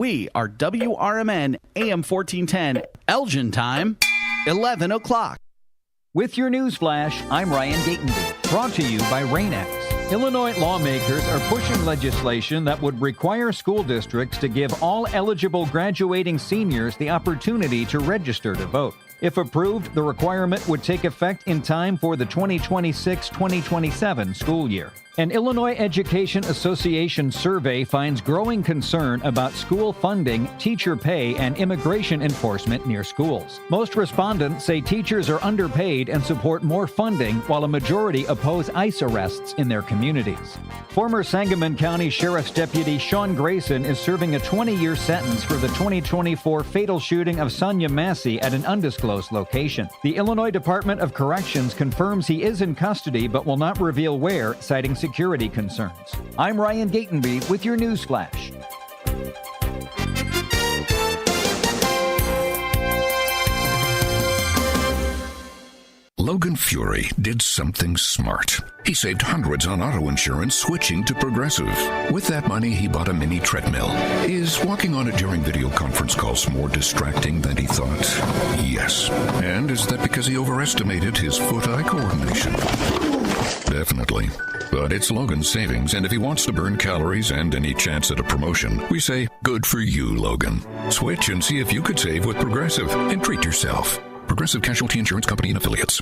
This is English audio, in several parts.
We are WRMN AM 1410, Elgin time, 11 o'clock. With your news flash, I'm Ryan Gatenby, brought to you by Rain-X. Illinois lawmakers are pushing legislation that would require school districts to give all eligible graduating seniors the opportunity to register to vote. If approved, the requirement would take effect in time for the 2026-2027 school year. An Illinois Education Association survey finds growing concern about school funding, teacher pay, and immigration enforcement near schools. Most respondents say teachers are underpaid and support more funding, while a majority oppose ICE arrests in their communities. Former Sangamon County Sheriff's Deputy Sean Grayson is serving a 20-year sentence for the 2024 fatal shooting of Sonia Massey at an undisclosed location. The Illinois Department of Corrections confirms he is in custody but will not reveal where, citing security concerns. I'm Ryan Gatenby with your news flash. Logan Fury did something smart. He saved hundreds on auto insurance switching to Progressive. With that money, he bought a mini treadmill. Is walking on it during video conference calls more distracting than he thought? Yes. And is that because he overestimated his foot-eye coordination? Definitely. But it's Logan's savings, and if he wants to burn calories and any chance at a promotion, we say, good for you, Logan. Switch and see if you could save with Progressive and treat yourself. Progressive Casualty Insurance Company and Affiliates.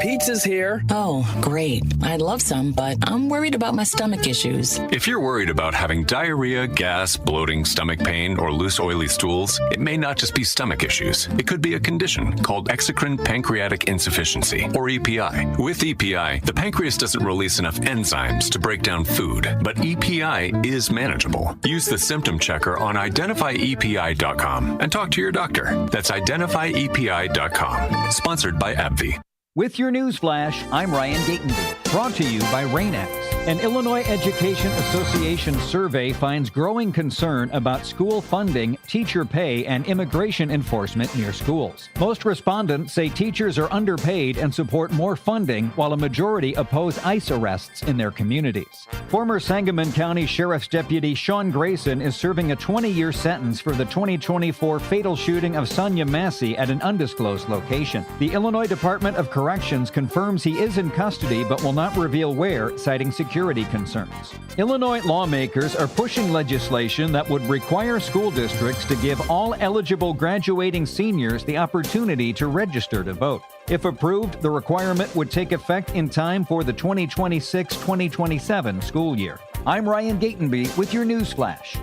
Pizza's here. Oh, great. I'd love some, but I'm worried about my stomach issues. If you're worried about having diarrhea, gas, bloating, stomach pain, or loose oily stools, it may not just be stomach issues. It could be a condition called exocrine pancreatic insufficiency, or EPI. With EPI, the pancreas doesn't release enough enzymes to break down food, but EPI is manageable. Use the symptom checker on identifyepi.com and talk to your doctor. That's identifyepi.com. Sponsored by AbbVie. With your news flash, I'm Ryan Gatenby, brought to you by Rain-X. An Illinois Education Association survey finds growing concern about school funding, teacher pay, and immigration enforcement near schools. Most respondents say teachers are underpaid and support more funding, while a majority oppose ICE arrests in their communities. Former Sangamon County Sheriff's Deputy Sean Grayson is serving a 20-year sentence for the 2024 fatal shooting of Sonia Massey at an undisclosed location. The Illinois Department of Corrections confirms he is in custody but will not reveal where, citing security concerns. Illinois lawmakers are pushing legislation that would require school districts to give all eligible graduating seniors the opportunity to register to vote. If approved, the requirement would take effect in time for the 2026-2027 school year. I'm Ryan Gatenby with your news flash.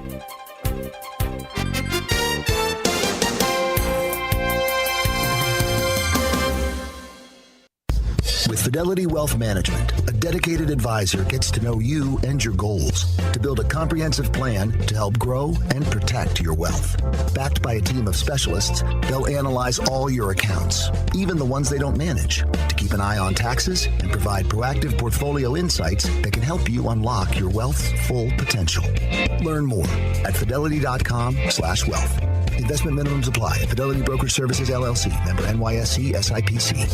With Fidelity Wealth Management, a dedicated advisor gets to know you and your goals to build a comprehensive plan to help grow and protect your wealth. Backed by a team of specialists, they'll analyze all your accounts, even the ones they don't manage, to keep an eye on taxes and provide proactive portfolio insights that can help you unlock your wealth's full potential. Learn more at fidelity.com/wealth. Investment minimums apply. Fidelity Brokerage Services, LLC. Member NYSE SIPC.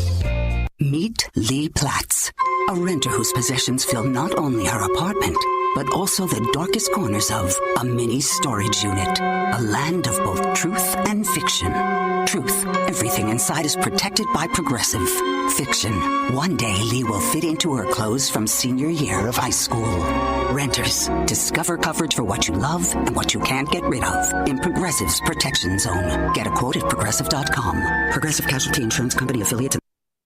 Meet Lee Platts, a renter whose possessions fill not only her apartment, but also the darkest corners of a mini storage unit. A land of both truth and fiction. Truth, everything inside is protected by Progressive. Fiction, one day Lee will fit into her clothes from senior year of high school. Renters, discover coverage for what you love and what you can't get rid of in Progressive's Protection Zone. Get a quote at Progressive.com. Progressive Casualty Insurance Company affiliate.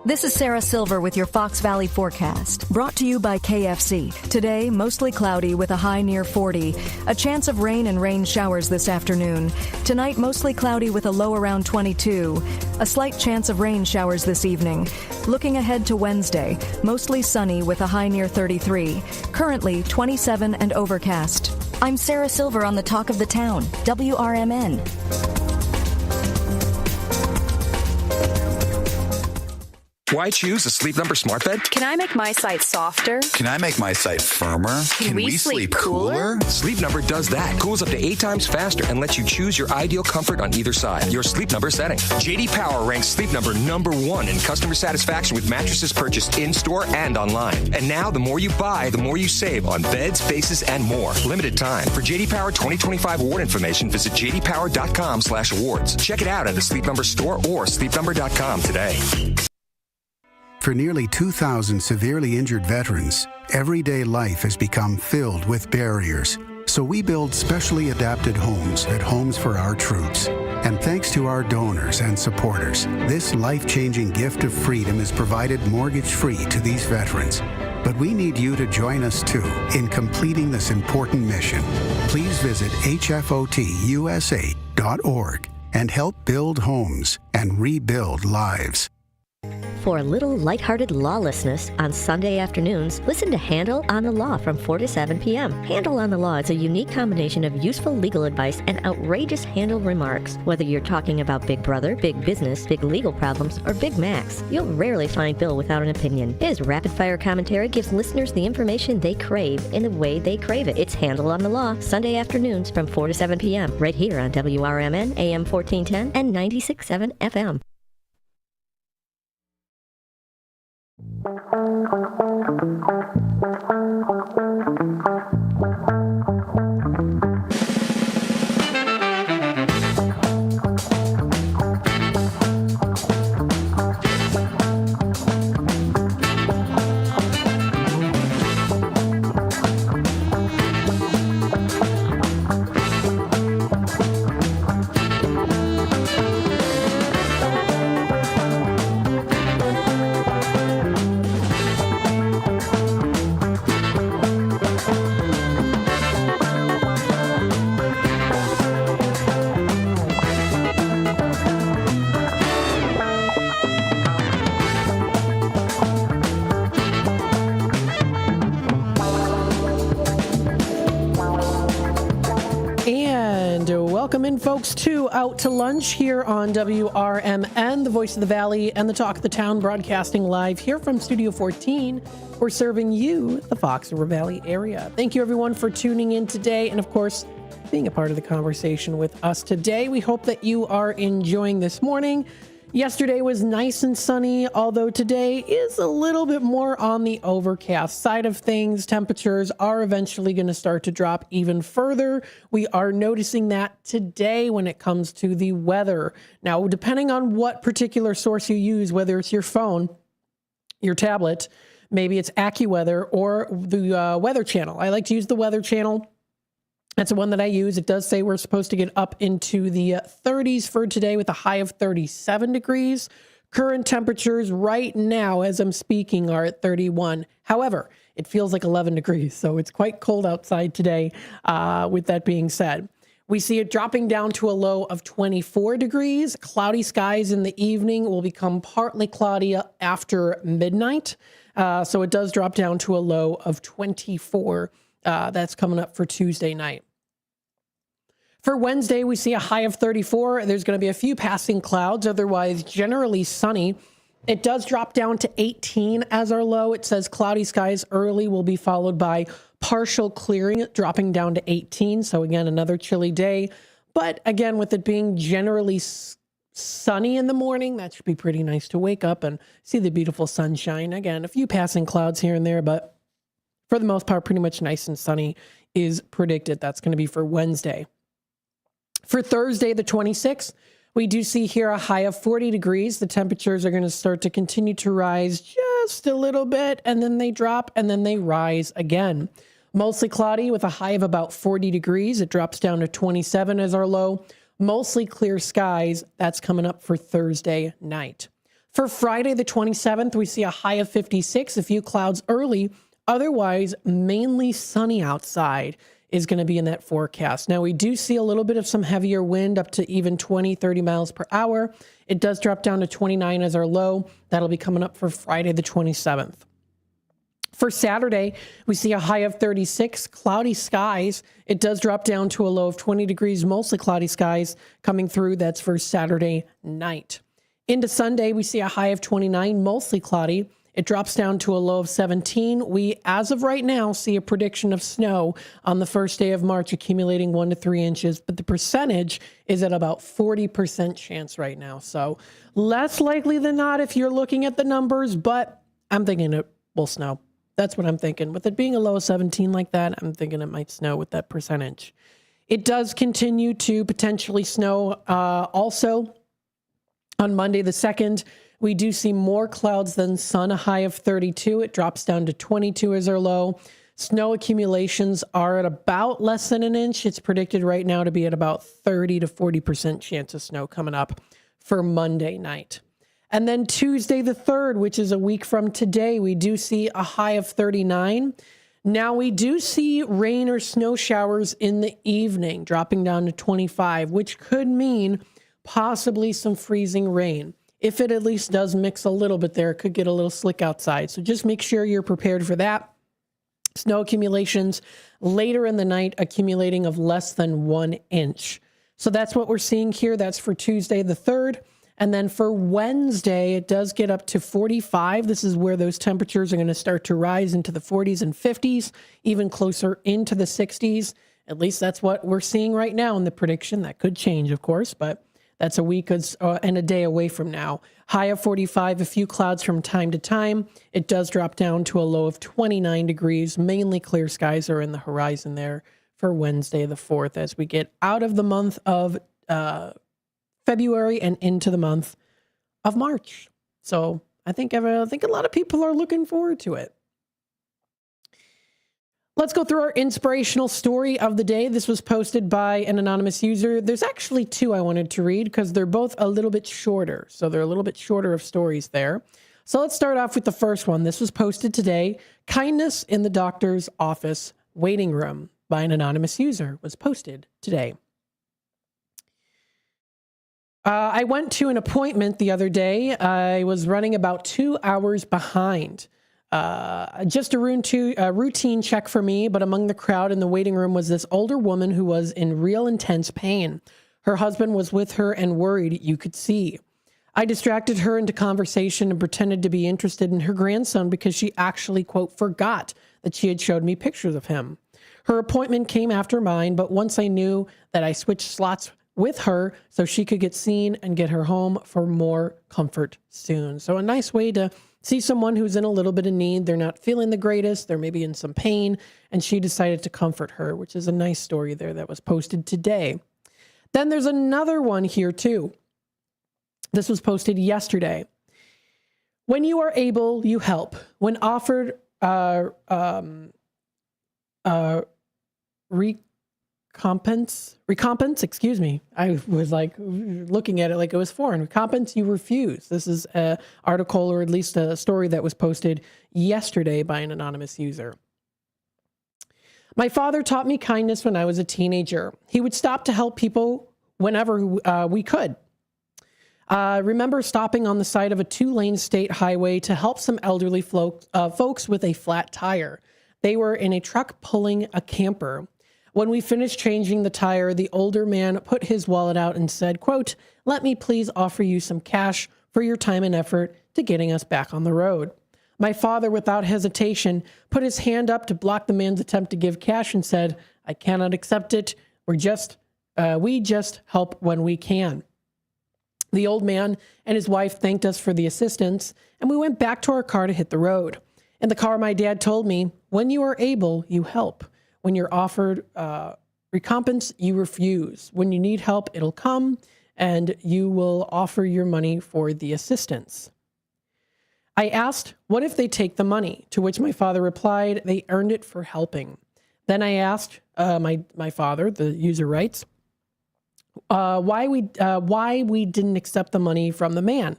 This is Sarah Silver with your Fox Valley forecast, brought to you by KFC. Today, mostly cloudy with a high near 40. A chance of rain and rain showers this afternoon. Tonight, mostly cloudy with a low around 22. A slight chance of rain showers this evening. Looking ahead to Wednesday, mostly sunny with a high near 33. Currently, 27 and overcast. I'm Sarah Silver on the Talk of the Town, WRMN. Why choose a Sleep Number smart bed? Can I make my site softer? Can I make my site firmer? Can we sleep cooler? Sleep Number does that. Cools up to 8 times faster and lets you choose your ideal comfort on either side. Your Sleep Number setting. JD Power ranks Sleep Number #1 in customer satisfaction with mattresses purchased in-store and online. And now, the more you buy, the more you save on beds, bases, and more. Limited time. For JD Power 2025 award information, visit jdpower.com/awards. Check it out at the Sleep Number store or sleepnumber.com today. For nearly 2,000 severely injured veterans, everyday life has become filled with barriers. So we build specially adapted homes at Homes for Our Troops. And thanks to our donors and supporters, this life-changing gift of freedom is provided mortgage-free to these veterans. But we need you to join us, too, in completing this important mission. Please visit hfotusa.org and help build homes and rebuild lives. For a little lighthearted lawlessness on Sunday afternoons, listen to Handle on the Law from 4 to 7 p.m. Handle on the Law is a unique combination of useful legal advice and outrageous handle remarks. Whether you're talking about Big Brother, big business, big legal problems, or Big Macs, you'll rarely find Bill without an opinion. His rapid-fire commentary gives listeners the information they crave in the way they crave it. It's Handle on the Law, Sunday afternoons from 4 to 7 p.m. right here on WRMN, AM 1410 and 96.7 FM. Welcome in, folks, to Out to Lunch here on WRMN, the voice of the Valley and the talk of the town, broadcasting live here from Studio 14. We're serving you, the Fox River Valley area. Thank you, everyone, for tuning in today and, of course, being a part of the conversation with us today. We hope that you are enjoying this morning. Yesterday was nice and sunny, although today is a little bit more on the overcast side of things. Temperatures are eventually going to start to drop even further. We are noticing that today when it comes to the weather. Now, depending on what particular source you use, whether it's your phone, your tablet, maybe it's AccuWeather or the Weather Channel. I like to use the Weather Channel. That's the one that I use. It does say we're supposed to get up into the 30s for today with a high of 37 degrees. Current temperatures right now, as I'm speaking, are at 31. However, it feels like 11 degrees, so it's quite cold outside today. With that being said, we see it dropping down to a low of 24 degrees. Cloudy skies in the evening will become partly cloudy after midnight. So it does drop down to a low of 24. That's coming up for Tuesday night. For Wednesday, we see a high of 34. There's going to be a few passing clouds, otherwise generally sunny. It does drop down to 18 as our low. It says cloudy skies early will be followed by partial clearing, dropping down to 18. So again, another chilly day. But again, with it being generally sunny in the morning, that should be pretty nice to wake up and see the beautiful sunshine. Again, a few passing clouds here and there, but for the most part, pretty much nice and sunny is predicted. That's going to be for Wednesday. For Thursday, the 26th, we do see here a high of 40 degrees. The temperatures are going to start to continue to rise just a little bit, and then they drop, and then they rise again. Mostly cloudy with a high of about 40 degrees. It drops down to 27 as our low. Mostly clear skies. That's coming up for Thursday night. For Friday, the 27th, we see a high of 56, a few clouds early. Otherwise, mainly sunny outside is going to be in that forecast. Now, we do see a little bit of some heavier wind up to even 20, 30 miles per hour. It does drop down to 29 as our low. That'll be coming up for Friday, the 27th. For Saturday, we see a high of 36, cloudy skies. It does drop down to a low of 20 degrees, mostly cloudy skies coming through. That's for Saturday night. Into Sunday, we see a high of 29, mostly cloudy. It drops down to a low of 17. We, as of right now, see a prediction of snow on the first day of March, accumulating 1 to 3 inches, but the percentage is at about 40% chance right now. So less likely than not if you're looking at the numbers, but I'm thinking it will snow. That's what I'm thinking. With it being a low of 17 like that, I'm thinking it might snow with that percentage. It does continue to potentially snow also on Monday the 2nd. We do see more clouds than sun, a high of 32. It drops down to 22 as our low. Snow accumulations are at about less than an inch. It's predicted right now to be at about 30 to 40% chance of snow coming up for Monday night. And then Tuesday the 3rd, which is a week from today, we do see a high of 39. Now we do see rain or snow showers in the evening, dropping down to 25, which could mean possibly some freezing rain. If it at least does mix a little bit there, it could get a little slick outside. So just make sure you're prepared for that. Snow accumulations later in the night, accumulating of less than 1 inch. So that's what we're seeing here. That's for Tuesday the 3rd. And then for Wednesday, it does get up to 45. This is where those temperatures are going to start to rise into the 40s and 50s, even closer into the 60s. At least that's what we're seeing right now in the prediction. That could change, of course, but that's a week and a day away from now. High of 45, a few clouds from time to time. It does drop down to a low of 29 degrees. Mainly clear skies are in the horizon there for Wednesday the 4th as we get out of the month of February and into the month of March. So I think a lot of people are looking forward to it. Let's go through our inspirational story of the day. This was posted by an anonymous user. There's actually 2 I wanted to read because they're both a little bit shorter. So they're a little bit shorter of stories there. So let's start off with the first one. This was posted today. Kindness in the doctor's office waiting room by an anonymous user was posted today. I went to an appointment the other day. I was running about 2 hours behind. Just a routine check for me, but among the crowd in the waiting room was this older woman who was in real intense pain. Her husband was with her and worried, you could see. I distracted her into conversation and pretended to be interested in her grandson because she actually, quote, forgot that she had showed me pictures of him. Her appointment came after mine, but once I knew that I switched slots with her so she could get seen and get her home for more comfort soon. So a nice way to see someone who's in a little bit of need. They're not feeling the greatest. They're maybe in some pain, and she decided to comfort her, which is a nice story there that was posted today. Then there's another one here too. This was yesterday. When you are able, you help. When offered recompense, excuse me. I was like looking at it like it was foreign. Recompense, you refuse. This is an article, or at least a story that was posted yesterday by an anonymous user. My father taught me kindness when I was a teenager. He would stop to help people whenever we could. Remember stopping on the side of a 2-lane state highway to help some elderly folks with a flat tire. They were in a truck pulling a camper. When we finished changing the tire, the older man put his wallet out and said, quote, "Let me please offer you some cash for your time and effort to getting us back on the road." My father, without hesitation, put his hand up to block the man's attempt to give cash and said, "I cannot accept it. We just help when we can." The old man and his wife thanked us for the assistance, and we went back to our car to hit the road. In the car, my dad told me, when you are able, you help. When you're offered recompense, you refuse. When you need help, it'll come, and you will offer your money for the assistance. I asked, what if they take the money? To which my father replied, they earned it for helping. Then I asked my father, the user writes, why we didn't accept the money from the man.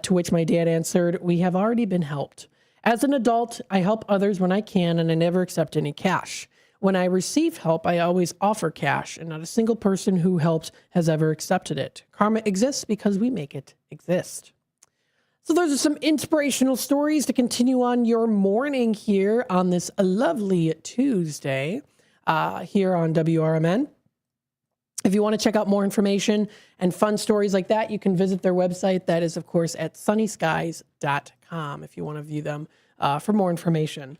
To which my dad answered, we have already been helped. As an adult, I help others when I can, and I never accept any cash. When I receive help, I always offer cash, and not a single person who helped has ever accepted it. Karma exists because we make it exist. So those are some inspirational stories to continue on your morning here on this lovely Tuesday here on WRMN. If you want to check out more information and fun stories like that, you can visit their website. That is, of course, at sunnyskies.com if you want to view them for more information.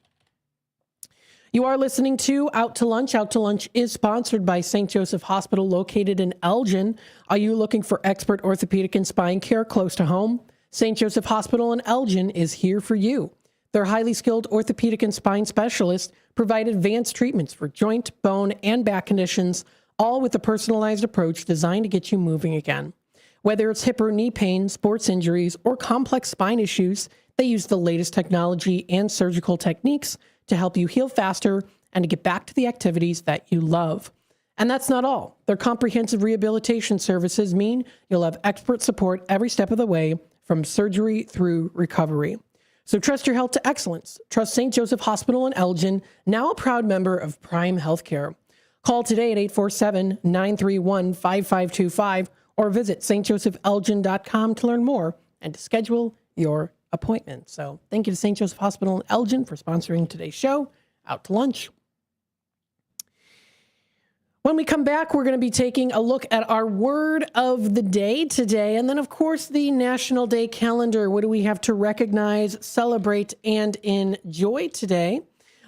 You are listening to Out to Lunch. Out to Lunch is sponsored by St. Joseph Hospital located in Elgin. Are you looking for expert orthopedic and spine care close to home? St. Joseph Hospital in Elgin is here for you. Their highly skilled orthopedic and spine specialists provide advanced treatments for joint, bone, and back conditions, all with a personalized approach designed to get you moving again. Whether it's hip or knee pain, sports injuries, or complex spine issues, they use the latest technology and surgical techniques to help you heal faster and to get back to the activities that you love. And that's not all. Their comprehensive rehabilitation services mean you'll have expert support every step of the way, from surgery through recovery. So trust your health to excellence. Trust St. Joseph Hospital in Elgin, now a proud member of Prime Healthcare. Call today at 847-931-5525 or visit stjosephelgin.com to learn more and to schedule your appointment. So thank you to St. Joseph Hospital in Elgin for sponsoring today's show, Out to Lunch. When we come back, we're going to be taking a look at our word of the day today. And then, of course, the National Day calendar. What do we have to recognize, celebrate, and enjoy today?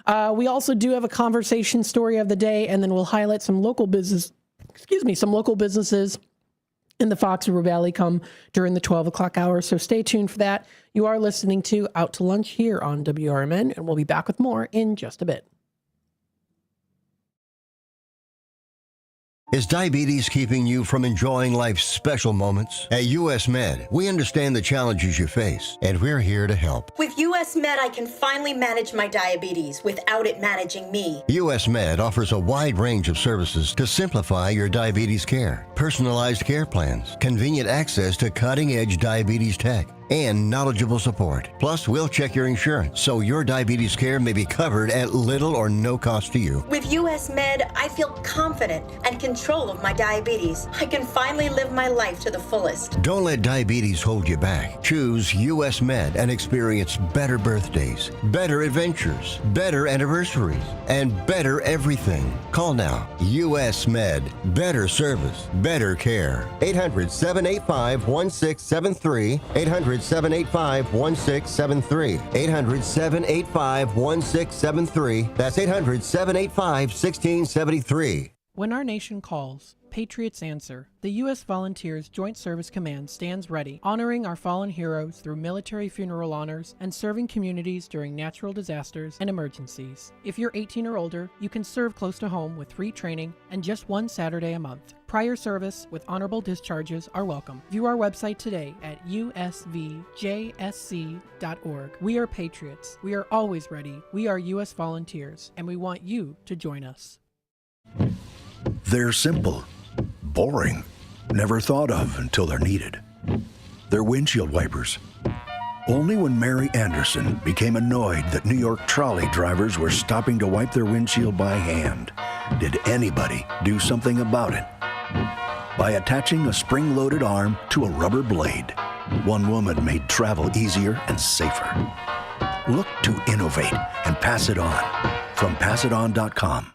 We also do have a conversation story of the day, and then we'll highlight some local businesses in the Fox River Valley come during the 12 o'clock hour. So stay tuned for that. You are listening to Out to Lunch here on WRMN, and we'll be back with more in just a bit. Is diabetes keeping you from enjoying life's special moments? At US Med, we understand the challenges you face, and we're here to help. With US Med, I can finally manage my diabetes without it managing me. US Med offers a wide range of services to simplify your diabetes care. Personalized care plans, convenient access to cutting-edge diabetes tech, and knowledgeable support. Plus, we'll check your insurance so your diabetes care may be covered at little or no cost to you. With US Med, I feel confident and control of my diabetes. I can finally live my life to the fullest. Don't let diabetes hold you back. Choose US Med and experience better birthdays, better adventures, better anniversaries, and better everything. Call now. US Med. Better service, better care. 800-785-1673. 800-785-1673. 800-785-1673. That's 800-785-1673. When our nation calls, patriots answer. The U.S. Volunteers Joint Service Command stands ready, honoring our fallen heroes through military funeral honors and serving communities during natural disasters and emergencies. If you're 18 or older, you can serve close to home with free training and just one Saturday a month. Prior service with honorable discharges are welcome. View our website today at usvjsc.org. We are patriots. We are always ready. We are U.S. Volunteers, and we want you to join us. They're simple, boring, never thought of until they're needed. They're windshield wipers. Only when Mary Anderson became annoyed that New York trolley drivers were stopping to wipe their windshield by hand did anybody do something about it. By attaching a spring-loaded arm to a rubber blade, one woman made travel easier and safer. Look to innovate and pass it on. From passiton.com.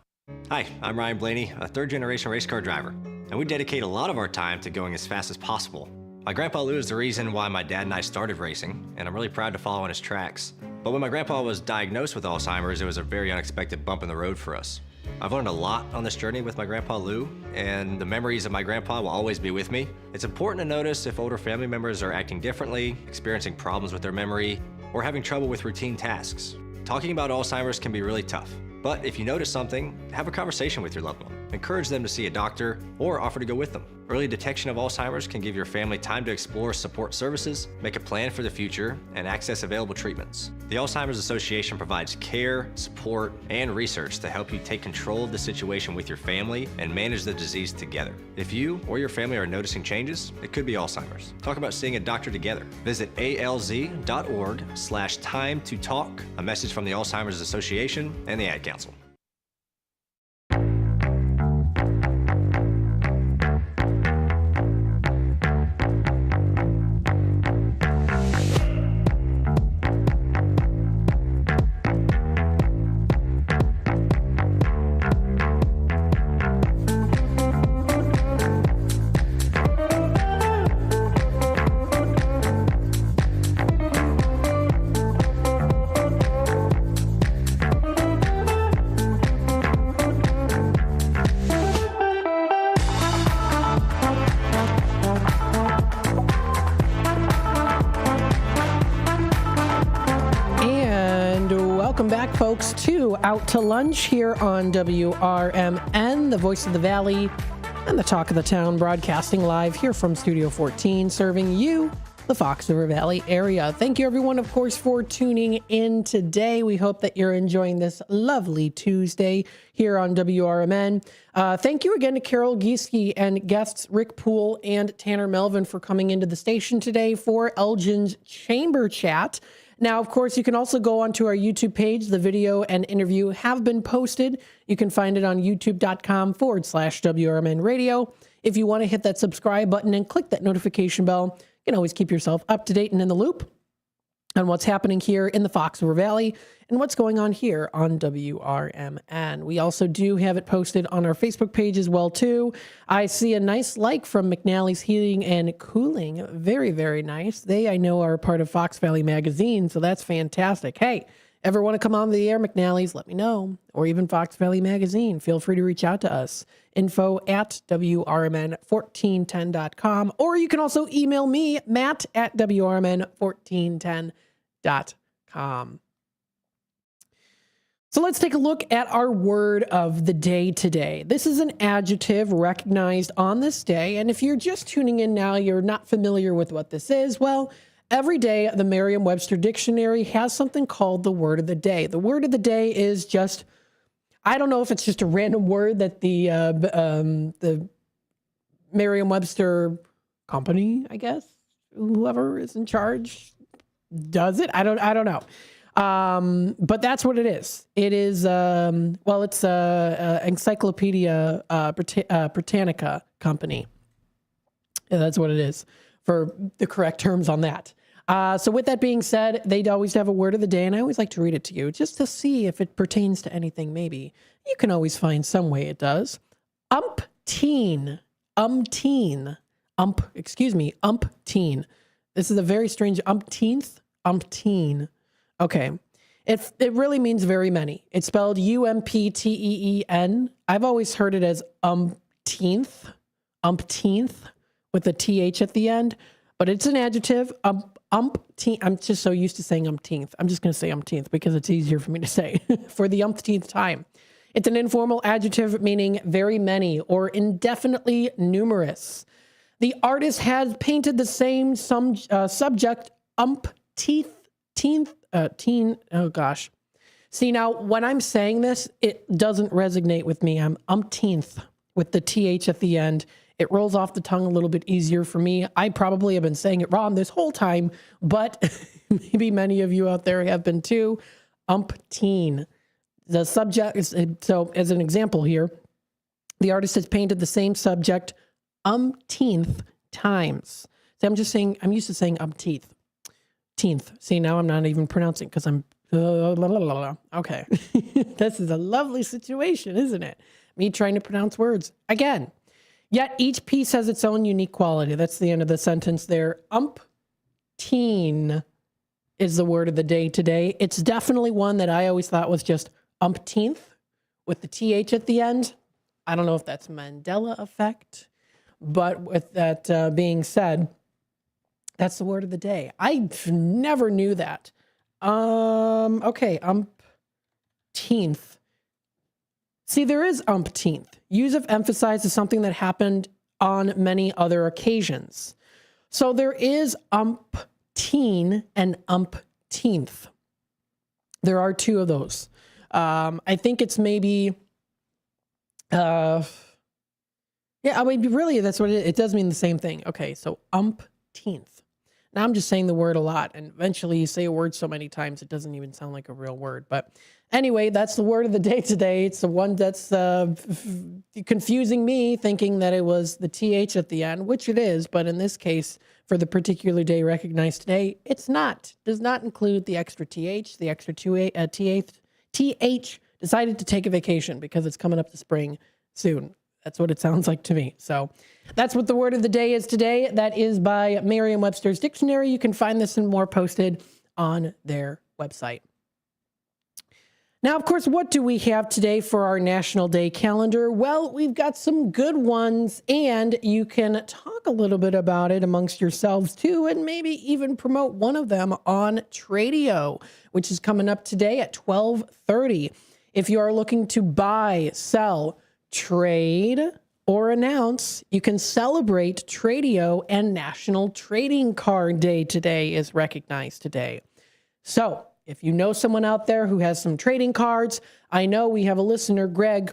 Hi, I'm Ryan Blaney, a third-generation race car driver, and we dedicate a lot of our time to going as fast as possible. My grandpa Lou is the reason why my dad and I started racing, and I'm really proud to follow in his tracks. But when my grandpa was diagnosed with Alzheimer's, it was a very unexpected bump in the road for us. I've learned a lot on this journey with my grandpa Lou, and the memories of my grandpa will always be with me. It's important to notice if older family members are acting differently, experiencing problems with their memory, or having trouble with routine tasks. Talking about Alzheimer's can be really tough. But if you notice something, have a conversation with your loved one. Encourage them to see a doctor or offer to go with them. Early detection of Alzheimer's can give your family time to explore support services, make a plan for the future, and access available treatments. The Alzheimer's Association provides care, support, and research to help you take control of the situation with your family and manage the disease together. If you or your family are noticing changes, it could be Alzheimer's. Talk about seeing a doctor together. Visit alz.org/time to talk. A message from the Alzheimer's Association and the Ad Council. folks, to Out to Lunch here on WRMN, the voice of the Valley and the talk of the town, broadcasting live here from Studio 14, serving you, the Fox River Valley area. Thank you, everyone, of course, for tuning in today. We hope that you're enjoying this lovely Tuesday here on WRMN. Thank you again to Carol Gieske and guests Rick Poole and Tanner Melvin for coming into the station today for Elgin's Chamber Chat. Now, of course, you can also go onto our YouTube page. The video and interview have been posted. You can find it on youtube.com/WRMN radio. If you want to hit that subscribe button and click that notification bell, you can always keep yourself up to date and in the loop on what's happening here in the Fox River Valley and what's going on here on WRMN. We also do have it posted on our Facebook page as well, too. I see a nice like from McNally's Heating and Cooling. Very, very nice. They, I know, are a part of Fox Valley Magazine, so that's fantastic. Hey, ever want to come on the air, McNally's, let me know. Or even Fox Valley Magazine. Feel free to reach out to us. info@WRMN1410.com. Or you can also email me, matt@WRMN1410.com. So let's take a look at our word of the day today. This is an adjective recognized on this day. And if you're just tuning in now, you're not familiar with what this is. Well, every day, the Merriam-Webster Dictionary has something called the word of the day. The word of the day is just, I don't know if it's just a random word that the Merriam-Webster company, I guess, whoever is in charge does it. I don't know. But that's what it is. It is, it's Encyclopedia Britannica company. Yeah, that's what it is for the correct terms on that. So with that being said, they'd always have a word of the day, and I always like to read it to you just to see if it pertains to anything maybe. You can always find some way it does. Umpteen. This is a very strange umpteen. Okay. It really means very many. It's spelled UMPTEEN. I've always heard it as umpteenth with a TH at the end, but it's an adjective. Umpteenth. I'm just so used to saying umpteenth. I'm just going to say umpteenth because it's easier for me to say for the umpteenth time. It's an informal adjective meaning very many or indefinitely numerous. The artist has painted the same subject oh gosh. See, now when I'm saying this, it doesn't resonate with me. I'm umpteenth with the TH at the end. It rolls off the tongue a little bit easier for me. I probably have been saying it wrong this whole time, but maybe many of you out there have been too. Umpteen. The subject is, so as an example here, the artist has painted the same subject umpteenth times. So I'm just saying, I'm used to saying umpteenth. See, now I'm not even pronouncing because I'm okay. This is a lovely situation, isn't it? Me trying to pronounce words again. Yet each piece has its own unique quality. That's the end of the sentence there. Umpteen is the word of the day today. It's definitely one that I always thought was just umpteenth with the TH at the end. I don't know if that's Mandela effect, but with that being said, that's the word of the day. I never knew that. Okay, umpteenth. See, there is umpteenth. Use of emphasize is something that happened on many other occasions. So there is umpteen and umpteenth. There are two of those. I think it's maybe, really, that's what it does mean the same thing. Okay, so umpteenth. Now I'm just saying the word a lot, and eventually you say a word so many times it doesn't even sound like a real word. But anyway, that's the word of the day today. It's the one that's confusing me, thinking that it was the TH at the end, which it is. But in this case, for the particular day recognized today, it's not. Does not include the extra TH, the extra TH decided to take a vacation because it's coming up to spring soon. That's what it sounds like to me. So that's what the word of the day is today. That is by Merriam-Webster's Dictionary. You can find this and more posted on their website. Now, of course, what do we have today for our National Day calendar? Well, we've got some good ones, and you can talk a little bit about it amongst yourselves too, and maybe even promote one of them on Tradio, which is coming up today at 12:30. If you are looking to buy, sell, trade, or announce, you can celebrate Tradio, and National Trading Card Day today is recognized today. So, if you know someone out there who has some trading cards, I know we have a listener, Greg,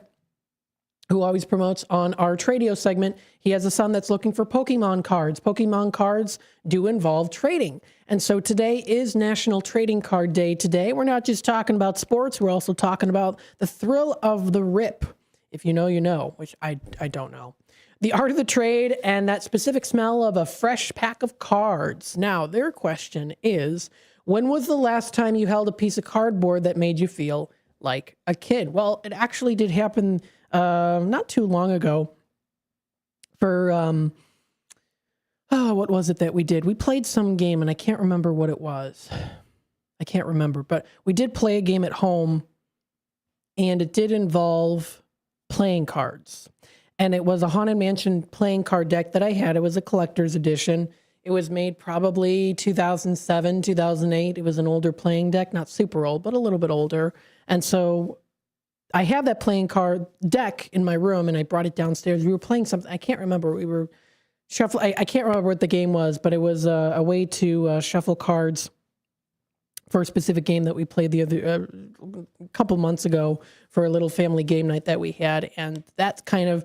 who always promotes on our Tradio segment. He has a son that's looking for Pokemon cards. Pokemon cards do involve trading. And so today is National Trading Card Day today. We're not just talking about sports. We're also talking about the thrill of the rip. If you know, you know, which I don't know. The art of the trade and that specific smell of a fresh pack of cards. Now, their question is, when was the last time you held a piece of cardboard that made you feel like a kid? Well, it actually did happen not too long ago for, what was it that we did? We played some game, and I can't remember what it was. I can't remember, but we did play a game at home, and it did involve playing cards. And it was a Haunted Mansion playing card deck that I had. It was a collector's edition. It was made probably 2007, 2008. It was an older playing deck, not super old, but a little bit older. And so I have that playing card deck in my room, and I brought it downstairs. We were playing something. I can't remember. We were shuffling. I can't remember what the game was, but it was a way to shuffle cards for a specific game that we played a couple months ago for a little family game night that we had. And that kind of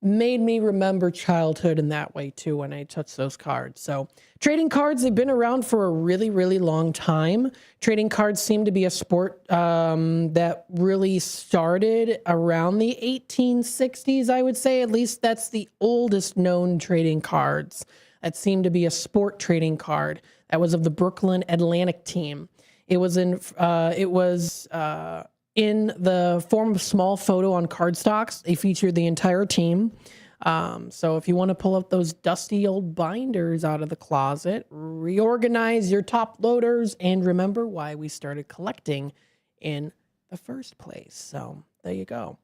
made me remember childhood in that way too when I touched those cards. So trading cards, they've been around for a really, really long time. Trading cards seem to be a sport that really started around the 1860s, I would say. At least that's the oldest known trading cards. That seemed to be a sport trading card. That was of the Brooklyn Atlantic team. It was in the form of small photo on cardstocks. They featured the entire team. So if you want to pull up those dusty old binders out of the closet, reorganize your top loaders, and remember why we started collecting in the first place. So there you go.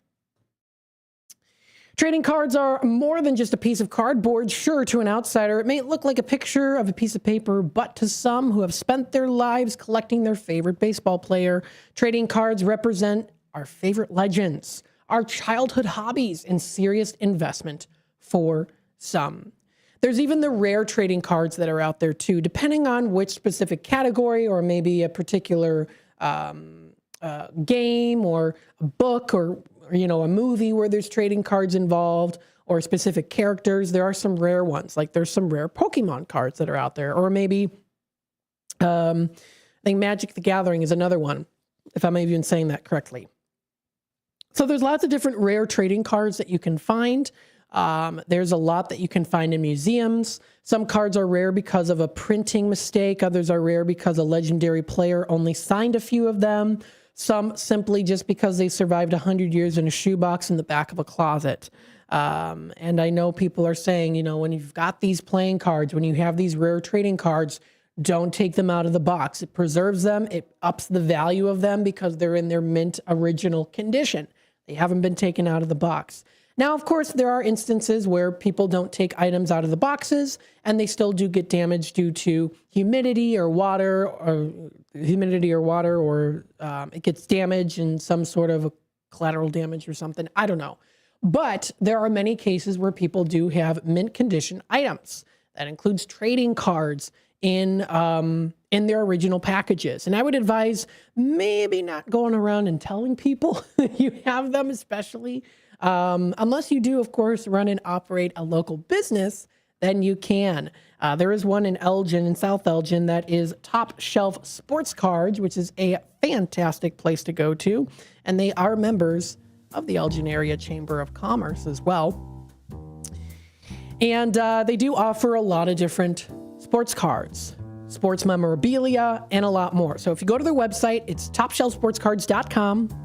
Trading cards are more than just a piece of cardboard. Sure, to an outsider, it may look like a picture of a piece of paper, but to some who have spent their lives collecting their favorite baseball player, trading cards represent our favorite legends, our childhood hobbies, and serious investment for some. There's even the rare trading cards that are out there too, depending on which specific category or maybe a particular game or a book or a movie where there's trading cards involved or specific characters. There are some rare ones, like there's some rare Pokemon cards that are out there, or maybe I think Magic the Gathering is another one, if I'm even saying that correctly. So there's lots of different rare trading cards that you can find. There's a lot that you can find in museums. Some cards are rare because of a printing mistake. Others are rare because a legendary player only signed a few of them. Some simply just because they survived 100 years in a shoebox in the back of a closet. And I know people are saying, when you've got these playing cards, when you have these rare trading cards, don't take them out of the box. It preserves them. It ups the value of them because they're in their mint original condition. They haven't been taken out of the box. Now, of course, there are instances where people don't take items out of the boxes and they still do get damaged due to humidity or water, or it gets damaged in some sort of collateral damage or something. I don't know. But there are many cases where people do have mint condition items. That includes trading cards in their original packages. And I would advise maybe not going around and telling people you have them, especially unless you do, of course, run and operate a local business, then you can. There is one in Elgin, in South Elgin, that is Top Shelf Sports Cards, which is a fantastic place to go to. And they are members of the Elgin Area Chamber of Commerce as well. And they do offer a lot of different sports cards, sports memorabilia, and a lot more. So if you go to their website, it's topshelfsportscards.com.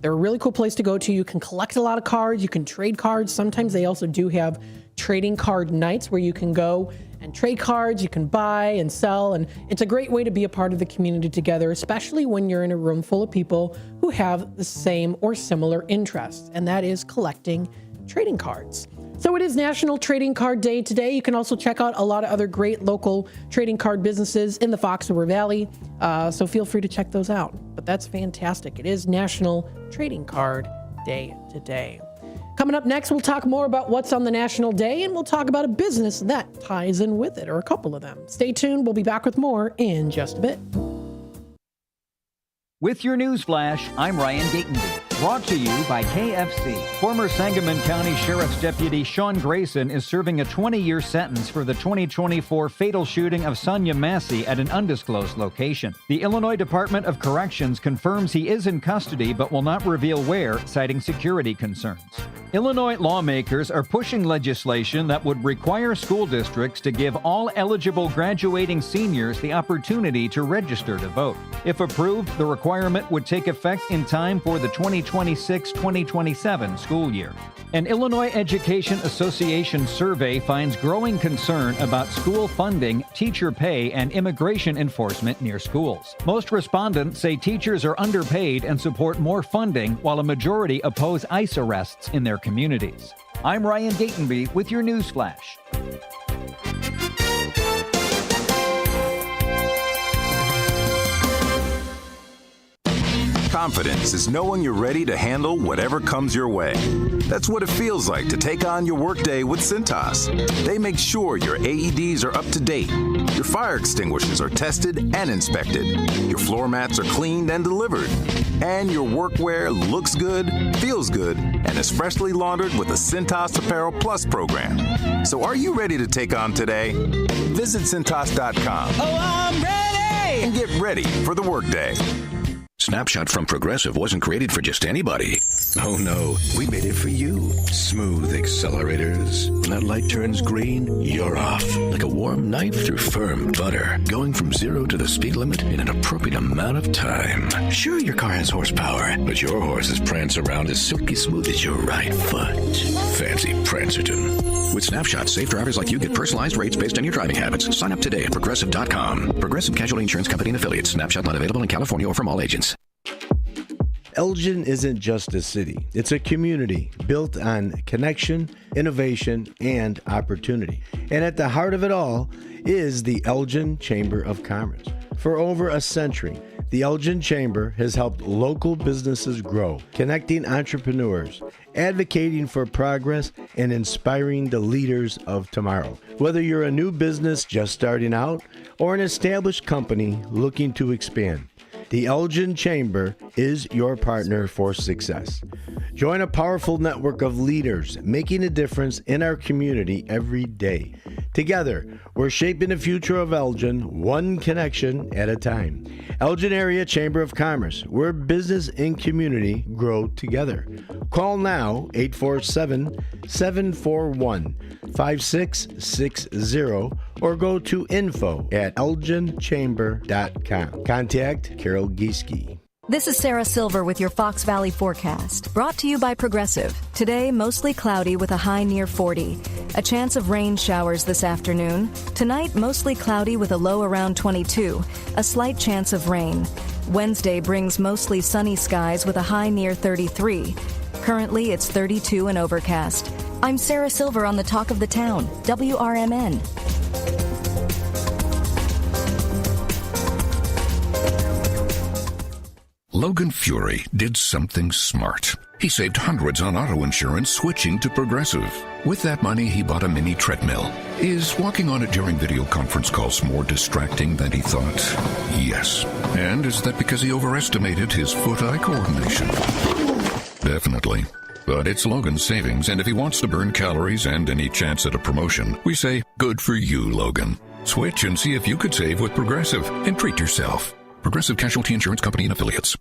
They're a really cool place to go to. You can collect a lot of cards. You can trade cards. Sometimes they also do have trading card nights where you can go and trade cards. You can buy and sell, and it's a great way to be a part of the community together, especially when you're in a room full of people who have the same or similar interests, and that is collecting trading cards. So it is National Trading Card Day today. You can also check out a lot of other great local trading card businesses in the Fox River Valley, so feel free to check those out. But that's fantastic. It is National Trading Card Day today. Coming up next, we'll talk more about what's on the National Day, and we'll talk about a business that ties in with it, or a couple of them. Stay tuned. We'll be back with more in just a bit. With your news flash, I'm Ryan Gatenby. Brought to you by KFC. Former Sangamon County Sheriff's Deputy Sean Grayson is serving a 20-year sentence for the 2024 fatal shooting of Sonia Massey at an undisclosed location. The Illinois Department of Corrections confirms he is in custody but will not reveal where, citing security concerns. Illinois lawmakers are pushing legislation that would require school districts to give all eligible graduating seniors the opportunity to register to vote. If approved, the requirement would take effect in time for the 2026-2027 school year. An Illinois Education Association survey finds growing concern about school funding, teacher pay, and immigration enforcement near schools. Most respondents say teachers are underpaid and support more funding, while a majority oppose ICE arrests in their communities. I'm Ryan Gatenby with your news flash. Confidence is knowing you're ready to handle whatever comes your way. That's what it feels like to take on your workday with Cintas. They make sure your AEDs are up to date, your fire extinguishers are tested and inspected, your floor mats are cleaned and delivered, and your workwear looks good, feels good, and is freshly laundered with the Cintas Apparel Plus program. So are you ready to take on today? Visit Cintas.com. Oh, I'm ready! And get ready for the workday. Snapshot from Progressive wasn't created for just anybody. Oh no, we made it for you. Smooth accelerators. When that light turns green, you're off. Like a warm knife through firm butter. Going from 0 to the speed limit in an appropriate amount of time. Sure, your car has horsepower, but your horses prance around as silky smooth as your right foot. Fancy Prancerton. With Snapshot, safe drivers like you get personalized rates based on your driving habits. Sign up today at Progressive.com. Progressive Casualty Insurance Company and Affiliates. Snapshot not available in California or from all agents. Elgin isn't just a city. It's a community built on connection, innovation, and opportunity. And at the heart of it all is the Elgin Chamber of Commerce. For over a century, the Elgin Chamber has helped local businesses grow, connecting entrepreneurs, advocating for progress, and inspiring the leaders of tomorrow. Whether you're a new business just starting out or an established company looking to expand, the Elgin Chamber is your partner for success. Join a powerful network of leaders making a difference in our community every day. Together, we're shaping the future of Elgin, one connection at a time. Elgin Area Chamber of Commerce, where business and community grow together. Call now, 847-741-5660, or go to info@elginchamber.com. Contact Carol Gieske. This is Sarah Silver with your Fox Valley forecast, brought to you by Progressive. Today, mostly cloudy with a high near 40. A chance of rain showers this afternoon. Tonight, mostly cloudy with a low around 22. A slight chance of rain. Wednesday brings mostly sunny skies with a high near 33. Currently, it's 32 and overcast. I'm Sarah Silver on the Talk of the Town, WRMN. Logan Fury did something smart. He saved hundreds on auto insurance switching to Progressive. With that money, he bought a mini treadmill. Is walking on it during video conference calls more distracting than he thought? Yes. And is that because he overestimated his foot-eye coordination? Definitely. But it's Logan's savings, and if he wants to burn calories and any chance at a promotion, we say, good for you, Logan. Switch and see if you could save with Progressive and treat yourself. Progressive Casualty Insurance Company and Affiliates.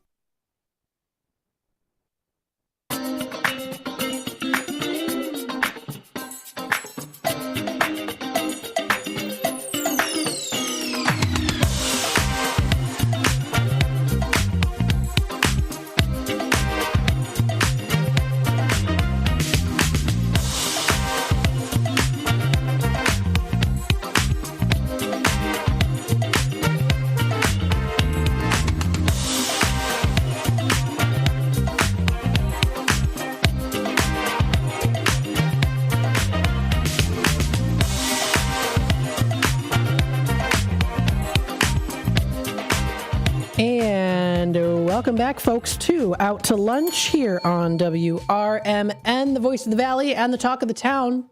Welcome back, folks, to Out to Lunch here on WRMN, the voice of the valley and the talk of the town.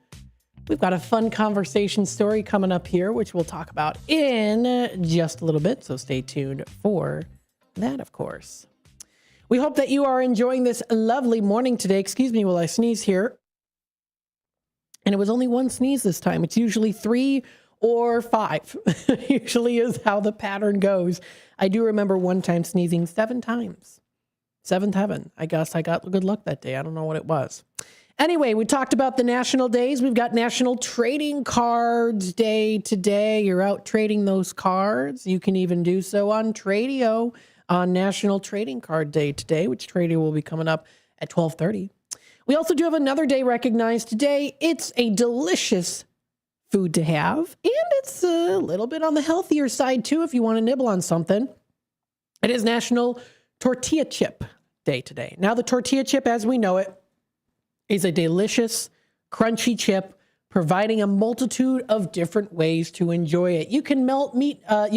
We've got a fun conversation story coming up here, which we'll talk about in just a little bit, so stay tuned for that, of course. We hope that you are enjoying this lovely morning today. Excuse me while I sneeze here. And it was only one sneeze this time. It's usually 3 or 5. Usually is how the pattern goes. I do remember one time sneezing 7 times. 7th heaven. I guess I got good luck that day. I don't know what it was. Anyway, we talked about the national days. We've got National Trading Cards Day today. You're out trading those cards. You can even do so on Tradio on National Trading Card Day today, which Tradio will be coming up at 12:30. We also do have another day recognized today. It's a delicious food to have, and it's a little bit on the healthier side too if you want to nibble on something. It is National Tortilla Chip Day today. Now, the tortilla chip as we know it is a delicious, crunchy chip, providing a multitude of different ways to enjoy it. You can melt meat, oh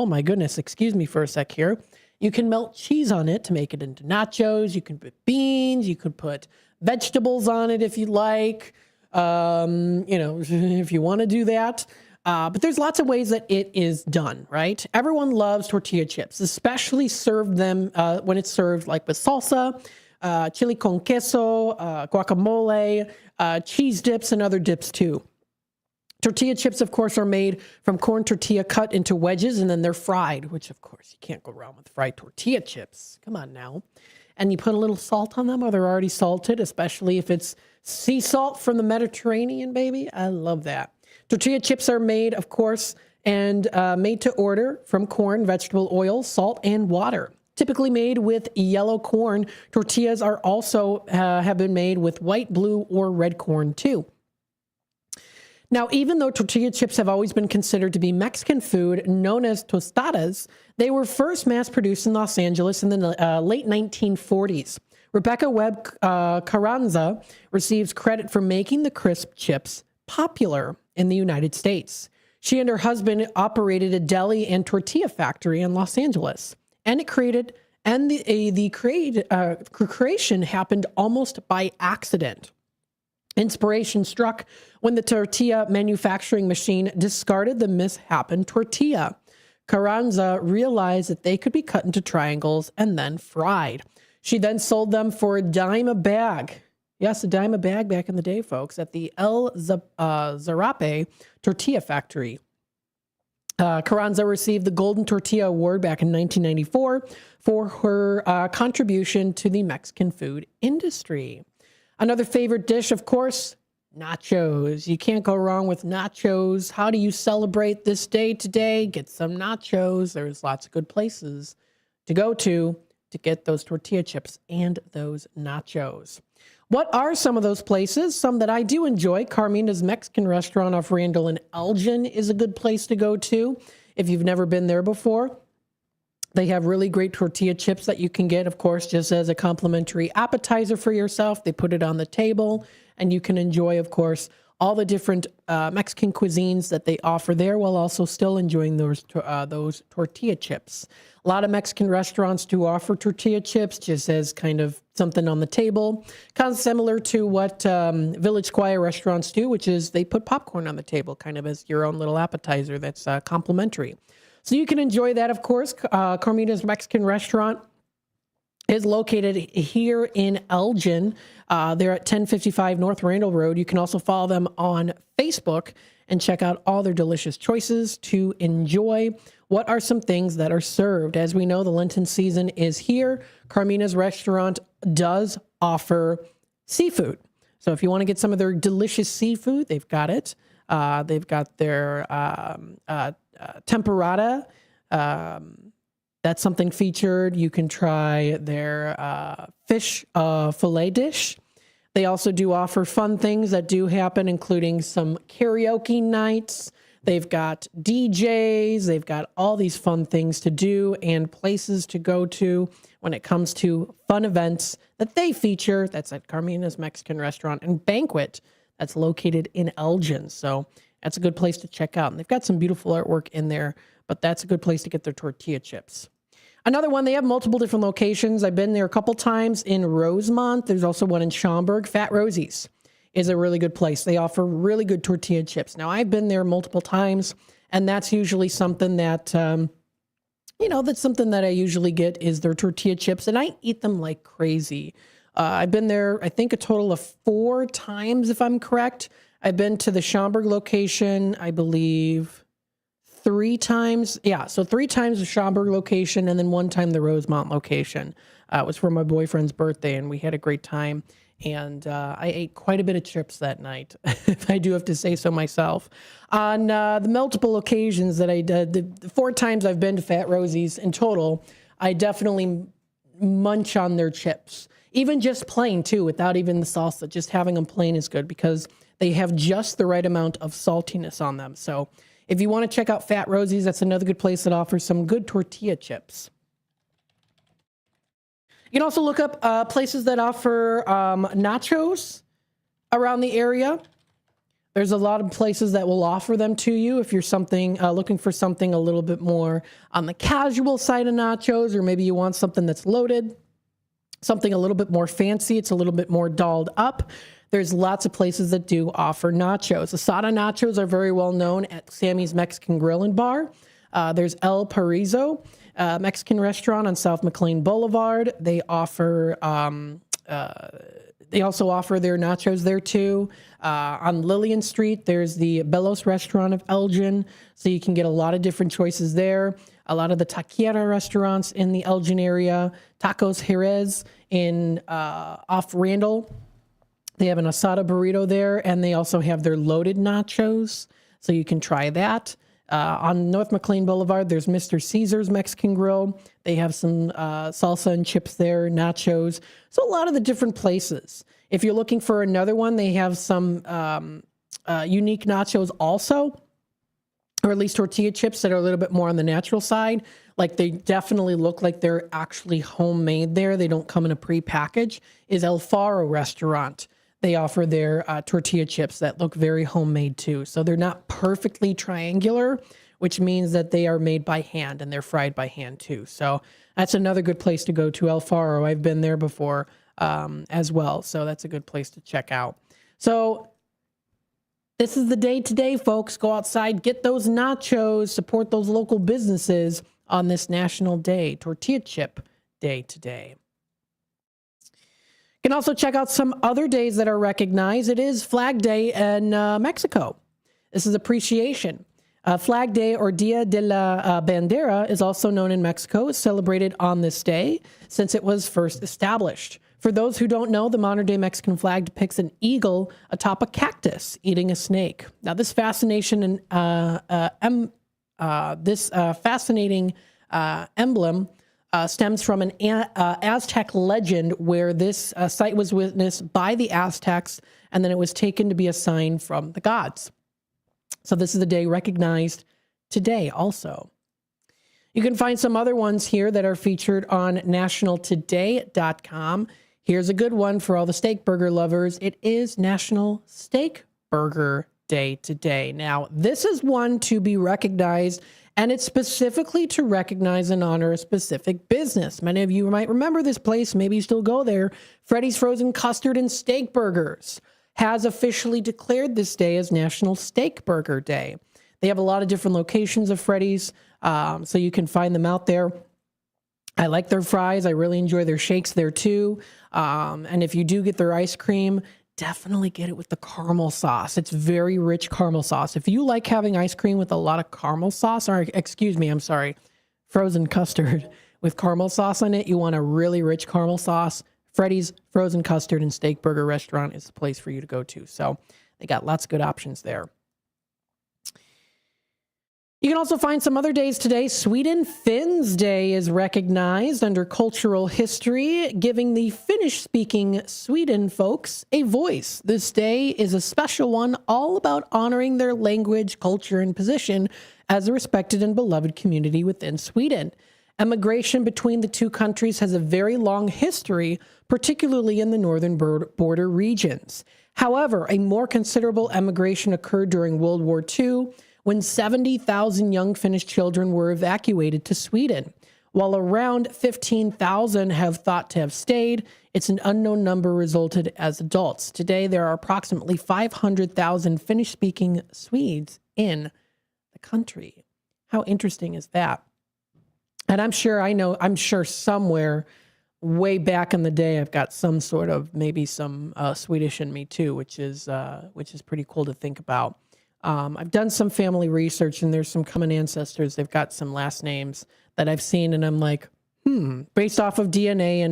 my goodness, excuse me for a sec here. You can melt cheese on it to make it into nachos. You can put beans. You could put vegetables on it if you like, if you want to do that. But there's lots of ways that it is done, right? Everyone loves tortilla chips, especially serve them when it's served like with salsa, chili con queso, guacamole, cheese dips, and other dips too. Tortilla chips, of course, are made from corn tortilla cut into wedges, and then they're fried, which, of course, you can't go wrong with fried tortilla chips. Come on now. And you put a little salt on them, or they're already salted, especially if it's sea salt from the Mediterranean, baby. I love that. Tortilla chips are made, of course, and made to order from corn, vegetable oil, salt, and water. Typically made with yellow corn, tortillas are also have been made with white, blue, or red corn, too. Now, even though tortilla chips have always been considered to be Mexican food known as tostadas, they were first mass-produced in Los Angeles in the late 1940s. Rebecca Webb Carranza receives credit for making the crisp chips popular in the United States. She and her husband operated a deli and tortilla factory in Los Angeles, and the creation happened almost by accident. Inspiration struck when the tortilla manufacturing machine discarded the misshapen tortilla. Carranza realized that they could be cut into triangles and then fried. She then sold them for $0.10 a bag. Yes, $0.10 a bag back in the day, folks, at the El Zarape Tortilla Factory. Carranza received the Golden Tortilla Award back in 1994 for her contribution to the Mexican food industry. Another favorite dish, of course, nachos. You can't go wrong with nachos. How do you celebrate this day today? Get some nachos. There's lots of good places to go to get those tortilla chips and those nachos. What are some of those places? Some that I do enjoy. Carmina's Mexican restaurant off Randall and Elgin is a good place to go to if you've never been there before. They have really great tortilla chips that you can get, of course, just as a complimentary appetizer for yourself. They put it on the table, and you can enjoy, of course, all the different Mexican cuisines that they offer there while also still enjoying those tortilla chips. A lot of Mexican restaurants do offer tortilla chips just as kind of something on the table, kind of similar to what Village Squire restaurants do, which is they put popcorn on the table kind of as your own little appetizer that's complimentary. So you can enjoy that, of course. Carmina's Mexican restaurant is located here in Elgin. They're at 1055 North Randall Road. You can also follow them on Facebook and check out all their delicious choices to enjoy. What are some things that are served? As we know, the Lenten season is here. Carmina's restaurant does offer seafood. So if you want to get some of their delicious seafood, they've got it. They've got their temporada. That's something featured. You can try their fish fillet dish. They also do offer fun things that do happen, including some karaoke nights. They've got DJs. They've got all these fun things to do and places to go to when it comes to fun events that they feature. That's at Carmina's Mexican Restaurant and Banquet that's located in Elgin. So that's a good place to check out. And they've got some beautiful artwork in there, but that's a good place to get their tortilla chips. Another one, they have multiple different locations. I've been there a couple times in Rosemont. There's also one in Schaumburg. Fat Rosie's is a really good place. They offer really good tortilla chips. Now, I've been there multiple times, and that's usually something that, that's something that I usually get is their tortilla chips, and I eat them like crazy. I've been there, I think, a total of 4 times, if I'm correct. I've been to the Schaumburg location, I believe, 3 times. Yeah, so 3 times the Schaumburg location, and then 1 time the Rosemont location. It was for my boyfriend's birthday, and we had a great time. And I ate quite a bit of chips that night, if I do have to say so myself. On the multiple occasions that I did, the 4 times I've been to Fat Rosie's in total, I definitely munch on their chips. Even just plain, too, without even the salsa. Just having them plain is good because they have just the right amount of saltiness on them. So if you want to check out Fat Rosie's, that's another good place that offers some good tortilla chips. You can also look up places that offer nachos around the area. There's a lot of places that will offer them to you if you're looking for something a little bit more on the casual side of nachos, or maybe you want something that's loaded, something a little bit more fancy. It's a little bit more dolled up. There's lots of places that do offer nachos. Asada nachos are very well known at Sammy's Mexican Grill and Bar. There's El Paraiso, Mexican restaurant on South McLean Boulevard. They offer, they also offer their nachos there too. On Lillian Street, there's the Belos restaurant of Elgin. So you can get a lot of different choices there. A lot of the taqueria restaurants in the Elgin area. Tacos Jerez off Randall. They have an asada burrito there, and they also have their loaded nachos. So you can try that. On North McLean Boulevard, there's Mr. Caesar's Mexican Grill. They have some salsa and chips there, nachos. So a lot of the different places. If you're looking for another one, they have some unique nachos also, or at least tortilla chips that are a little bit more on the natural side. Like they definitely look like they're actually homemade there. They don't come in a pre-package. Is El Faro restaurant. They offer their tortilla chips that look very homemade too. So they're not perfectly triangular, which means that they are made by hand and they're fried by hand too. So that's another good place to go to, El Faro. I've been there before as well. So that's a good place to check out. So this is the day today, folks. Go outside, get those nachos, support those local businesses on this National Day, Tortilla Chip Day today. You can also check out some other days that are recognized. It is Flag Day in Mexico. This is appreciation. Flag Day, or Dia de la Bandera, is also known in Mexico. It's celebrated on this day since it was first established. For those who don't know, the modern-day Mexican flag depicts an eagle atop a cactus eating a snake. Now, this fascinating emblem stems from an Aztec legend where this site was witnessed by the Aztecs, and then it was taken to be a sign from the gods. So this is a day recognized today also. You can find some other ones here that are featured on nationaltoday.com. Here's a good one for all the steak burger lovers. It is National Steak Burger Day today. Now, this is one to be recognized, and it's specifically to recognize and honor a specific business. Many of you might remember this place. Maybe you still go there. Freddy's Frozen Custard and Steak Burgers has officially declared this day as National Steak Burger Day. They have a lot of different locations of Freddy's, so you can find them out there. I like their fries. I really enjoy their shakes there too. And if you do get their ice cream, definitely get it with the caramel sauce. It's very rich caramel sauce. If you like having ice cream with a lot of caramel sauce, or frozen custard with caramel sauce on it, you want a really rich caramel sauce, Freddy's Frozen Custard and Steak Burger Restaurant is the place for you to go to. So they got lots of good options there. You can also find some other days today. Sweden Finns Day is recognized under cultural history, giving the Finnish-speaking Sweden folks a voice. This day is a special one all about honoring their language, culture, and position as a respected and beloved community within Sweden. Emigration between the two countries has a very long history, particularly in the northern border regions. However, a more considerable emigration occurred during World War II, when 70,000 young Finnish children were evacuated to Sweden. While around 15,000 have thought to have stayed, it's an unknown number resulted as adults. Today, there are approximately 500,000 Finnish-speaking Swedes in the country. How interesting is that? And I'm sure somewhere way back in the day, I've got some sort of, maybe some Swedish in me too, which is pretty cool to think about. I've done some family research, and there's some common ancestors. They've got some last names that I've seen, and I'm like, based off of DNA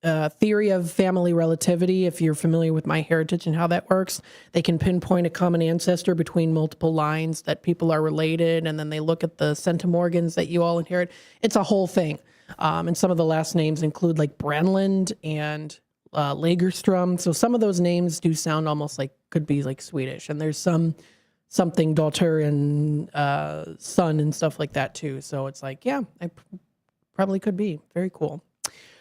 and theory of family relativity, if you're familiar with MyHeritage and how that works, they can pinpoint a common ancestor between multiple lines that people are related, and then they look at the centimorgans that you all inherit. It's a whole thing. And some of the last names include like Brenland and Lagerström. So some of those names do sound almost like could be like Swedish, and there's something daughter and son and stuff like that too. So it's like, yeah, I probably could be. Very cool.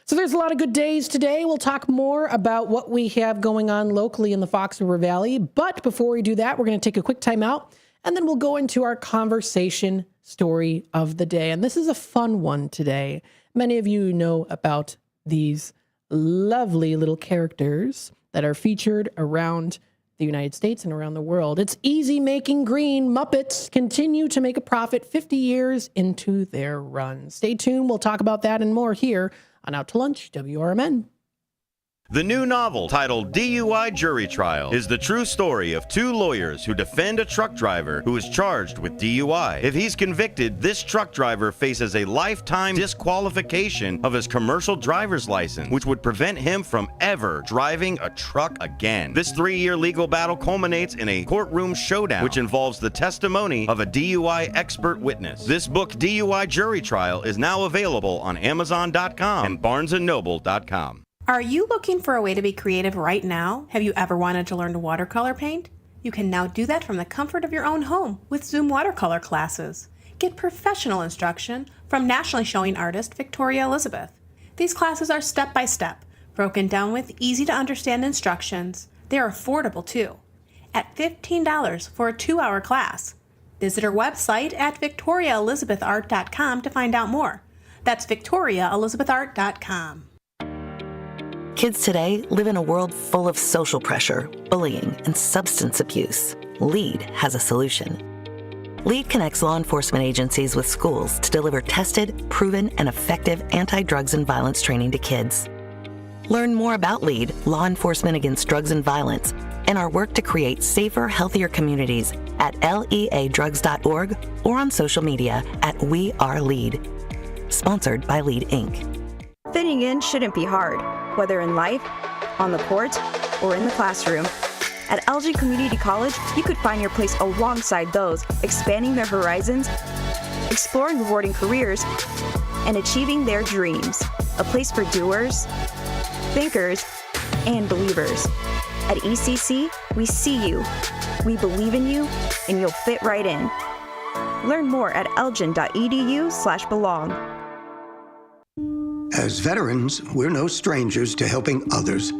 So there's a lot of good days today. We'll talk more about what we have going on locally in the Fox River Valley. But before we do that, we're going to take a quick time out, and then we'll go into our conversation story of the day. And this is a fun one today. Many of you know about these lovely little characters that are featured around the United States and around the world. It's Easy Making Green. Muppets continue to make a profit 50 years into their run. Stay tuned. We'll talk about that and more here on Out to Lunch, WRMN. The new novel, titled DUI Jury Trial, is the true story of two lawyers who defend a truck driver who is charged with DUI. If he's convicted, this truck driver faces a lifetime disqualification of his commercial driver's license, which would prevent him from ever driving a truck again. This 3-year legal battle culminates in a courtroom showdown, which involves the testimony of a DUI expert witness. This book, DUI Jury Trial, is now available on Amazon.com and BarnesandNoble.com. Are you looking for a way to be creative right now? Have you ever wanted to learn to watercolor paint? You can now do that from the comfort of your own home with Zoom watercolor classes. Get professional instruction from nationally showing artist Victoria Elizabeth. These classes are step-by-step, broken down with easy-to-understand instructions. They're affordable, too, at $15 for a 2-hour class. Visit her website at victoriaelizabethart.com to find out more. That's victoriaelizabethart.com. Kids today live in a world full of social pressure, bullying, and substance abuse. LEAD has a solution. LEAD connects law enforcement agencies with schools to deliver tested, proven, and effective anti-drugs and violence training to kids. Learn more about LEAD, Law Enforcement Against Drugs and Violence, and our work to create safer, healthier communities at leadrugs.org or on social media at We Are LEAD. Sponsored by LEAD, Inc. Fitting in shouldn't be hard, whether in life, on the court, or in the classroom. At Elgin Community College, you could find your place alongside those expanding their horizons, exploring rewarding careers, and achieving their dreams. A place for doers, thinkers, and believers. At ECC, we see you, we believe in you, and you'll fit right in. Learn more at elgin.edu/belong. As veterans, we're no strangers to helping others.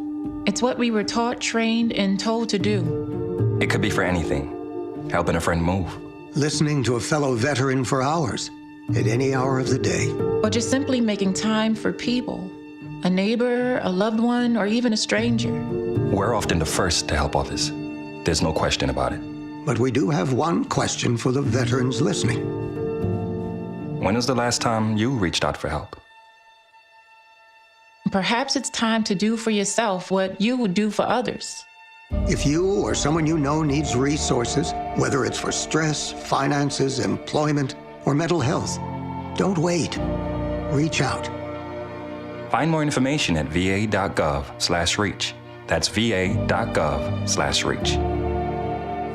It's what we were taught, trained, and told to do. It could be for anything. Helping a friend move. Listening to a fellow veteran for hours, at any hour of the day. Or just simply making time for people. A neighbor, a loved one, or even a stranger. We're often the first to help others. There's no question about it. But we do have one question for the veterans listening. When was the last time you reached out for help? Perhaps it's time to do for yourself what you would do for others. If you or someone you know needs resources, whether it's for stress, finances, employment, or mental health, don't wait. Reach out. Find more information at va.gov/reach. That's va.gov/reach.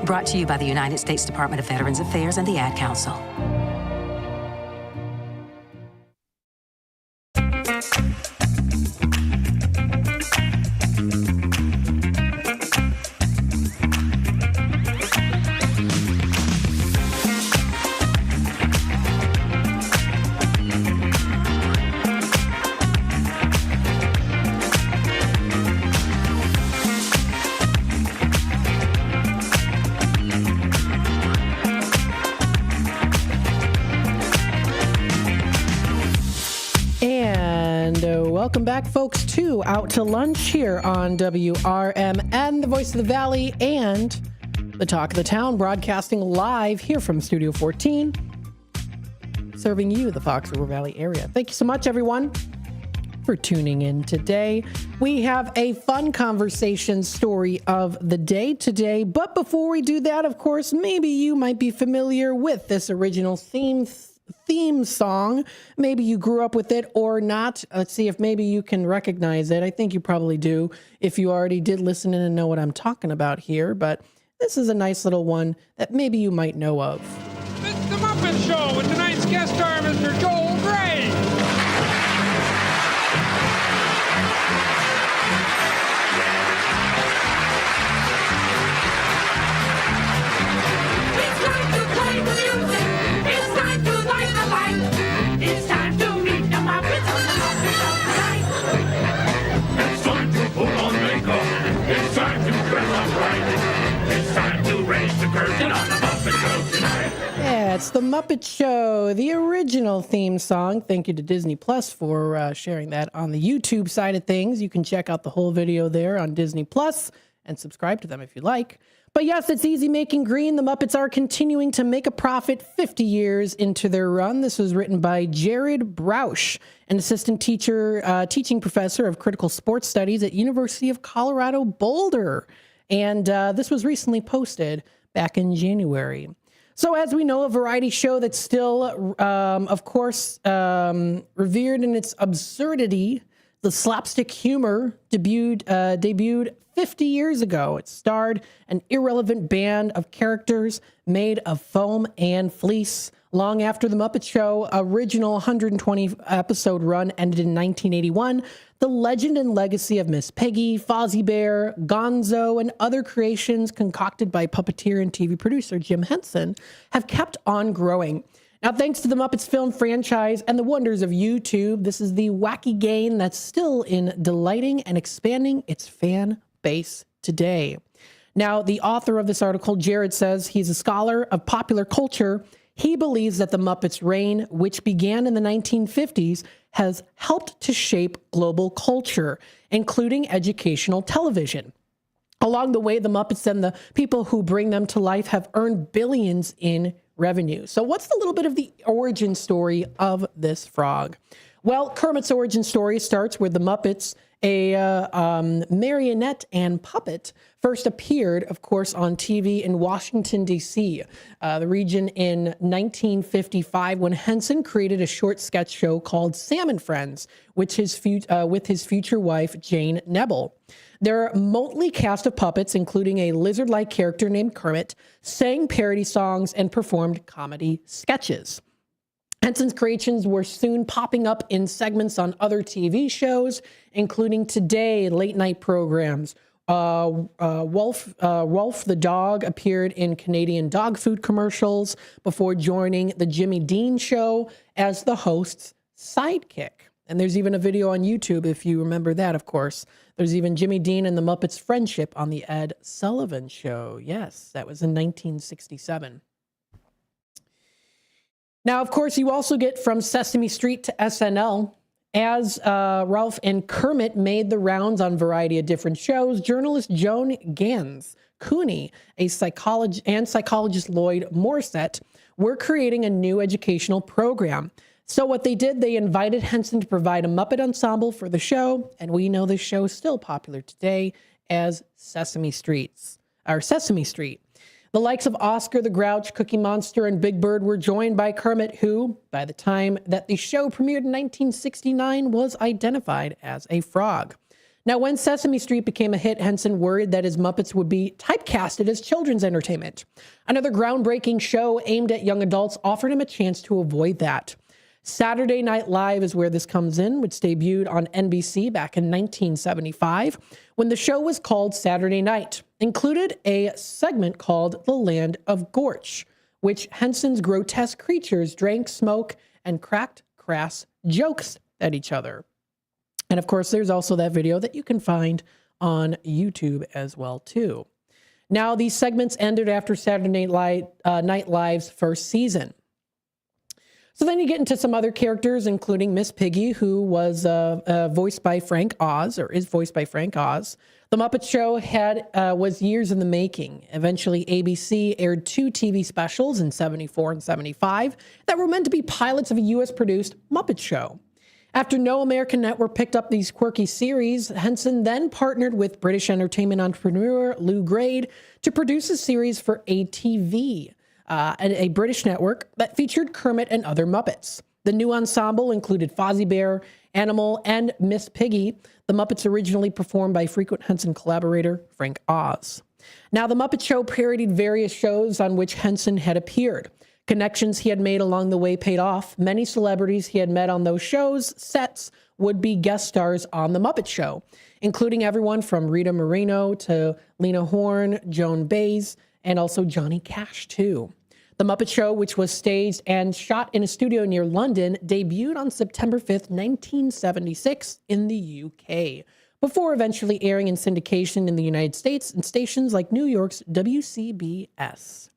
Brought to you by the United States Department of Veterans Affairs and the Ad Council. Welcome back, folks, to Out to Lunch here on WRMN, the Voice of the Valley, and the Talk of the Town, broadcasting live here from Studio 14, serving you, the Fox River Valley area. Thank you so much, everyone, for tuning in today. We have a fun conversation story of the day today, but before we do that, of course, maybe you might be familiar with this original theme song. Maybe you grew up with it or not. Let's see if maybe you can recognize it. I think you probably do if you already did listen in and know what I'm talking about here, but this is a nice little one that maybe you might know of. It's The Muppet Show with tonight's guest star, Mr. Joel Gray. It's time to meet the Muppets on the Muppet Show tonight. It's time to put on makeup. It's time to dress up right. It's time to raise the curtain on the Muppet Show tonight. Yeah, it's The Muppet Show, the original theme song. Thank you to Disney Plus for sharing that on the YouTube side of things. You can check out the whole video there on Disney Plus and subscribe to them if you like. But yes, it's easy making green. The Muppets are continuing to make a profit 50 years into their run. This was written by Jared Brausch, an assistant teacher, teaching professor of critical sports studies at University of Colorado Boulder. And this was recently posted back in January. So as we know, a variety show that's still, of course, revered in its absurdity, the slapstick humor debuted 50 years ago. It starred an irrelevant band of characters made of foam and fleece. Long after the Muppet Show original 120 episode run ended in 1981, the legend and legacy of Miss Piggy, Fozzie Bear, Gonzo, and other creations concocted by puppeteer and TV producer Jim Henson have kept on growing. Now, thanks to the Muppets film franchise and the wonders of YouTube, this is the wacky game that's still in delighting and expanding its fan base today. Now, the author of this article, Jared, says he's a scholar of popular culture. He believes that the Muppets' reign, which began in the 1950s, has helped to shape global culture, including educational television. Along the way, the Muppets and the people who bring them to life have earned billions in revenue. So what's the little bit of the origin story of this frog? Well, Kermit's origin story starts with the Muppets, a marionette and puppet, first appeared, of course, on TV in Washington, D.C., the region in 1955, when Henson created a short sketch show called Sam and Friends, with his future wife, Jane Nebel. Their motley cast of puppets, including a lizard-like character named Kermit, sang parody songs and performed comedy sketches. Henson's creations were soon popping up in segments on other TV shows, including Today, late-night programs. Rolf the dog appeared in Canadian dog food commercials before joining the Jimmy Dean Show as the host's sidekick. And there's even a video on YouTube, if you remember that, of course. There's even Jimmy Dean and the Muppets' friendship on the Ed Sullivan Show. Yes, that was in 1967. Now, of course, you also get from Sesame Street to SNL. As Ralph and Kermit made the rounds on a variety of different shows, journalist Joan Gans Cooney, psychologist Lloyd Morissette were creating a new educational program. So what they did, they invited Henson to provide a Muppet ensemble for the show, and we know this show is still popular today as Sesame Street. The likes of Oscar the Grouch, Cookie Monster, and Big Bird were joined by Kermit, who, by the time that the show premiered in 1969, was identified as a frog. Now, when Sesame Street became a hit, Henson worried that his Muppets would be typecasted as children's entertainment. Another groundbreaking show aimed at young adults offered him a chance to avoid that. Saturday Night Live is where this comes in, which debuted on NBC back in 1975, when the show was called Saturday Night. Included a segment called The Land of Gorch, which Henson's grotesque creatures drank, smoked, and cracked crass jokes at each other. And of course, there's also that video that you can find on YouTube as well, too. Now, these segments ended after Saturday Night Live's first season. So then you get into some other characters, including Miss Piggy, who was voiced by Frank Oz, or is voiced by Frank Oz. The Muppet Show was years in the making. Eventually, ABC aired 2 TV specials in 74 and 75 that were meant to be pilots of a U.S.-produced Muppet Show. After no American network picked up these quirky series, Henson then partnered with British entertainment entrepreneur Lou Grade to produce a series for ATV, a British network that featured Kermit and other Muppets. The new ensemble included Fozzie Bear, Animal, and Miss Piggy. The Muppets originally performed by frequent Henson collaborator Frank Oz. Now, The Muppet Show parodied various shows on which Henson had appeared. Connections he had made along the way paid off. Many celebrities he had met on those shows' sets would be guest stars on The Muppet Show, including everyone from Rita Moreno to Lena Horne, Joan Baez, and also Johnny Cash, too. The Muppet Show, which was staged and shot in a studio near London, debuted on September 5th, 1976 in the UK, before eventually airing in syndication in the United States and stations like New York's WCBS.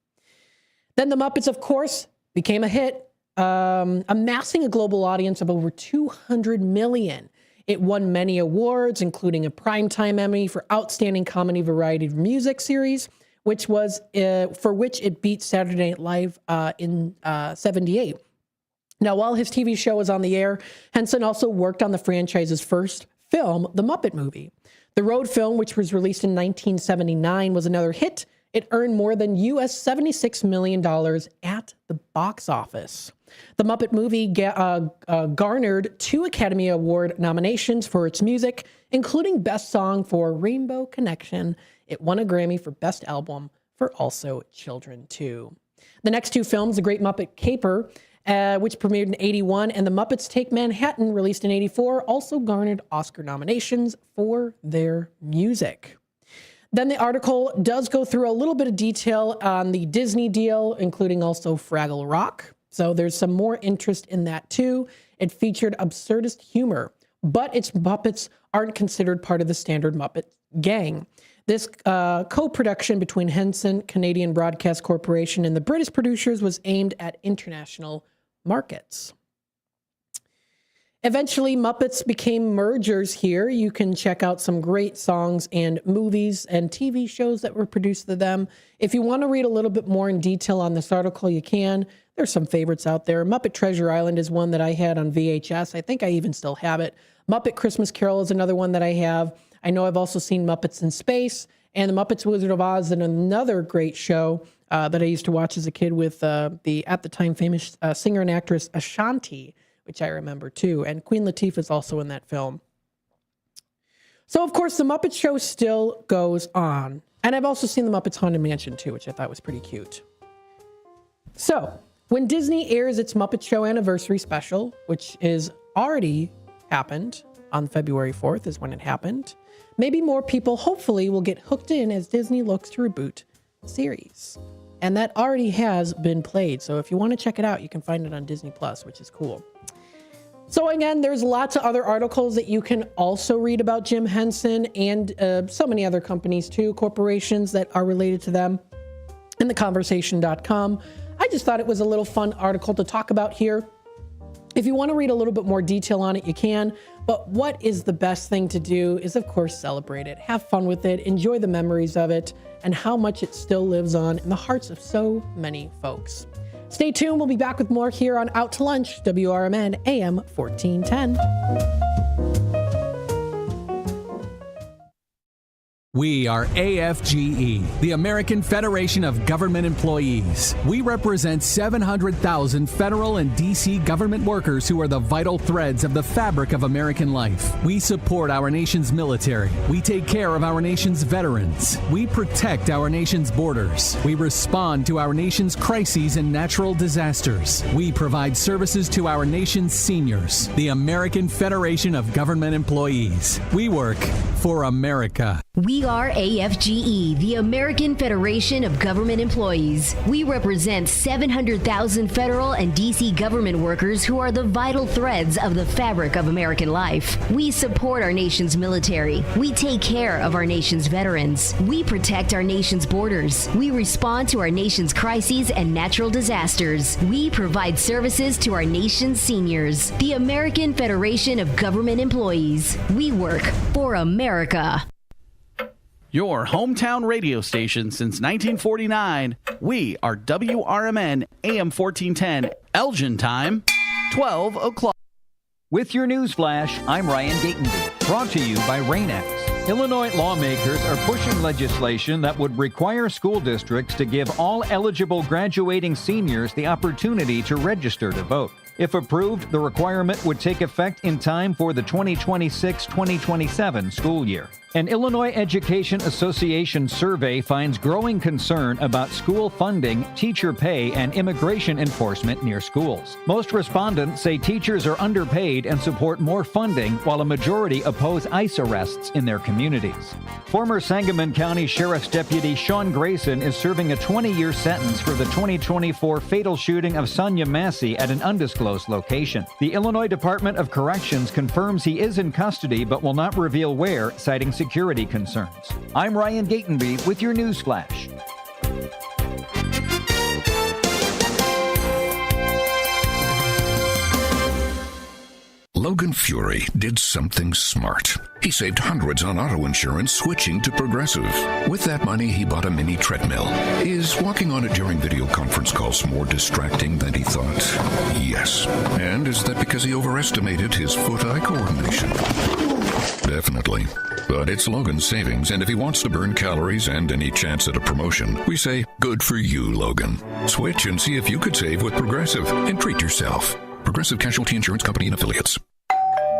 Then The Muppets, of course, became a hit, amassing a global audience of over 200 million. It won many awards, including a Primetime Emmy for Outstanding Comedy Variety Music Series, which was for which it beat Saturday Night Live in 78. Now, while his TV show was on the air, Henson also worked on the franchise's first film, The Muppet Movie. The road film, which was released in 1979, was another hit. It earned more than US $76 million at the box office. The Muppet Movie garnered 2 Academy Award nominations for its music, including Best Song for Rainbow Connection. It won a Grammy for Best Album for Also Children, too. The next 2 films, The Great Muppet Caper, which premiered in 81, and The Muppets Take Manhattan, released in 84, also garnered Oscar nominations for their music. Then the article does go through a little bit of detail on the Disney deal, including also Fraggle Rock. So there's some more interest in that too. It featured absurdist humor, but its Muppets aren't considered part of the standard Muppet gang. This co-production between Henson, Canadian Broadcast Corporation, and the British producers was aimed at international markets. Eventually, Muppets became mergers here. You can check out some great songs and movies and TV shows that were produced to them. If you want to read a little bit more in detail on this article, you can. There's some favorites out there. Muppet Treasure Island is one that I had on VHS. I think I even still have it. Muppet Christmas Carol is another one that I have. I know I've also seen Muppets in Space and The Muppets Wizard of Oz, and another great show that I used to watch as a kid with the at the time famous singer and actress Ashanti, which I remember too. And Queen Latifah is also in that film. So, of course, The Muppet Show still goes on. And I've also seen The Muppets Haunted Mansion too, which I thought was pretty cute. So, when Disney airs its Muppet Show anniversary special, which is already happened on February 4th is when it happened, maybe more people hopefully will get hooked in as Disney looks to reboot the series. And that already has been played. So if you want to check it out, you can find it on Disney Plus, which is cool. So again, there's lots of other articles that you can also read about Jim Henson and so many other companies too, corporations that are related to them in theconversation.com. I just thought it was a little fun article to talk about here. If you want to read a little bit more detail on it, you can. But what is the best thing to do is, of course, celebrate it. Have fun with it. Enjoy the memories of it and how much it still lives on in the hearts of so many folks. Stay tuned. We'll be back with more here on Out to Lunch, WRMN AM 1410. We are AFGE, the American Federation of Government Employees. We represent 700,000 federal and D.C. government workers who are the vital threads of the fabric of American life. We support our nation's military. We take care of our nation's veterans. We protect our nation's borders. We respond to our nation's crises and natural disasters. We provide services to our nation's seniors. The American Federation of Government Employees. We work for America. We WRAFGE, the American Federation of Government Employees. We represent 700,000 federal and D.C. government workers who are the vital threads of the fabric of American life. We support our nation's military. We take care of our nation's veterans. We protect our nation's borders. We respond to our nation's crises and natural disasters. We provide services to our nation's seniors. The American Federation of Government Employees. We work for America. Your hometown radio station since 1949. We are WRMN AM 1410, Elgin time, 12 o'clock. With your news flash, I'm Ryan Gatenby. Brought to you by Rain-X. Illinois lawmakers are pushing legislation that would require school districts to give all eligible graduating seniors the opportunity to register to vote. If approved, the requirement would take effect in time for the 2026-2027 school year. An Illinois Education Association survey finds growing concern about school funding, teacher pay, and immigration enforcement near schools. Most respondents say teachers are underpaid and support more funding, while a majority oppose ICE arrests in their communities. Former Sangamon County Sheriff's Deputy Sean Grayson is serving a 20-year sentence for the 2024 fatal shooting of Sonia Massey at an undisclosed location. The Illinois Department of Corrections confirms he is in custody but will not reveal where, citing security concerns. I'm Ryan Gatenby with your news flash. Logan Fury did something smart. He saved hundreds on auto insurance switching to Progressive. With that money, he bought a mini treadmill. Is walking on it during video conference calls more distracting than he thought? Yes. And is that because he overestimated his foot-eye coordination? Definitely. But it's Logan's savings, and if he wants to burn calories and any chance at a promotion, we say, good for you, Logan. Switch and see if you could save with Progressive and treat yourself. Progressive Casualty Insurance Company and Affiliates.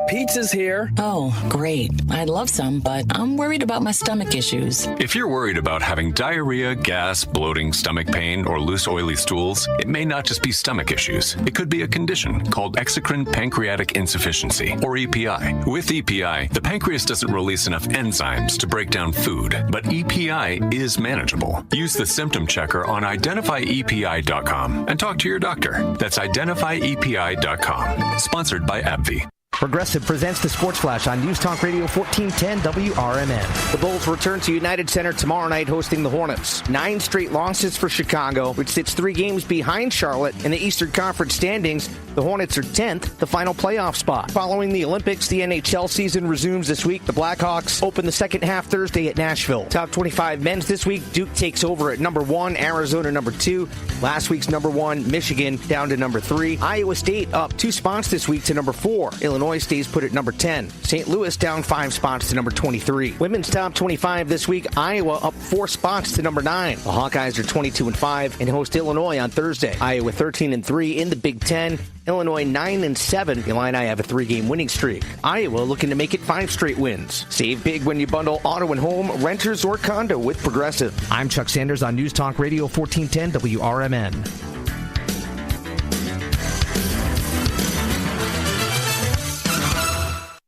Pizza's here. Oh, great. I'd love some, but I'm worried about my stomach issues. If you're worried about having diarrhea, gas, bloating, stomach pain, or loose, oily stools, it may not just be stomach issues. It could be a condition called exocrine pancreatic insufficiency, or EPI. With EPI, the pancreas doesn't release enough enzymes to break down food, but EPI is manageable. Use the symptom checker on identifyepi.com and talk to your doctor. That's identifyepi.com. Sponsored by AbbVie. Progressive presents the Sports Flash on News Talk Radio 1410 WRMN. The Bulls return to United Center tomorrow night hosting the Hornets. 9 straight losses for Chicago, which sits 3 games behind Charlotte in the Eastern Conference standings. The Hornets are 10th, the final playoff spot. Following the Olympics, the NHL season resumes this week. The Blackhawks open the second half Thursday at Nashville. Top 25 men's this week. Duke takes over at number 1, Arizona number 2. Last week's number 1, Michigan, down to number 3. Iowa State up 2 spots this week to number 4. Illinois stays put at number 10. St. Louis down 5 spots to number 23. Women's top 25 this week. Iowa up 4 spots to number 9. The Hawkeyes are 22-5 and host Illinois on Thursday. Iowa 13-3 in the Big Ten. Illinois 9-7. The Illini have a 3-game winning streak. Iowa looking to make it 5 straight wins. Save big when you bundle auto and home, renters, or condo with Progressive. I'm Chuck Sanders on News Talk Radio 1410 WRMN.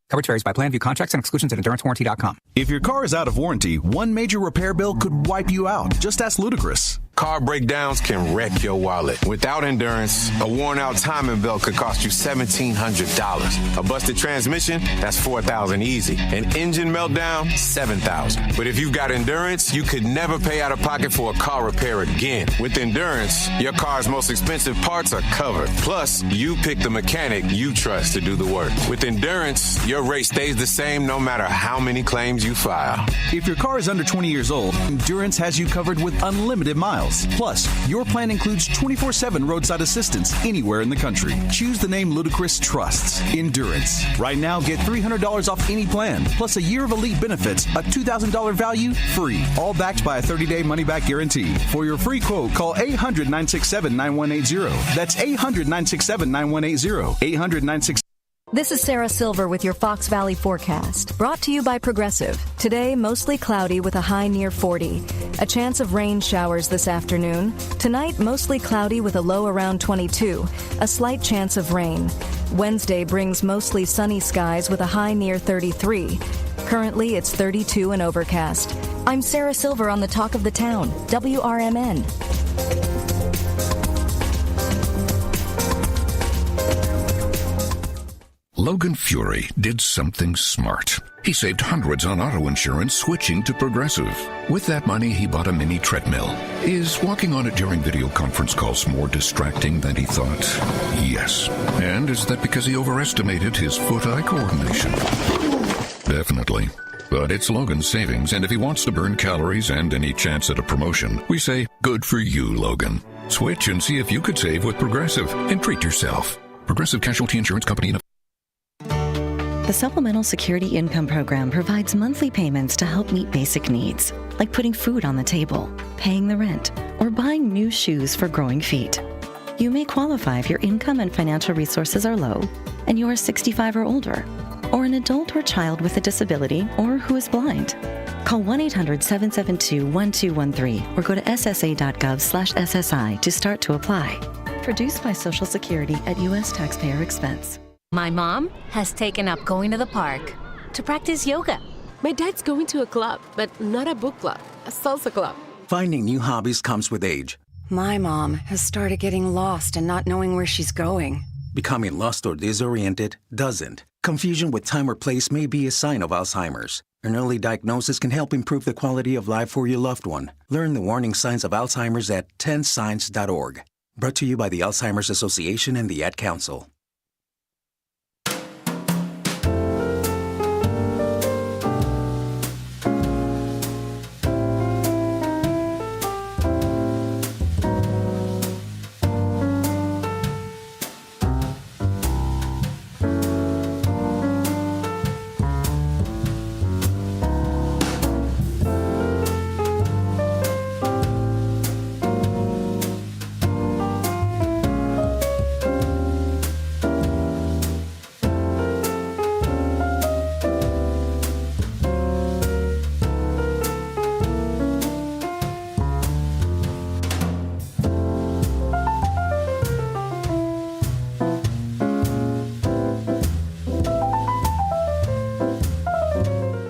Coverage varies by plan. View contracts and exclusions at endurancewarranty.com. If your car is out of warranty, one major repair bill could wipe you out. Just ask Ludacris. Car breakdowns can wreck your wallet. Without Endurance, a worn-out timing belt could cost you $1,700. A busted transmission, that's $4,000 easy. An engine meltdown, $7,000. But if you've got Endurance, you could never pay out of pocket for a car repair again. With Endurance, your car's most expensive parts are covered. Plus, you pick the mechanic you trust to do the work. With Endurance, your rate stays the same no matter how many claims you file. If your car is under 20 years old, Endurance has you covered with unlimited miles. Plus, your plan includes 24/7 roadside assistance anywhere in the country. Choose the name Ludacris trusts, Endurance. Right now, get $300 off any plan, plus a year of elite benefits, a $2,000 value, free. All backed by a 30-day money-back guarantee. For your free quote, call 800-967-9180. That's 800-967-9180. 800-967. This is Sarah Silver with your Fox Valley forecast, brought to you by Progressive. Today, mostly cloudy with a high near 40. A chance of rain showers this afternoon. Tonight, mostly cloudy with a low around 22. A slight chance of rain. Wednesday brings mostly sunny skies with a high near 33. Currently, it's 32 and overcast. I'm Sarah Silver on the Talk of the Town, WRMN. Logan Fury did something smart. He saved hundreds on auto insurance switching to Progressive. With that money, he bought a mini treadmill. Is walking on it during video conference calls more distracting than he thought? Yes. And is that because he overestimated his foot-eye coordination? Definitely. But it's Logan's savings, and if he wants to burn calories and any chance at a promotion, we say, good for you, Logan. Switch and see if you could save with Progressive and treat yourself. Progressive Casualty Insurance Company. The Supplemental Security Income Program provides monthly payments to help meet basic needs, like putting food on the table, paying the rent, or buying new shoes for growing feet. You may qualify if your income and financial resources are low, and you are 65 or older, or an adult or child with a disability, or who is blind. Call 1-800-772-1213 or go to ssa.gov/SSI to start to apply. Produced by Social Security at U.S. taxpayer expense. My mom has taken up going to the park to practice yoga. My dad's going to a club, but not a book club, a salsa club. Finding new hobbies comes with age. My mom has started getting lost and not knowing where she's going. Becoming lost or disoriented doesn't. Confusion with time or place may be a sign of Alzheimer's. An early diagnosis can help improve the quality of life for your loved one. Learn the warning signs of Alzheimer's at 10signs.org. Brought to you by the Alzheimer's Association and the Ad Council.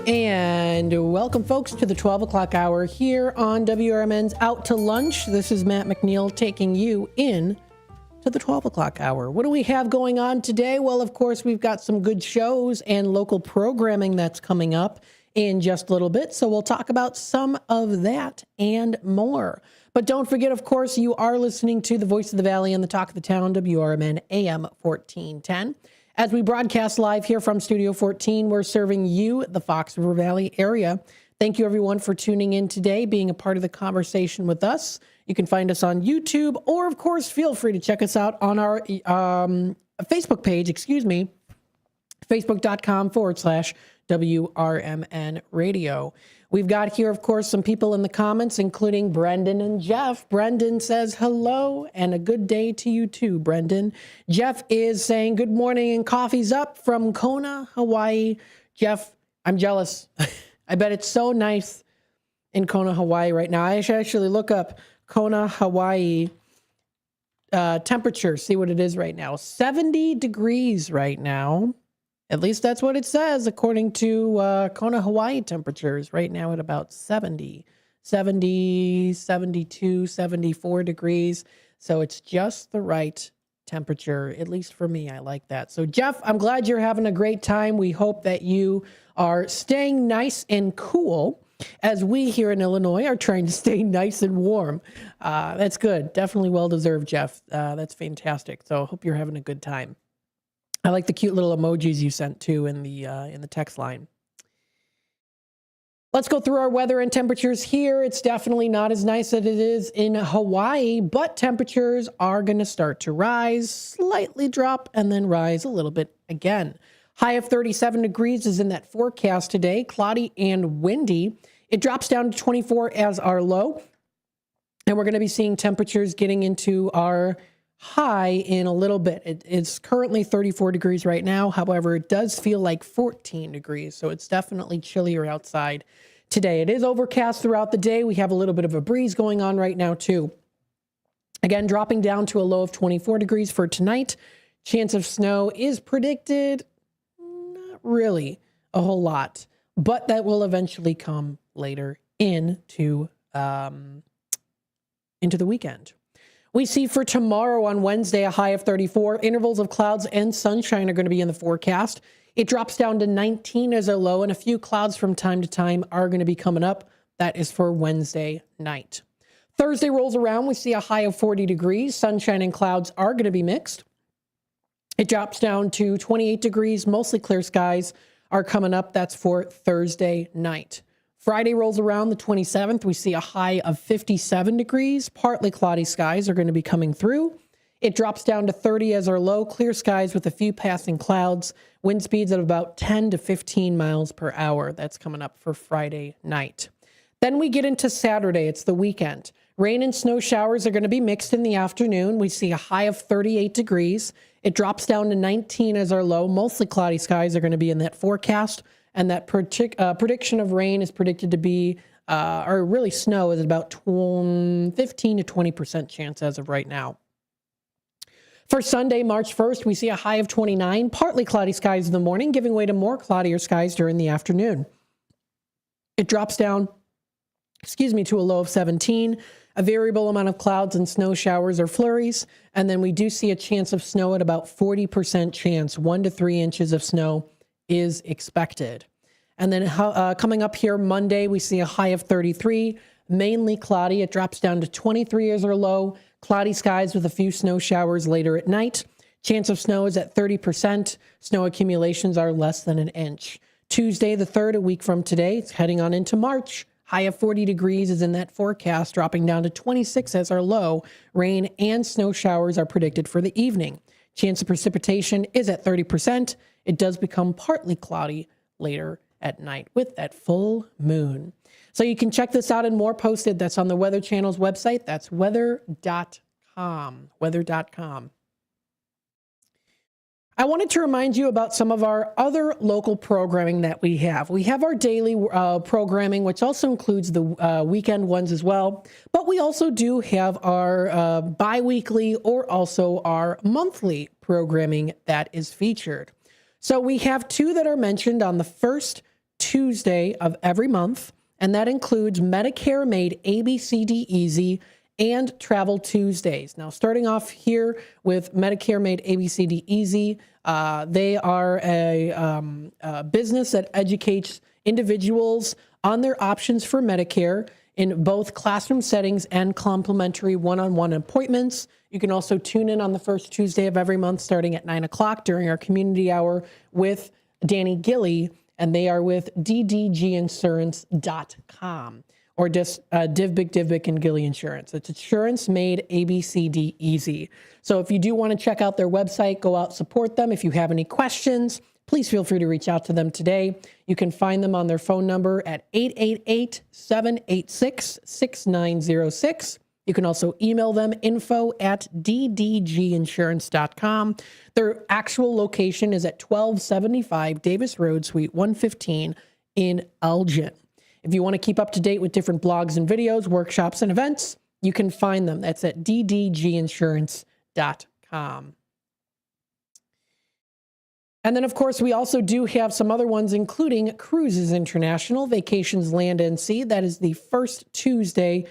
And welcome, folks, to the 12 o'clock hour here on WRMN's Out to Lunch. This is Matt McNeil taking you in to the 12 o'clock hour. What do we have going on today? Well, of course, we've got some good shows and local programming that's coming up in just a little bit. So we'll talk about some of that and more. But don't forget, of course, you are listening to the Voice of the Valley and the Talk of the Town, WRMN AM 1410. As we broadcast live here from Studio 14, we're serving you, the Fox River Valley area. Thank you, everyone, for tuning in today, being a part of the conversation with us. You can find us on YouTube, or, of course, feel free to check us out on our Facebook page, facebook.com/WRMN Radio. We've got here, of course, some people in the comments, including Brendan and Jeff. Brendan says hello and a good day to you too, Brendan. Jeff is saying good morning and coffee's up from Kona, Hawaii. Jeff, I'm jealous. I bet it's so nice in Kona, Hawaii right now. I should actually look up Kona, Hawaii temperature, see what it is right now. 70 degrees right now. At least that's what it says, according to Kona, Hawaii temperatures right now at about 70, 72, 74 degrees. So it's just the right temperature, at least for me. I like that. So, Jeff, I'm glad you're having a great time. We hope that you are staying nice and cool as we here in Illinois are trying to stay nice and warm. That's good. Definitely well-deserved, Jeff. That's fantastic. So I hope you're having a good time. I like the cute little emojis you sent too in the text line. Let's go through our weather and temperatures here. It's definitely not as nice as it is in Hawaii, but temperatures are going to start to rise, slightly drop, and then rise a little bit again. High of 37 degrees is in that forecast today, cloudy and windy. It drops down to 24 as our low, and we're going to be seeing temperatures getting into our high in a little bit. It's currently 34 degrees right now. However, it does feel like 14 degrees, so it's definitely chillier outside today. It is overcast throughout the day. We have a little bit of a breeze going on right now, too. Again, dropping down to a low of 24 degrees for tonight. Chance of snow is predicted. Not really a whole lot, but that will eventually come later into the weekend. We see for tomorrow on Wednesday a high of 34. Intervals of clouds and sunshine are going to be in the forecast. It drops down to 19 as a low, and a few clouds from time to time are going to be coming up. That is for Wednesday night. Thursday rolls around. We see a high of 40 degrees. Sunshine and clouds are going to be mixed. It drops down to 28 degrees. Mostly clear skies are coming up. That's for Thursday night. Friday rolls around, the 27th. We see a high of 57 degrees. Partly cloudy skies are going to be coming through. It drops down to 30 as our low. Clear skies with a few passing clouds. Wind speeds of about 10 to 15 miles per hour. That's coming up for Friday night. Then we get into Saturday. It's the weekend. Rain and snow showers are going to be mixed in the afternoon. We see a high of 38 degrees. It drops down to 19 as our low. Mostly cloudy skies are going to be in that forecast. And that prediction of rain is predicted to be, or really snow is about 15 to 20% chance as of right now. For Sunday, March 1st, we see a high of 29, partly cloudy skies in the morning, giving way to more cloudier skies during the afternoon. It drops down, to a low of 17, a variable amount of clouds and snow showers or flurries. And then we do see a chance of snow at about 40% chance, 1 to 3 inches of snow is expected. And then coming up here Monday, we see a high of 33, mainly cloudy. It drops down to 23 as our low. Cloudy skies with a few snow showers later at night. Chance of snow is at 30%. Snow accumulations are less than an inch. Tuesday, the 3rd, a week from today, it's heading on into March. High of 40 degrees is in that forecast, dropping down to 26 as our low. Rain and snow showers are predicted for the evening. Chance of precipitation is at 30%. It does become partly cloudy later at night with that full moon. So you can check this out and more posted. That's on the Weather Channel's website. That's weather.com. Weather.com. I wanted to remind you about some of our other local programming that we have. We have our daily programming, which also includes the weekend ones as well. But we also do have our bi-weekly or also our monthly programming that is featured. So we have 2 that are mentioned on the first Tuesday of every month, and that includes Medicare Made ABCD Easy and Travel Tuesdays. Now, starting off here with Medicare Made ABCD Easy, they are a business that educates individuals on their options for Medicare in both classroom settings and complimentary one-on-one appointments. You can also tune in on the first Tuesday of every month starting at 9 o'clock during our community hour with Danny Gilly, and they are with ddginsurance.com or just Divbic and Gilly Insurance. It's insurance made ABCD easy. So if you do want to check out their website, go out, support them. If you have any questions, please feel free to reach out to them today. You can find them on their phone number at 888-786-6906. You can also email them info@ddginsurance.com. Their actual location is at 1275 Davis Road, Suite 115 in Elgin. If you want to keep up to date with different blogs and videos, workshops, and events, you can find them. That's at ddginsurance.com. And then, of course, we also do have some other ones, including Cruises International, Vacations Land and Sea. That is the first Tuesday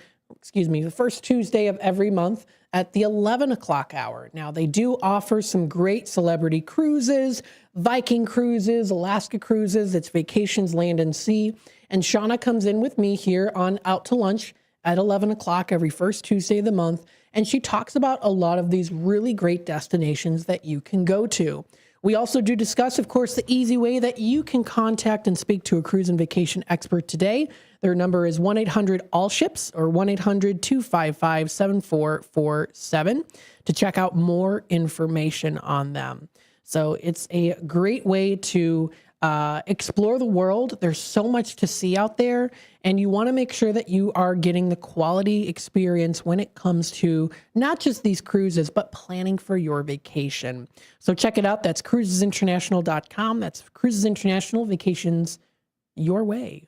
of every month at the 11 o'clock hour. Now, they do offer some great celebrity cruises, Viking cruises, Alaska cruises. It's Vacations Land and Sea. And Shauna comes in with me here on Out to Lunch at 11 o'clock every first Tuesday of the month. And she talks about a lot of these really great destinations that you can go to. We also do discuss, of course, the easy way that you can contact and speak to a cruise and vacation expert today. Their number is 1-800-ALL-SHIPS or 1-800-255-7447 to check out more information on them. So it's a great way to explore the world. There's so much to see out there, and you want to make sure that you are getting the quality experience when it comes to not just these cruises, but planning for your vacation. So check it out. That's cruisesinternational.com. That's Cruises International, vacations your way.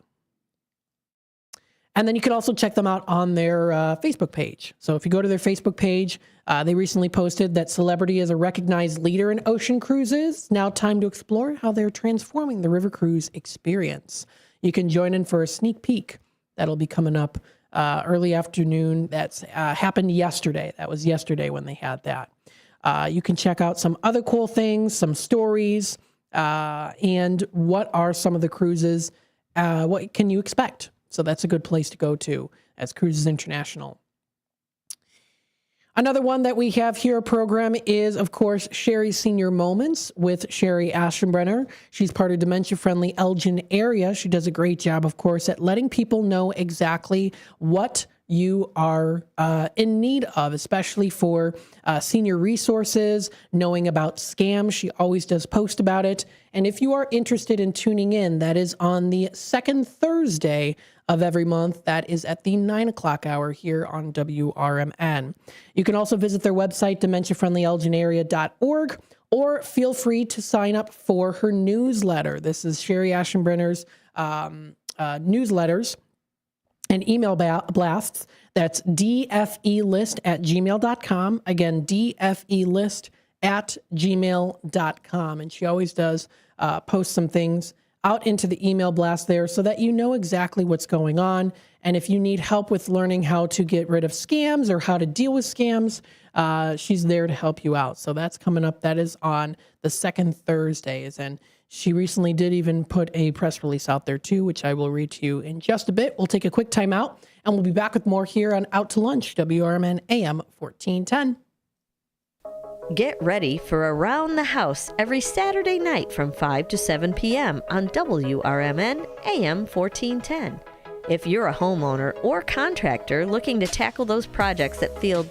And then you can also check them out on their Facebook page. So if you go to their Facebook page, they recently posted that Celebrity is a recognized leader in ocean cruises. Now time to explore how they're transforming the river cruise experience. You can join in for a sneak peek That'll be coming up early afternoon. That's happened yesterday. That was yesterday when they had that. You can check out some other cool things, some stories, and what are some of the cruises. What can you expect? So that's a good place to go to as Cruises International. Another one that we have here program is, of course, Sherry's Senior Moments with Sherry Aschenbrenner. She's part of Dementia Friendly Elgin area. She does a great job, of course, at letting people know exactly what you are in need of, especially for senior resources, knowing about scams. She always does post about it. And if you are interested in tuning in, that is on the second Thursday of every month. That is at the 9 o'clock hour here on WRMN. You can also visit their website, dementiafriendlyelginarea.org, or feel free to sign up for her newsletter. This is Sherry Aschenbrenner's newsletters and email blasts. That's dfelist@gmail.com. Again, dfelist@gmail.com. And she always does post some things out into the email blast there so that you know exactly what's going on. And if you need help with learning how to get rid of scams or how to deal with scams, she's there to help you out. So that's coming up. That is on the second Thursdays. And she recently did even put a press release out there too, which I will read to you in just a bit. We'll take a quick time out and we'll be back with more here on Out to Lunch, WRMN AM 1410. Get ready for Around the House every Saturday night from 5 to 7 p.m. on WRMN AM 1410. If you're a homeowner or contractor looking to tackle those projects that feel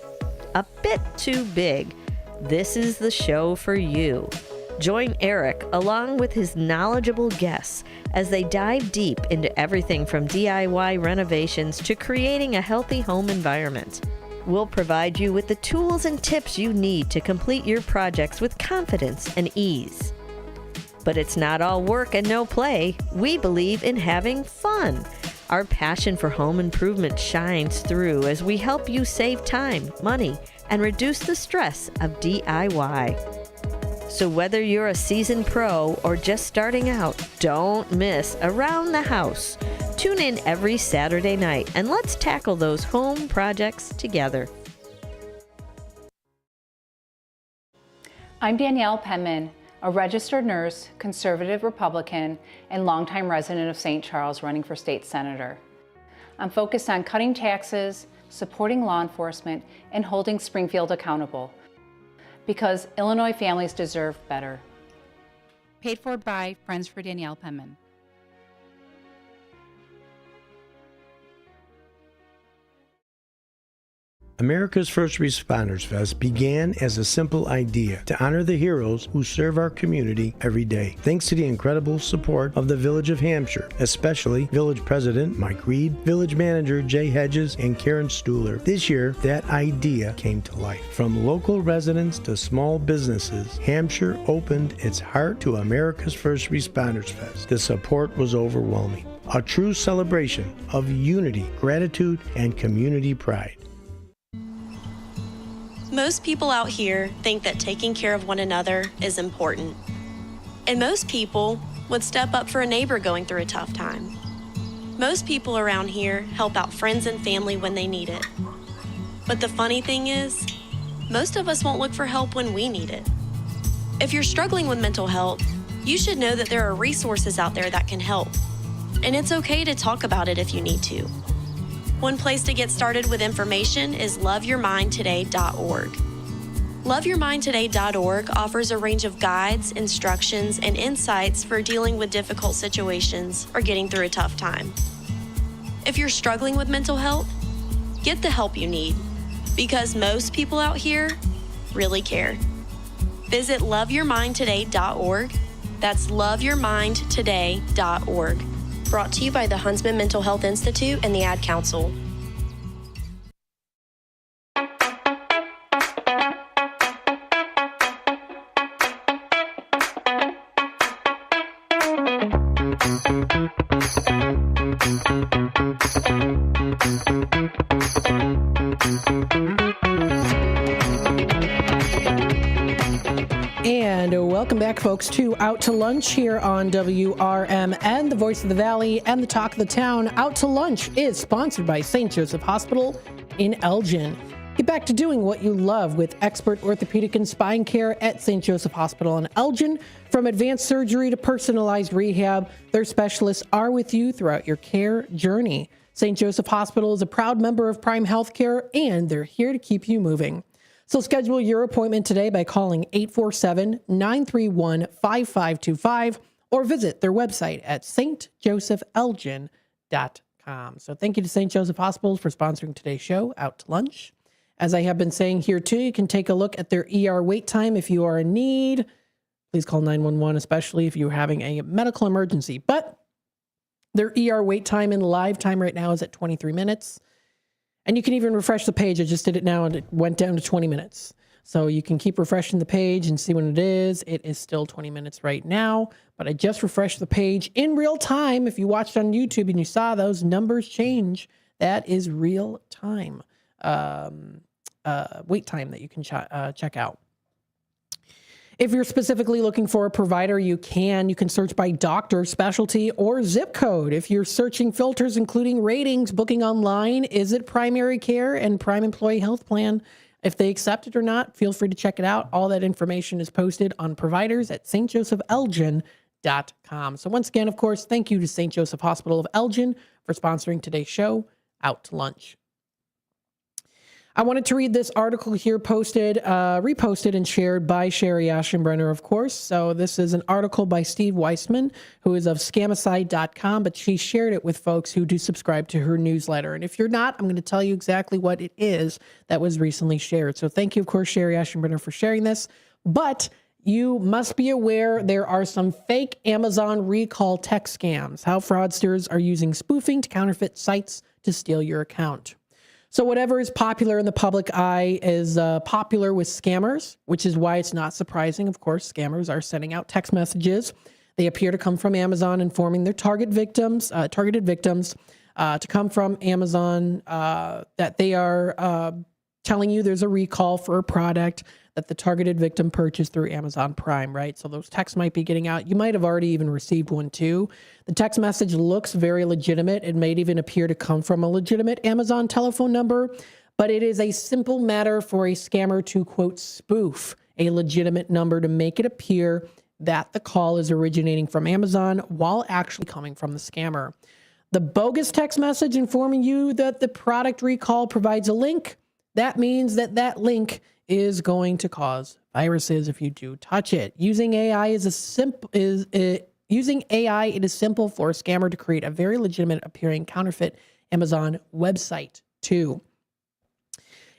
a bit too big, this is the show for you. Join Eric along with his knowledgeable guests as they dive deep into everything from DIY renovations to creating a healthy home environment. We'll provide you with the tools and tips you need to complete your projects with confidence and ease. But it's not all work and no play. We believe in having fun. Our passion for home improvement shines through as we help you save time, money, and reduce the stress of DIY. So whether you're a seasoned pro or just starting out, don't miss Around the House. Tune in every Saturday night and let's tackle those home projects together. I'm Danielle Penman, a registered nurse, conservative Republican, and longtime resident of St. Charles running for state senator. I'm focused on cutting taxes, supporting law enforcement, and holding Springfield accountable. Because Illinois families deserve better. Paid for by Friends for Danielle Penman. America's First Responders Fest began as a simple idea to honor the heroes who serve our community every day. Thanks to the incredible support of the Village of Hampshire, especially Village President Mike Reed, Village Manager Jay Hedges, and Karen Stuhler. This year, that idea came to life. From local residents to small businesses, Hampshire opened its heart to America's First Responders Fest. The support was overwhelming. A true celebration of unity, gratitude, and community pride. Most people out here think that taking care of one another is important. And most people would step up for a neighbor going through a tough time. Most people around here help out friends and family when they need it. But the funny thing is, most of us won't look for help when we need it. If you're struggling with mental health, you should know that there are resources out there that can help. And it's okay to talk about it if you need to. One place to get started with information is loveyourmindtoday.org. Loveyourmindtoday.org offers a range of guides, instructions, and insights for dealing with difficult situations or getting through a tough time. If you're struggling with mental health, get the help you need, because most people out here really care. Visit loveyourmindtoday.org. That's loveyourmindtoday.org. Brought to you by the Huntsman Mental Health Institute and the Ad Council. And welcome back, folks, to Out to Lunch here on WRMN, the voice of the Valley and the talk of the town. Out to Lunch is sponsored by St. Joseph Hospital in Elgin. Get back to doing what you love with expert orthopedic and spine care at St. Joseph Hospital in Elgin. From advanced surgery to personalized rehab, their specialists are with you throughout your care journey. St. Joseph Hospital is a proud member of Prime Healthcare, and they're here to keep you moving. So schedule your appointment today by calling 847-931-5525 or visit their website at stjosephelgin.com. So thank you to St. Joseph Hospital for sponsoring today's show, Out to Lunch. As I have been saying here too, you can take a look at their ER wait time if you are in need. Please call 911, especially if you're having a medical emergency. But their ER wait time and live time right now is at 23 minutes. And you can even refresh the page. I just did it now and it went down to 20 minutes. So you can keep refreshing the page and see when it is. It is still 20 minutes right now, but I just refreshed the page in real time. If you watched on YouTube and you saw those numbers change, that is real time wait time that you can check out. If you're specifically looking for a provider, you can search by doctor, specialty, or zip code. If you're searching filters, including ratings, booking online, is it primary care and prime employee health plan? If they accept it or not, feel free to check it out. All that information is posted on providers at stjosephelgin.com. So once again, of course, thank you to St. Joseph Hospital of Elgin for sponsoring today's show, Out to Lunch. I wanted to read this article here reposted and shared by Sherry Aschenbrenner, of course. So this is an article by Steve Weissman, who is of scamicide.com, but she shared it with folks who do subscribe to her newsletter. And if you're not, I'm going to tell you exactly what it is that was recently shared. So thank you, of course, Sherry Aschenbrenner, for sharing this. But you must be aware there are some fake Amazon recall text scams, how fraudsters are using spoofing to counterfeit sites to steal your account. So whatever is popular in the public eye is popular with scammers, which is why it's not surprising. Of course, scammers are sending out text messages. They appear to come from Amazon, informing their targeted victims to come from Amazon, that they are telling you there's a recall for a product that the targeted victim purchased through Amazon Prime, right? So those texts might be getting out. You might have already even received one too. The text message looks very legitimate. It may even appear to come from a legitimate Amazon telephone number, but it is a simple matter for a scammer to, quote, spoof a legitimate number to make it appear that the call is originating from Amazon while actually coming from the scammer. The bogus text message informing you that the product recall provides a link, that means that link is going to cause viruses if you do touch it. Using AI, it is simple for a scammer to create a very legitimate appearing counterfeit Amazon website too.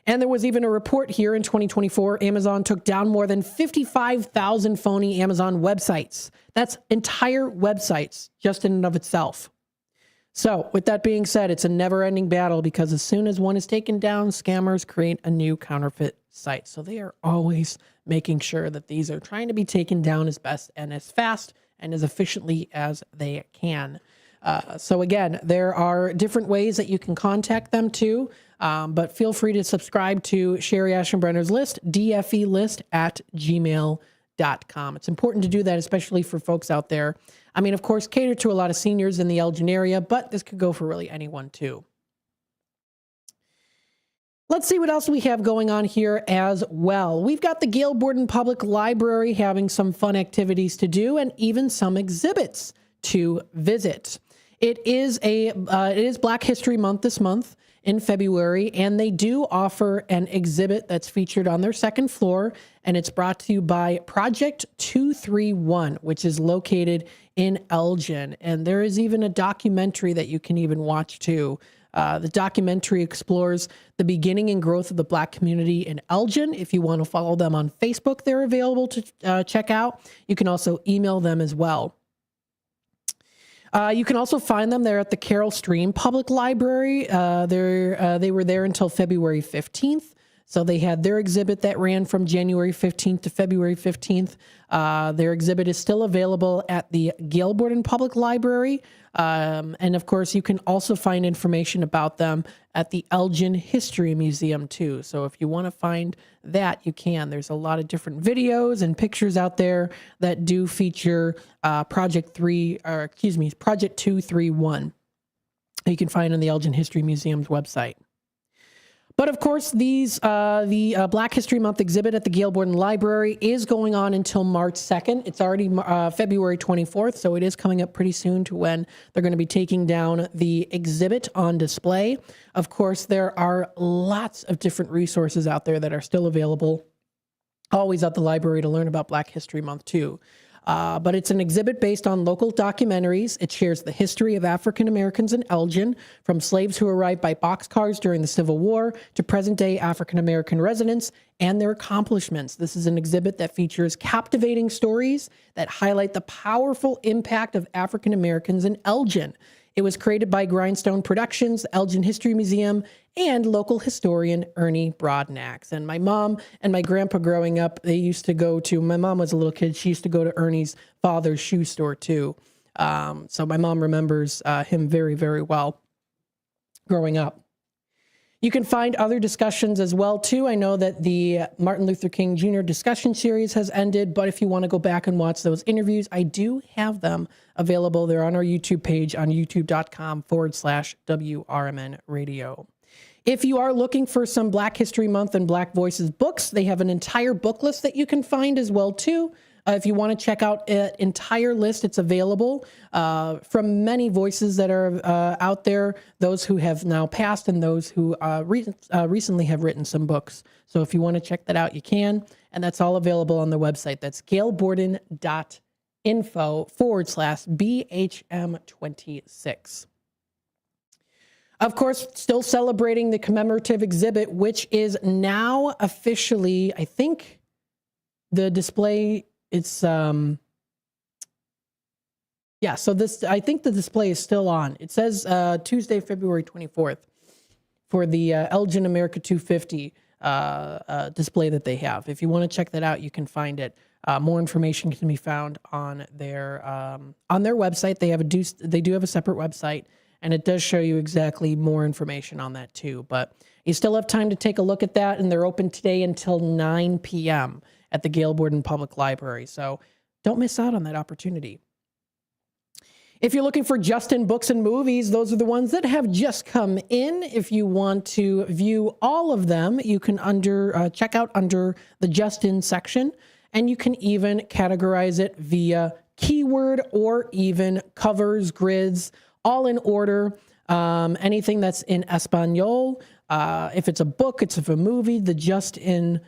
And there was even a report here in 2024, Amazon took down more than 55,000 phony Amazon websites. That's entire websites just in and of itself. So with that being said, it's a never-ending battle because as soon as one is taken down, scammers create a new counterfeit site. So they are always making sure that these are trying to be taken down as best and as fast and as efficiently as they can. So again, there are different ways that you can contact them too, but feel free to subscribe to Sherry Aschenbrenner's list, dfelist@gmail.com. It's important to do that, especially for folks out there. I mean, of course, cater to a lot of seniors in the Elgin area, but this could go for really anyone too. Let's see what else we have going on here as well. We've got the Gail Borden Public Library having some fun activities to do and even some exhibits to visit. It is Black History Month this month in February, and they do offer an exhibit that's featured on their second floor, and it's brought to you by Project 231, which is located in Elgin. And there is even a documentary that you can even watch too. The documentary explores the beginning and growth of the Black community in Elgin. If you want to follow them on Facebook, they're available to check out. You can also email them as well. You can also find them there at the Carroll Stream Public Library. They were there until February 15th. So they had their exhibit that ran from January 15th to February 15th. Their exhibit is still available at the Gail Borden Public Library. And of course, you can also find information about them at the Elgin History Museum too. So if you want to find that, you can. There's a lot of different videos and pictures out there that do feature Project 231. You can find on the Elgin History Museum's website. But of course, the Black History Month exhibit at the Gail Borden Library is going on until March 2nd. It's already February 24th, so it is coming up pretty soon to when they're going to be taking down the exhibit on display. Of course, there are lots of different resources out there that are still available, always at the library, to learn about Black History Month too. But it's an exhibit based on local documentaries. It shares the history of African Americans in Elgin, from slaves who arrived by boxcars during the Civil War to present-day African American residents and their accomplishments. This is an exhibit that features captivating stories that highlight the powerful impact of African Americans in Elgin. It was created by Grindstone Productions, the Elgin History Museum, and local historian Ernie Broadnax. And my mom and my grandpa growing up, they used to go to, my mom was a little kid, she used to go to Ernie's father's shoe store too. So my mom remembers him very, very well growing up. You can find other discussions as well, too. I know that the Martin Luther King Jr. discussion series has ended, but if you want to go back and watch those interviews, I do have them available. They're on our YouTube page on youtube.com/WRMN radio. If you are looking for some Black History Month and Black Voices books, they have an entire book list that you can find as well, too. If you want to check out an entire list, it's available from many voices that are out there, those who have now passed and those who recently have written some books. So if you want to check that out, you can. And that's all available on the website. That's gailborden.info/BHM26. Of course, still celebrating the commemorative exhibit, which is now officially, I think, the display. It's, so I think the display is still on. It says Tuesday, February 24th for the Elgin America 250 display that they have. If you want to check that out, you can find it. More information can be found on their website. They do have a separate website, and it does show you exactly more information on that too. But you still have time to take a look at that, and they're open today until 9 p.m. at the Gail Borden Public Library. So don't miss out on that opportunity. If you're looking for Justin Books and Movies, those are the ones that have just come in. If you want to view all of them, you can check out under the Justin section, and you can even categorize it via keyword or even covers, grids, all in order. Anything that's in Espanol, if it's a book, it's a movie, the Justin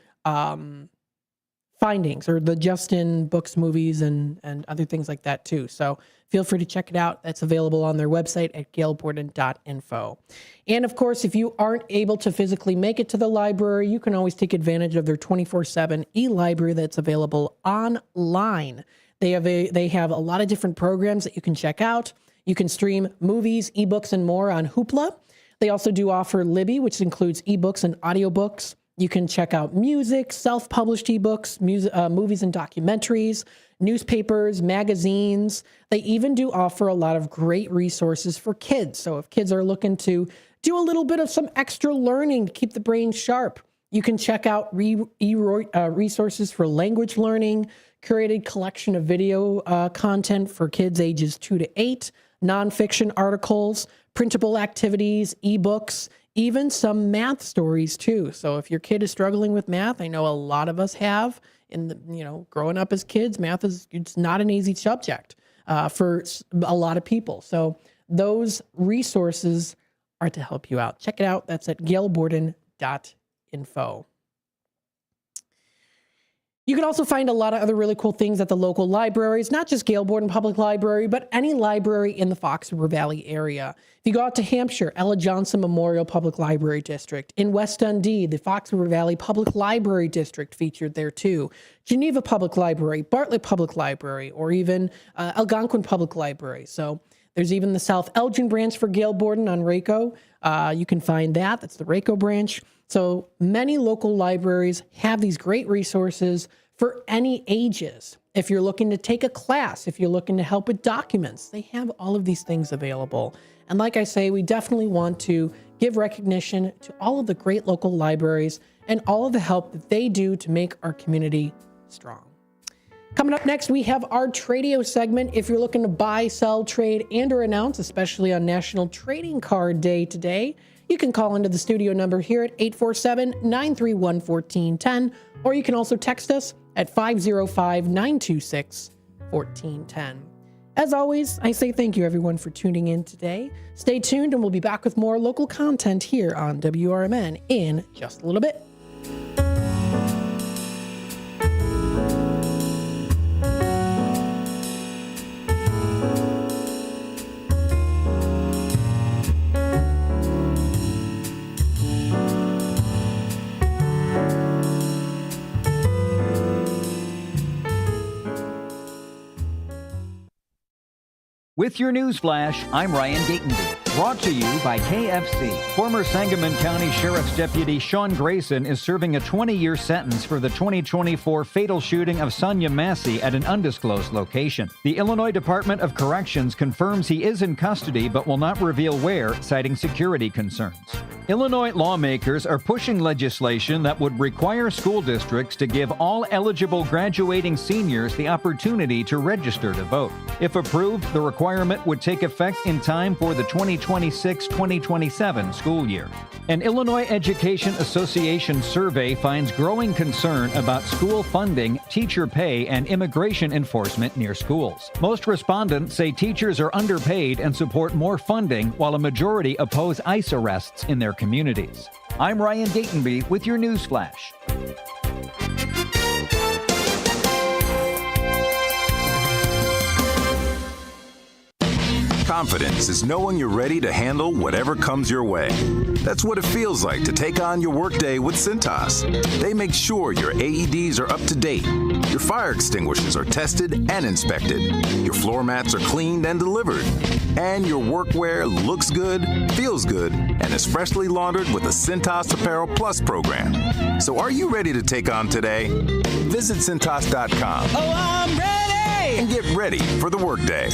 findings, or the Justin Books, Movies, and other things like that too. So feel free to check it out. That's available on their website at gailborden.info. And of course, if you aren't able to physically make it to the library, you can always take advantage of their 24/7 e-library that's available online. They have a lot of different programs that you can check out. You can stream movies, ebooks, and more on Hoopla. They also do offer Libby, which includes ebooks and audiobooks. You can check out music, self-published ebooks, movies and documentaries, newspapers, magazines. They even do offer a lot of great resources for kids. So if kids are looking to do a little bit of some extra learning to keep the brain sharp, you can check out resources for language learning, curated collection of video content for kids ages 2 to 8, nonfiction articles, printable activities, ebooks, even some math stories too. So if your kid is struggling with math, I know a lot of us have, growing up as kids, math it's not an easy subject for a lot of people. So those resources are to help you out. Check it out. That's at gailborden.info. You can also find a lot of other really cool things at the local libraries, not just Gail Borden Public Library, but any library in the Fox River Valley area. If you go out to Hampshire, Ella Johnson Memorial Public Library District. In West Dundee, the Fox River Valley Public Library District featured there too. Geneva Public Library, Bartlett Public Library, or even Algonquin Public Library. So there's even the South Elgin branch for Gail Borden on Raco. You can find that. That's the Raco branch. So many local libraries have these great resources for any ages. If you're looking to take a class, if you're looking to help with documents, they have all of these things available. And like I say, we definitely want to give recognition to all of the great local libraries and all of the help that they do to make our community strong. Coming up next, we have our Tradio segment. If you're looking to buy, sell, trade, and or announce, especially on National Trading Card Day today, you can call into the studio number here at 847-931-1410, or you can also text us at 505-926-1410. As always, I say thank you, everyone, for tuning in today. Stay tuned, and we'll be back with more local content here on WRMN in just a little bit. With your news flash, I'm Ryan Gatenby. Brought to you by KFC. Former Sangamon County Sheriff's Deputy Sean Grayson is serving a 20-year sentence for the 2024 fatal shooting of Sonia Massey at an undisclosed location. The Illinois Department of Corrections confirms he is in custody but will not reveal where, citing security concerns. Illinois lawmakers are pushing legislation that would require school districts to give all eligible graduating seniors the opportunity to register to vote. If approved, the requirement would take effect in time for the 2026-2027 school year. An Illinois Education Association survey finds growing concern about school funding, teacher pay, and immigration enforcement near schools. Most respondents say teachers are underpaid and support more funding, while a majority oppose ICE arrests in their communities. I'm Ryan Gatenby with your news flash. Confidence is knowing you're ready to handle whatever comes your way. That's what it feels like to take on your workday with Cintas. They make sure your AEDs are up to date, your fire extinguishers are tested and inspected, your floor mats are cleaned and delivered, and your workwear looks good, feels good, and is freshly laundered with the Cintas Apparel Plus program. So are you ready to take on today? Visit Cintas.com. Oh, I'm ready! And get ready for the workday.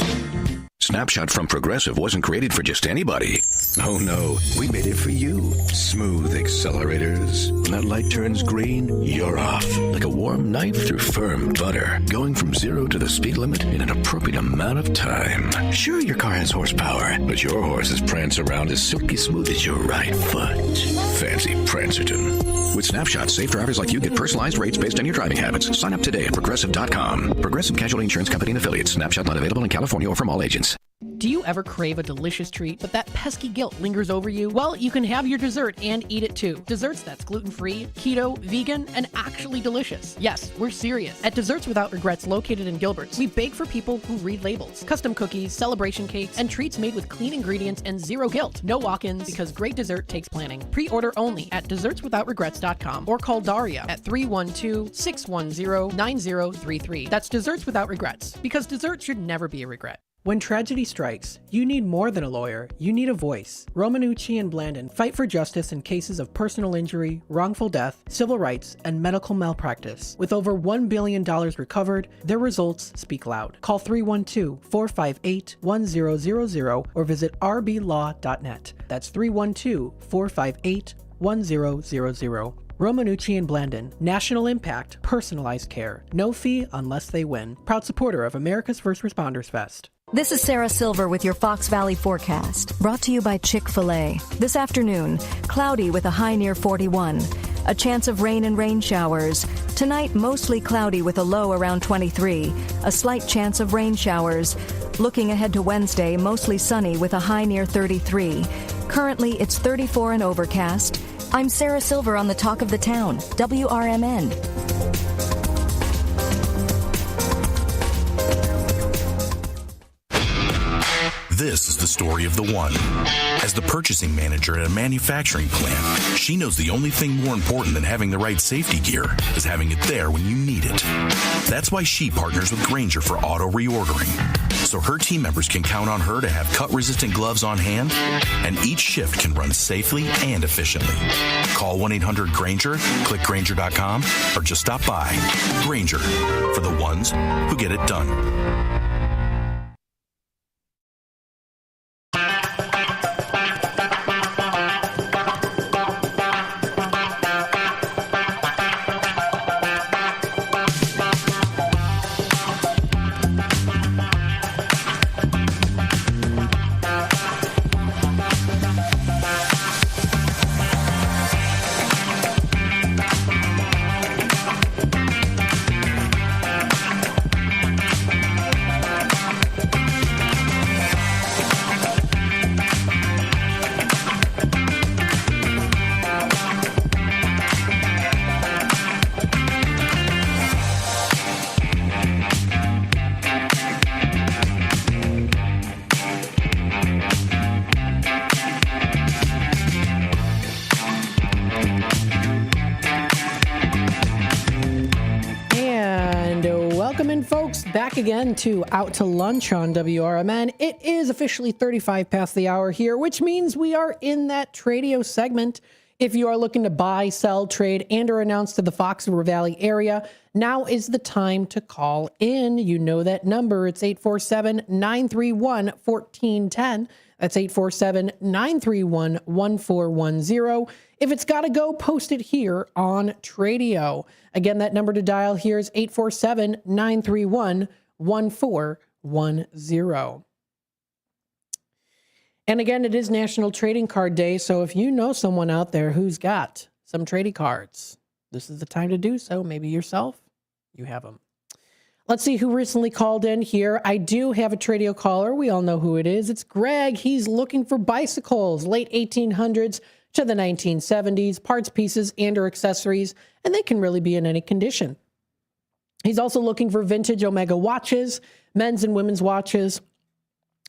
Snapshot from Progressive wasn't created for just anybody. Oh no, we made it for you. Smooth accelerators. When that light turns green, you're off. Like a warm knife through firm butter. Going from 0 to the speed limit in an appropriate amount of time. Sure, your car has horsepower, but your horses prance around as silky smooth as your right foot. Fancy Prancerton. With Snapshot, safe drivers like you get personalized rates based on your driving habits. Sign up today at Progressive.com. Progressive Casualty Insurance Company and Affiliates. Snapshot not available in California or from all agents. Do you ever crave a delicious treat, but that pesky guilt lingers over you? Well, you can have your dessert and eat it too. Desserts that's gluten-free, keto, vegan, and actually delicious. Yes, we're serious. At Desserts Without Regrets, located in Gilbert's, we bake for people who read labels. Custom cookies, celebration cakes, and treats made with clean ingredients and zero guilt. No walk-ins, because great dessert takes planning. Pre-order only at dessertswithoutregrets.com or call Daria at 312-610-9033. That's Desserts Without Regrets, because dessert should never be a regret. When tragedy strikes, you need more than a lawyer, you need a voice. Romanucci and Blandon fight for justice in cases of personal injury, wrongful death, civil rights, and medical malpractice. With over $1 billion recovered, their results speak loud. Call 312-458-1000 or visit rblaw.net. That's 312-458-1000. Romanucci and Blandon, national impact, personalized care. No fee unless they win. Proud supporter of America's First Responders Fest. This is Sarah Silver with your Fox Valley forecast, brought to you by Chick-fil-A. This afternoon, cloudy with a high near 41. A chance of rain and rain showers. Tonight, mostly cloudy with a low around 23. A slight chance of rain showers. Looking ahead to Wednesday, mostly sunny with a high near 33. Currently, it's 34 and overcast. I'm Sarah Silver on the Talk of the Town, WRMN. This is the story of the one. As the purchasing manager at a manufacturing plant, she knows the only thing more important than having the right safety gear is having it there when you need it. That's why she partners with Grainger for auto reordering. so her team members can count on her to have cut-resistant gloves on hand, and each shift can run safely and efficiently. Call 1-800-GRANGER, click Granger.com, or just stop by. Granger, for the ones who get it done. Back again to Out to Lunch on WRMN. It is officially 35 past the hour here, which means we are in that Tradio segment. If you are looking to buy, sell, trade, and or announce to the Fox River Valley area, now is the time to call in. You know that number. It's 847-931-1410. That's 847-931-1410. If it's got to go, post it here on Tradio. Again, that number to dial here is 847-931-1410. And again, it is National Trading Card Day, so if you know someone out there who's got some trading cards, this is the time to do so. Maybe yourself, you have them. Let's see who recently called in here. I do have a Tradio caller. We all know who it is. It's Greg. He's looking for bicycles, late 1800s to the 1970s, parts, pieces, and or accessories, and they can really be in any condition. He's also looking for vintage Omega watches, men's and women's watches,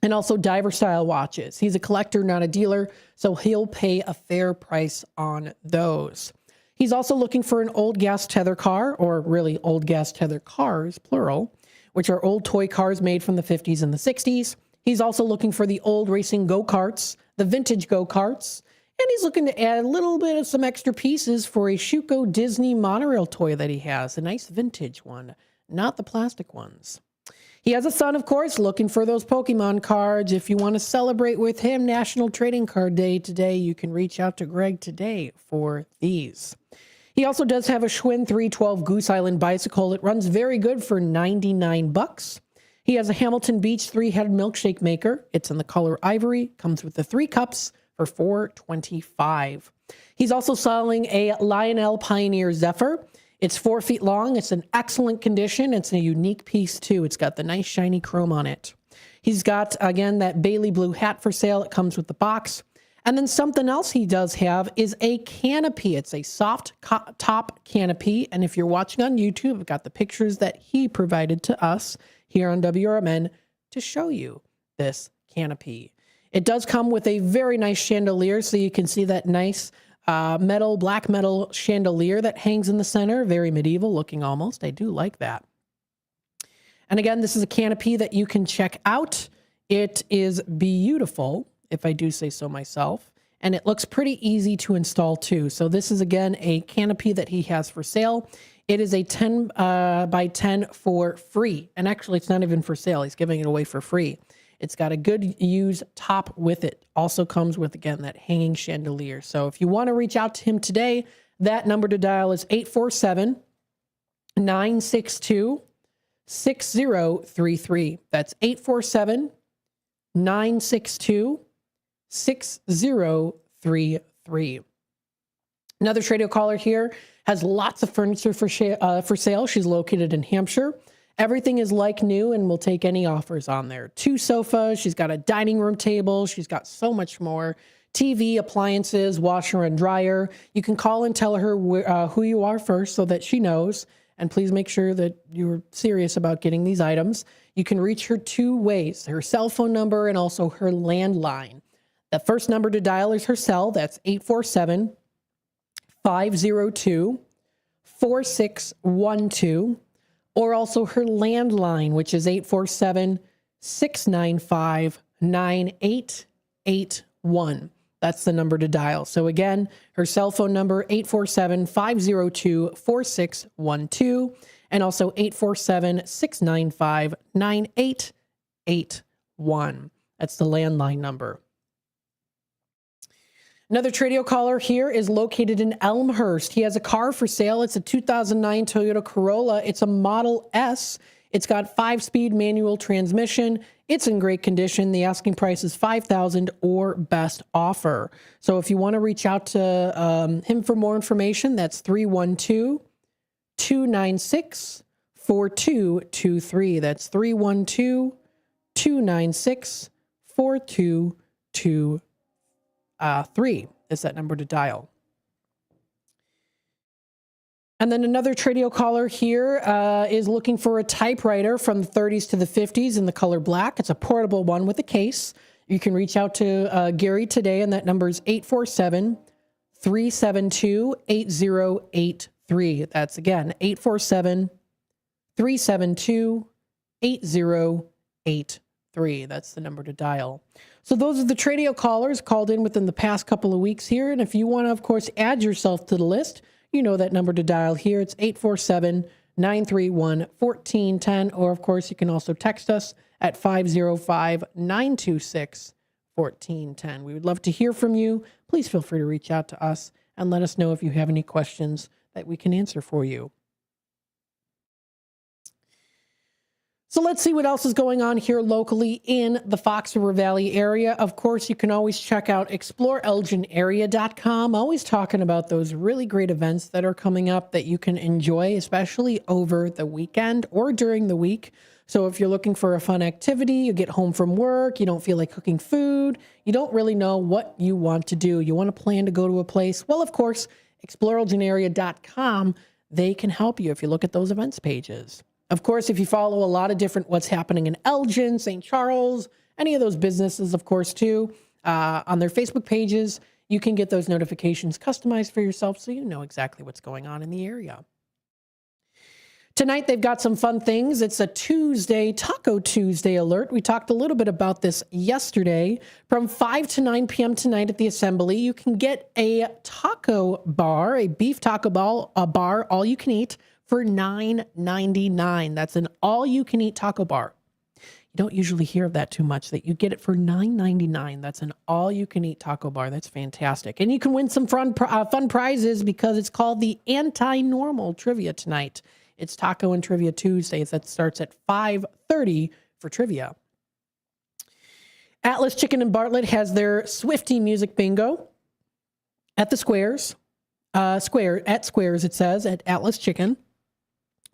and also diver-style watches. He's a collector, not a dealer, so he'll pay a fair price on those. He's also looking for an old gas tether car, or really old gas tether cars, plural, which are old toy cars made from the 50s and the 60s. He's also looking for the old racing go-karts, the vintage go-karts, and he's looking to add a little bit of some extra pieces for a Schuco Disney monorail toy that he has, a nice vintage one, not the plastic ones. He has a son, of course, looking for those Pokemon cards. If you want to celebrate with him National Trading Card Day today, you can reach out to Greg today for these. He also does have a Schwinn 312 Goose Island bicycle. It runs very good for $99. He has a Hamilton Beach 3-headed milkshake maker. It's in the color ivory, comes with the 3 cups for $425. He's also selling a Lionel Pioneer Zephyr. It's 4 feet long. It's in excellent condition. It's a unique piece, too. It's got the nice shiny chrome on it. He's got, again, that Bailey blue hat for sale. It comes with the box. And then something else he does have is a canopy. It's a soft top canopy. And if you're watching on YouTube, I've got the pictures that he provided to us here on WRMN to show you this canopy. It does come with a very nice chandelier, so you can see that nice black metal chandelier that hangs in the center. Very medieval looking almost. I do like that. And again, this is a canopy that you can check out. It is beautiful, if I do say so myself, and it looks pretty easy to install too. So this is, again, a canopy that he has for sale. It is a 10 by 10 for free, and actually it's not even for sale. He's giving it away for free. It's got a good used top with it. Also comes with, again, that hanging chandelier. So if you want to reach out to him today, that number to dial is 847-962-6033. That's 847-962-6033. Another Tradio caller here has lots of furniture for sale. She's located in Hampshire. Everything is like new and will take any offers on there. 2 sofas. She's got a dining room table. She's got so much more. TV, appliances, washer and dryer. You can call and tell her who you are first so that she knows. And please make sure that you're serious about getting these items. You can reach her 2 ways, her cell phone number and also her landline. The first number to dial is her cell. That's 847-502-4612. Or also her landline, which is 847-660-6033. 847-695-9881. That's the number to dial. So again, her cell phone number, 847-502-4612, and also 847-695-9881. That's the landline number. Another Tradio caller here is located in Elmhurst. He has a car for sale. It's a 2009 Toyota Corolla. It's a Model S. It's got 5-speed manual transmission. It's in great condition. The asking price is $5,000 or best offer. So if you want to reach out to him for more information, that's 312-296-4223. That's 312-296-4223. 3 is that number to dial. And then another Tradio caller here is looking for a typewriter from the 30s to the 50s in the color black. It's a portable one with a case. You can reach out to Gary today, and that number is 847-372-8083. That's again, 847-372-8083. That's the number to dial. So those are the Tradio callers called in within the past couple of weeks here. And if you want to, of course, add yourself to the list, you know that number to dial here. It's 847-931-1410. Or, of course, you can also text us at 505-926-1410. We would love to hear from you. Please feel free to reach out to us and let us know if you have any questions that we can answer for you. So let's see what else is going on here locally in the Fox River Valley area. Of course, you can always check out exploreelginarea.com. Always talking about those really great events that are coming up that you can enjoy, especially over the weekend or during the week. So if you're looking for a fun activity, you get home from work, you don't feel like cooking food, you don't really know what you want to do, you want to plan to go to a place, well, of course, exploreelginarea.com, they can help you if you look at those events pages. Of course, if you follow a lot of different what's happening in Elgin, St. Charles, any of those businesses, of course, too, on their Facebook pages, you can get those notifications customized for yourself so you know exactly what's going on in the area. Tonight, they've got some fun things. It's a Tuesday, Taco Tuesday alert. We talked a little bit about this yesterday. From 5 to 9 p.m. tonight at the Assembly, you can get a taco bar, a beef taco bar, all you can eat, for $9.99. That's an all-you-can-eat taco bar. You don't usually hear of that too much, that you get it for $9.99. That's an all-you-can-eat taco bar. That's fantastic. And you can win some fun prizes because it's called the Anti-Normal Trivia tonight. It's Taco and Trivia Tuesdays. That starts at 5:30 for trivia. Atlas Chicken in Bartlett has their Swifty Music Bingo at the Squares. At Squares, it says, at Atlas Chicken.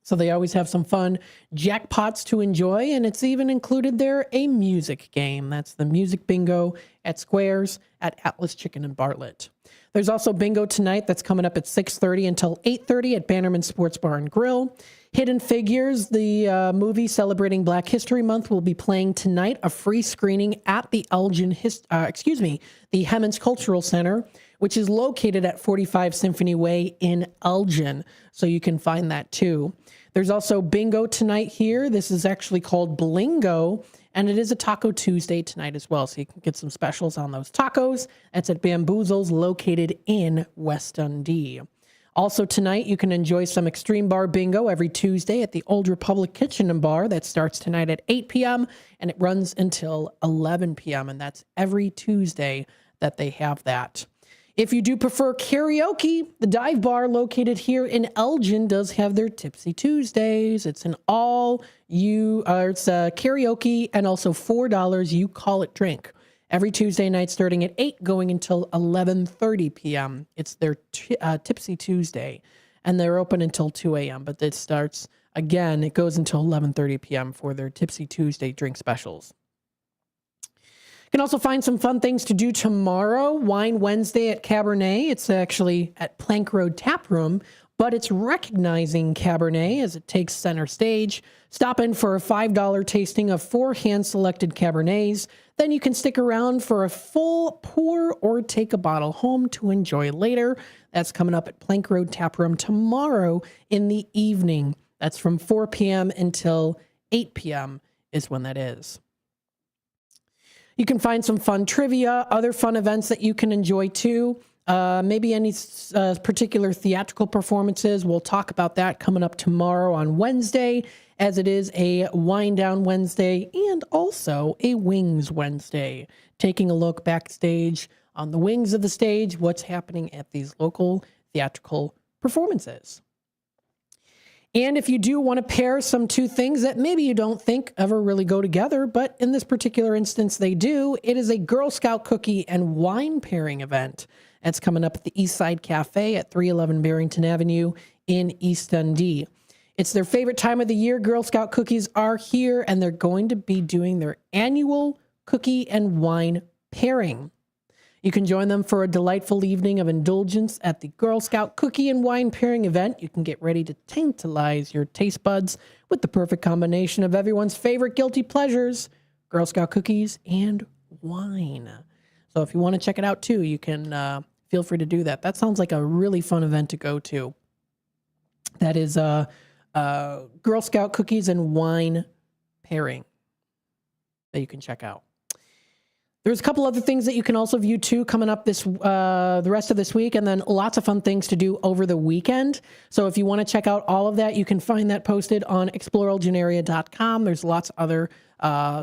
So they always have some fun jackpots to enjoy, and it's even included there a music game. That's the Music Bingo at Squares at Atlas Chicken in Bartlett. There's also bingo tonight that's coming up at 6:30 until 8:30 at Bannerman Sports Bar and Grill. Hidden Figures, the movie celebrating Black History Month, will be playing tonight, a free screening at the the Hemmons Cultural Center, which is located at 45 Symphony Way in Elgin. So you can find that too. There's also bingo tonight here. This is actually called Blingo, and it is a Taco Tuesday tonight as well. So you can get some specials on those tacos. That's at Bamboozles, located in West Dundee. Also tonight, you can enjoy some Extreme Bar Bingo every Tuesday at the Old Republic Kitchen and Bar. That starts tonight at 8 p.m. and it runs until 11 p.m. And that's every Tuesday that they have that. If you do prefer karaoke, the Dive Bar located here in Elgin does have their Tipsy Tuesdays. It's an it's karaoke and also $4 you call it drink. Every Tuesday night starting at 8 going until 11:30 p.m. It's their Tipsy Tuesday, and they're open until 2 a.m. But it starts, again, it goes until 11:30 p.m. for their Tipsy Tuesday drink specials. You can also find some fun things to do tomorrow. Wine Wednesday at Cabernet. It's actually at Plank Road Tap Room, but it's recognizing Cabernet as it takes center stage. Stop in for a $5 tasting of 4 hand-selected Cabernets. Then you can stick around for a full pour or take a bottle home to enjoy later. That's coming up at Plank Road Tap Room tomorrow in the evening. That's from 4 p.m. until 8 p.m. is when that is. You can find some fun trivia, other fun events that you can enjoy too. Maybe any particular theatrical performances. We'll talk about that coming up tomorrow on Wednesday, as it is a Wind Down Wednesday and also a Wings Wednesday. Taking a look backstage on the wings of the stage, what's happening at these local theatrical performances. And if you do want to pair some two things that maybe you don't think ever really go together, but in this particular instance they do, it is a Girl Scout cookie and wine pairing event. That's coming up at the East Side Cafe at 311 Barrington Avenue in East Dundee. It's their favorite time of the year. Girl Scout cookies are here, and they're going to be doing their annual cookie and wine pairing. You can join them for a delightful evening of indulgence at the Girl Scout Cookie and Wine Pairing event. You can get ready to tantalize your taste buds with the perfect combination of everyone's favorite guilty pleasures, Girl Scout cookies and wine. So if you want to check it out too, you can feel free to do that. That sounds like a really fun event to go to. That is Girl Scout Cookies and Wine Pairing that you can check out. There's a couple other things that you can also view too coming up this the rest of this week, and then lots of fun things to do over the weekend. So if you want to check out all of that, you can find that posted on exploreelginaria.com. There's lots of other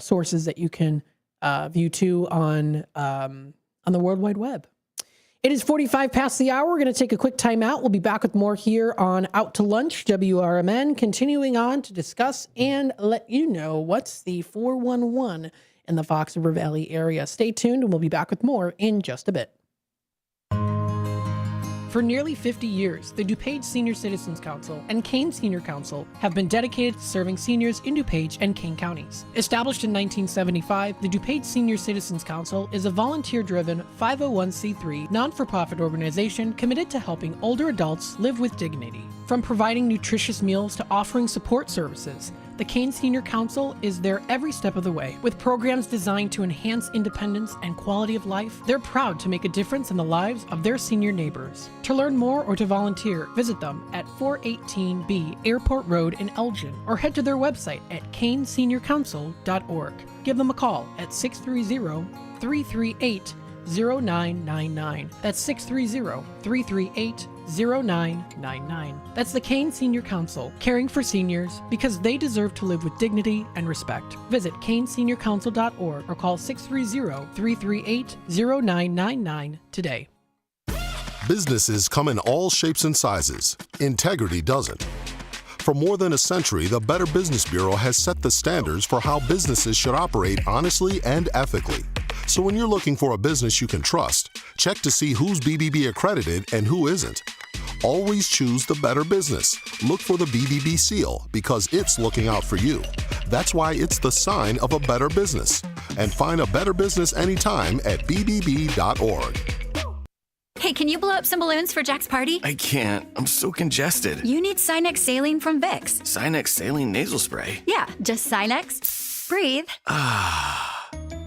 sources that you can view too on the World Wide Web. It is 45 past the hour. We're going to take a quick time out. We'll be back with more here on Out to Lunch, WRMN, continuing on to discuss and let you know what's the 411 in the Fox River Valley area. Stay tuned, and we'll be back with more in just a bit. For nearly 50 years, the DuPage Senior Citizens Council and Kane Senior Council have been dedicated to serving seniors in DuPage and Kane counties. Established in 1975, the DuPage Senior Citizens Council is a volunteer-driven 501c3 non-for-profit organization committed to helping older adults live with dignity. From providing nutritious meals to offering support services, the Kane Senior Council is there every step of the way. With programs designed to enhance independence and quality of life, they're proud to make a difference in the lives of their senior neighbors. To learn more or to volunteer, visit them at 418B Airport Road in Elgin, or head to their website at caneseniorcouncil.org. Give them a call at 630-338-0999. That's 630-338-0999. That's the Kane Senior Council, caring for seniors because they deserve to live with dignity and respect. Visit caneseniorcouncil.org or call 630-338-0999 today. Businesses come in all shapes and sizes. Integrity doesn't. For more than a century, the Better Business Bureau has set the standards for how businesses should operate honestly and ethically. So when you're looking for a business you can trust, check to see who's BBB accredited and who isn't. Always choose the better business. Look for the BBB seal because it's looking out for you. That's why it's the sign of a better business. And find a better business anytime at bbb.org. Hey, can you blow up some balloons for Jack's party? I can't. I'm so congested. You need Sinex Saline from Vicks. Sinex Saline Nasal Spray? Yeah, just Sinex. Breathe.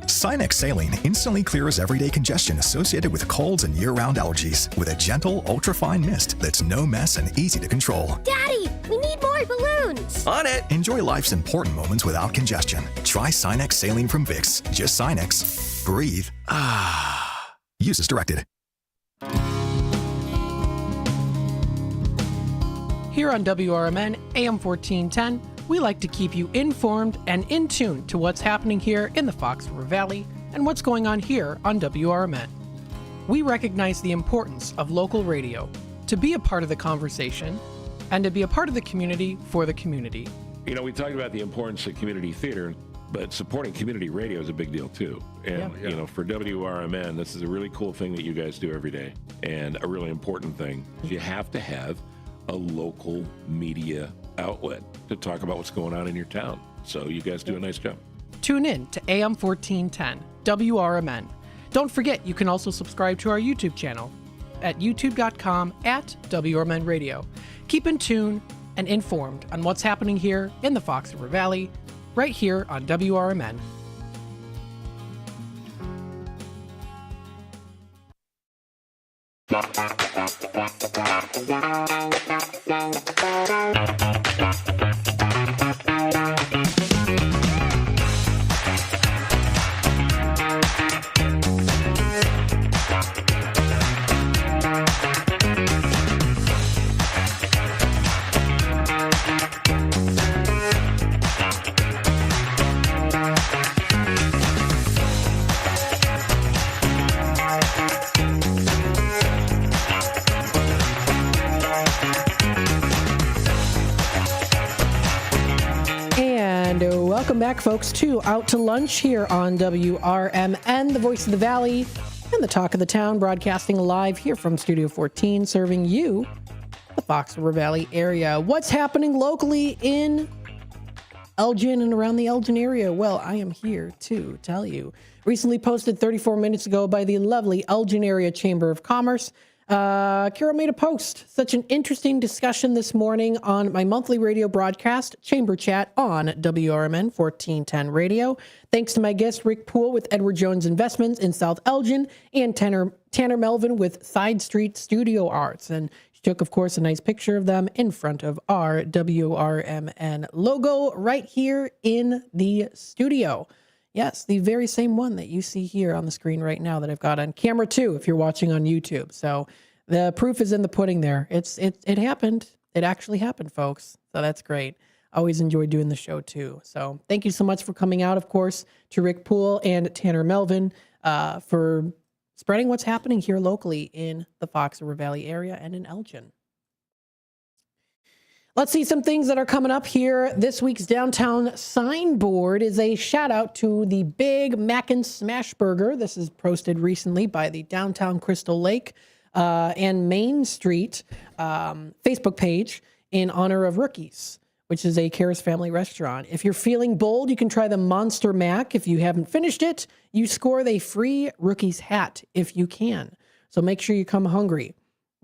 Sinex Saline instantly clears everyday congestion associated with colds and year-round allergies with a gentle, ultra-fine mist that's no mess and easy to control. Daddy, we need more balloons. On it. Enjoy life's important moments without congestion. Try Sinex Saline from Vicks. Just Sinex. Breathe. Use as directed. Here on WRMN AM 1410, we like to keep you informed and in tune to what's happening here in the Fox River Valley and what's going on here on WRMN. We recognize the importance of local radio to be a part of the conversation and to be a part of the community for the community. You know, we talked about the importance of community theater, but supporting community radio is a big deal too. And, you know, for WRMN, this is a really cool thing that you guys do every day and a really important thing. You have to have a local media outlet to talk about what's going on in your town. So you guys do a nice job. Tune in to AM 1410, WRMN. Don't forget, you can also subscribe to our YouTube channel at youtube.com/WRMN Radio. Keep in tune and informed on what's happening here in the Fox River Valley, right here on WRMN. Welcome back, folks, to Out to Lunch here on WRMN, the voice of the Valley, and the talk of the town, broadcasting live here from Studio 14, serving you, the Fox River Valley area. What's happening locally in Elgin and around the Elgin area? Well, I am here to tell you. Recently posted 34 minutes ago by the lovely Elgin Area Chamber of Commerce. Carol made a post. Such an interesting discussion this morning on my monthly radio broadcast, Chamber Chat on WRMN 1410 Radio. Thanks to my guest, Rick Poole with Edward Jones Investments in South Elgin and Tanner Melvin with Side Street Studio Arts. And she took, of course, a nice picture of them in front of our WRMN logo right here in the studio. Yes, the very same one that you see here on the screen right now that I've got on camera too, if you're watching on YouTube. So the proof is in the pudding there. It happened. It actually happened, folks. So that's great. I always enjoy doing the show too. So thank you so much for coming out, of course, to Rick Poole and Tanner Melvin for spreading what's happening here locally in the Fox River Valley area and in Elgin. Let's see some things that are coming up here. This week's downtown signboard is a shout out to the Big Mackin' Smash Burger. This is posted recently by the Downtown Crystal Lake and Main Street Facebook page in honor of Rookies, which is a Karis family restaurant. If you're feeling bold, you can try the Monster Mac. If you haven't finished it, you score a free Rookies hat if you can. So make sure you come hungry.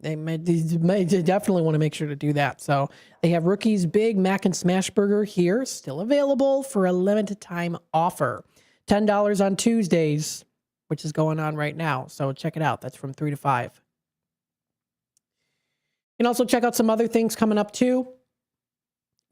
They definitely want to make sure to do that. So they have Rookie's Big Mac and Smash Burger here, still available for a limited time offer. $10 on Tuesdays, which is going on right now. So check it out. That's from 3 to 5. You can also check out some other things coming up too.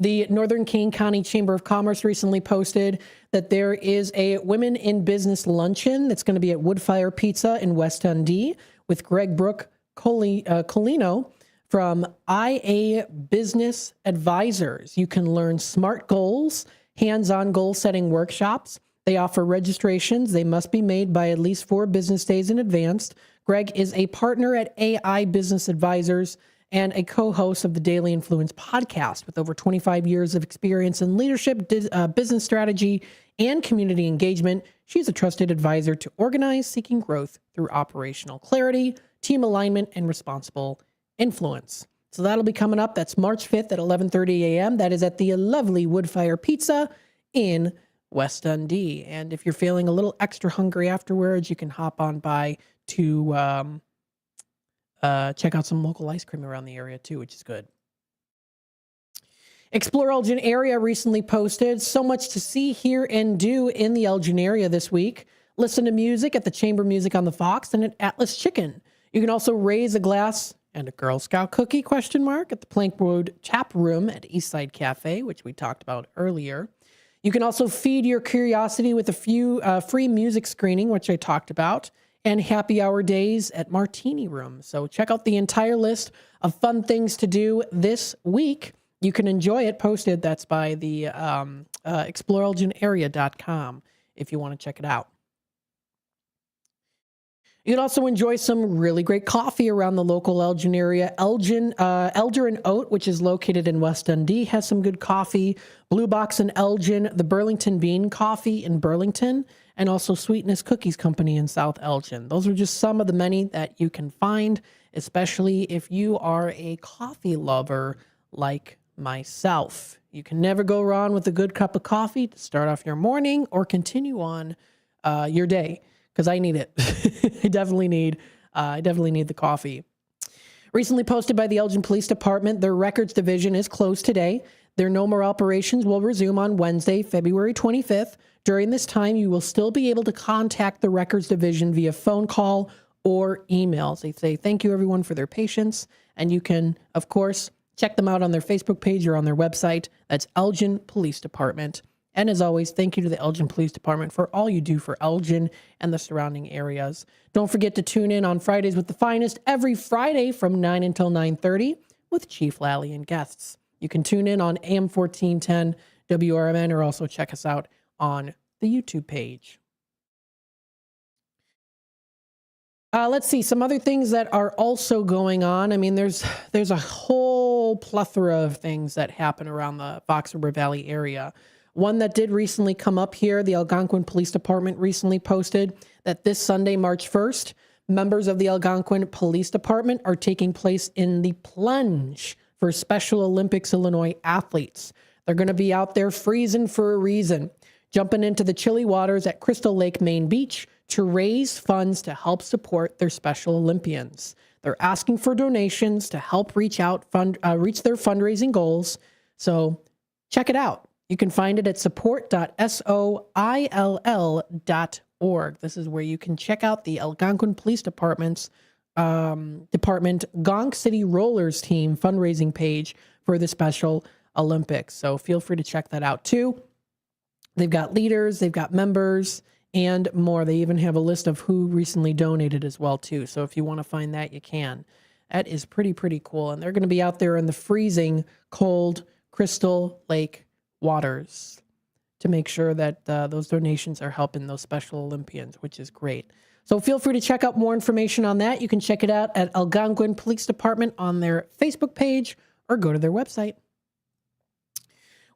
The Northern Kane County Chamber of Commerce recently posted that there is a Women in Business luncheon that's going to be at Woodfire Pizza in West Dundee with Greg Brook Colino from IA Business Advisors. You can learn SMART goals, hands-on goal-setting workshops. They offer registrations. They must be made by at least 4 business days in advance. Greg is a partner at AI Business Advisors and a co-host of the Daily Influence podcast with over 25 years of experience in leadership, business strategy, and community engagement. She's a trusted advisor to organize seeking growth through operational clarity, team alignment, and responsible influence. So that'll be coming up. That's March 5th at 11:30 a.m. That is at the lovely Woodfire Pizza in West Dundee. And if you're feeling a little extra hungry afterwards, you can hop on by to check out some local ice cream around the area too, which is good. Explore Elgin area recently posted so much to see, hear, and do in the Elgin area this week. Listen to music at the Chamber Music on the Fox and at Atlas Chicken. You can also raise a glass and a Girl Scout cookie, at the Plank Road Tap Room at Eastside Cafe, which we talked about earlier. You can also feed your curiosity with a few free music screening, which I talked about, and happy hour days at Martini Room. So check out the entire list of fun things to do this week. You can enjoy it posted. That's by the exploreelginarea.com if you want to check it out. You can also enjoy some really great coffee around the local Elgin area. Elder and Oat, which is located in West Dundee, has some good coffee. Blue Box in Elgin, the Burlington Bean Coffee in Burlington, and also Sweetness Cookies Company in South Elgin. Those are just some of the many that you can find, especially if you are a coffee lover like myself. You can never go wrong with a good cup of coffee to start off your morning or continue on your day. Because I need it. I definitely need the coffee. Recently posted by the Elgin Police Department, their records division is closed today. Their no more operations will resume on Wednesday, February 25th. During this time, you will still be able to contact the records division via phone call or emails. They say thank you everyone for their patience, and you can, of course, check them out on their Facebook page or on their website. That's Elgin Police Department. And as always, thank you to the Elgin Police Department for all you do for Elgin and the surrounding areas. Don't forget to tune in on Fridays with the Finest every Friday from 9 until 9:30 with Chief Lally and guests. You can tune in on AM 1410 WRMN or also check us out on the YouTube page. Let's see some other things that are also going on. I mean, there's a whole plethora of things that happen around the Fox River Valley area. One that did recently come up here, the Algonquin Police Department recently posted that this Sunday, March 1st, members of the Algonquin Police Department are taking place in the plunge for Special Olympics Illinois athletes. They're going to be out there freezing for a reason, jumping into the chilly waters at Crystal Lake Main Beach to raise funds to help support their Special Olympians. They're asking for donations to help reach their fundraising goals. So check it out. You can find it at support.soill.org. This is where you can check out the Algonquin Police Department's Gonk City Rollers team fundraising page for the Special Olympics. So feel free to check that out too. They've got leaders, they've got members, and more. They even have a list of who recently donated as well too. So if you want to find that, you can. That is pretty cool. And they're going to be out there in the freezing cold Crystal Lake waters to make sure that those donations are helping those Special Olympians, which is great. So feel free to check out more information on that. You can check it out at Algonquin Police Department on their Facebook page or go to their website.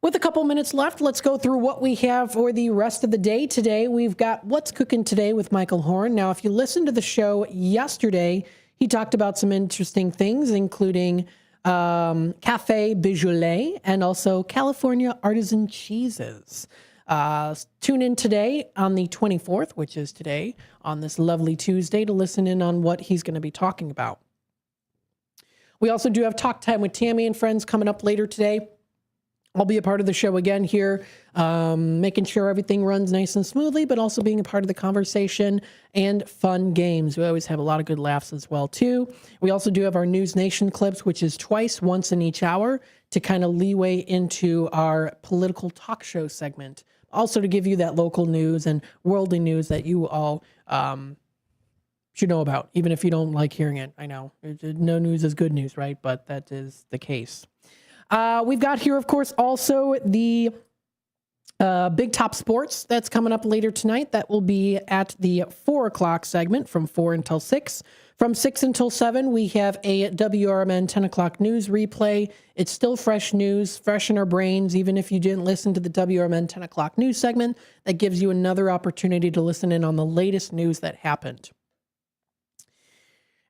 With a couple minutes left, let's go through what we have for the rest of the day. Today, we've got What's Cooking Today with Michael Horn. Now, if you listened to the show yesterday, he talked about some interesting things, including Cafe Beaujolais and also California artisan cheeses. Tune in today on the 24th, which is today, on this lovely Tuesday, to listen in on what he's going to be talking about. We also do have Talk Time with Tammy and friends coming up later today. I'll be a part of the show again here, making sure everything runs nice and smoothly, but also being a part of the conversation and fun games. We always have a lot of good laughs as well, too. We also do have our News Nation clips, which is once in each hour, to kind of leeway into our political talk show segment. Also to give you that local news and worldly news that you all should know about, even if you don't like hearing it. I know, no news is good news, right? But that is the case. We've got here, of course, also the Big Top Sports that's coming up later tonight. That will be at the 4 o'clock segment from 4 until 6. From 6 until 7, we have a WRMN 10 o'clock news replay. It's still fresh news, fresh in our brains, even if you didn't listen to the WRMN 10 o'clock news segment. That gives you another opportunity to listen in on the latest news that happened.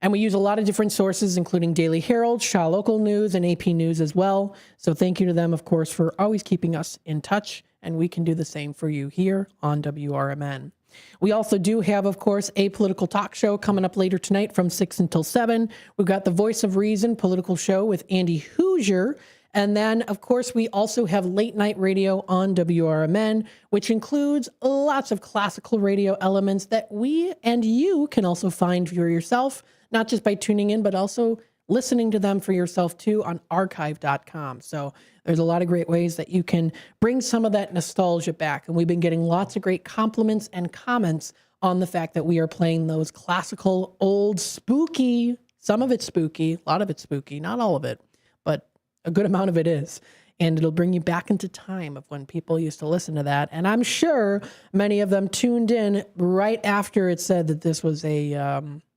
And we use a lot of different sources, including Daily Herald, Shaw Local News, and AP News as well. So thank you to them, of course, for always keeping us in touch. And we can do the same for you here on WRMN. We also do have, of course, a political talk show coming up later tonight from 6 until 7. We've got the Voice of Reason political show with Andy Hoosier. And then, of course, we also have late night radio on WRMN, which includes lots of classical radio elements that we and you can also find for yourself, not just by tuning in, but also listening to them for yourself too on archive.com. So there's a lot of great ways that you can bring some of that nostalgia back. And we've been getting lots of great compliments and comments on the fact that we are playing those classical, old, spooky, some of it's spooky, a lot of it's spooky, not all of it, but a good amount of it is. And it'll bring you back into time of when people used to listen to that. And I'm sure many of them tuned in right after it said that this was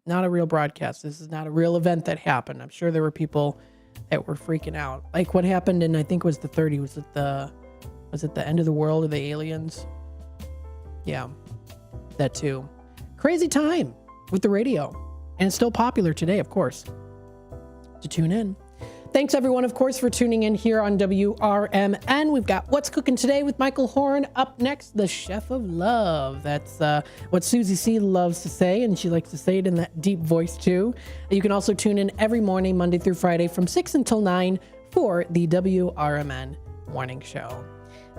not a real broadcast. This is not a real event that happened. I'm sure there were people that were freaking out. Like what happened in, I think it was the 30s. Was it the end of the world or the aliens? Yeah, that too. Crazy time with the radio. And it's still popular today, of course, to tune in. Thanks, everyone, of course, for tuning in here on WRMN. We've got What's Cooking Today with Michael Horn. Up next, the Chef of Love. That's what Susie C. loves to say, and she likes to say it in that deep voice, too. You can also tune in every morning, Monday through Friday, from 6 until 9 for the WRMN Morning Show.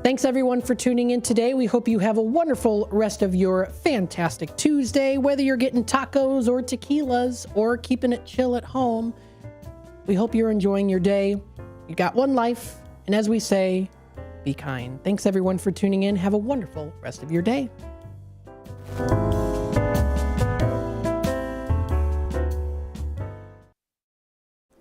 Thanks, everyone, for tuning in today. We hope you have a wonderful rest of your fantastic Tuesday, whether you're getting tacos or tequilas or keeping it chill at home. We hope you're enjoying your day. You got one life. And as we say, be kind. Thanks, everyone, for tuning in. Have a wonderful rest of your day.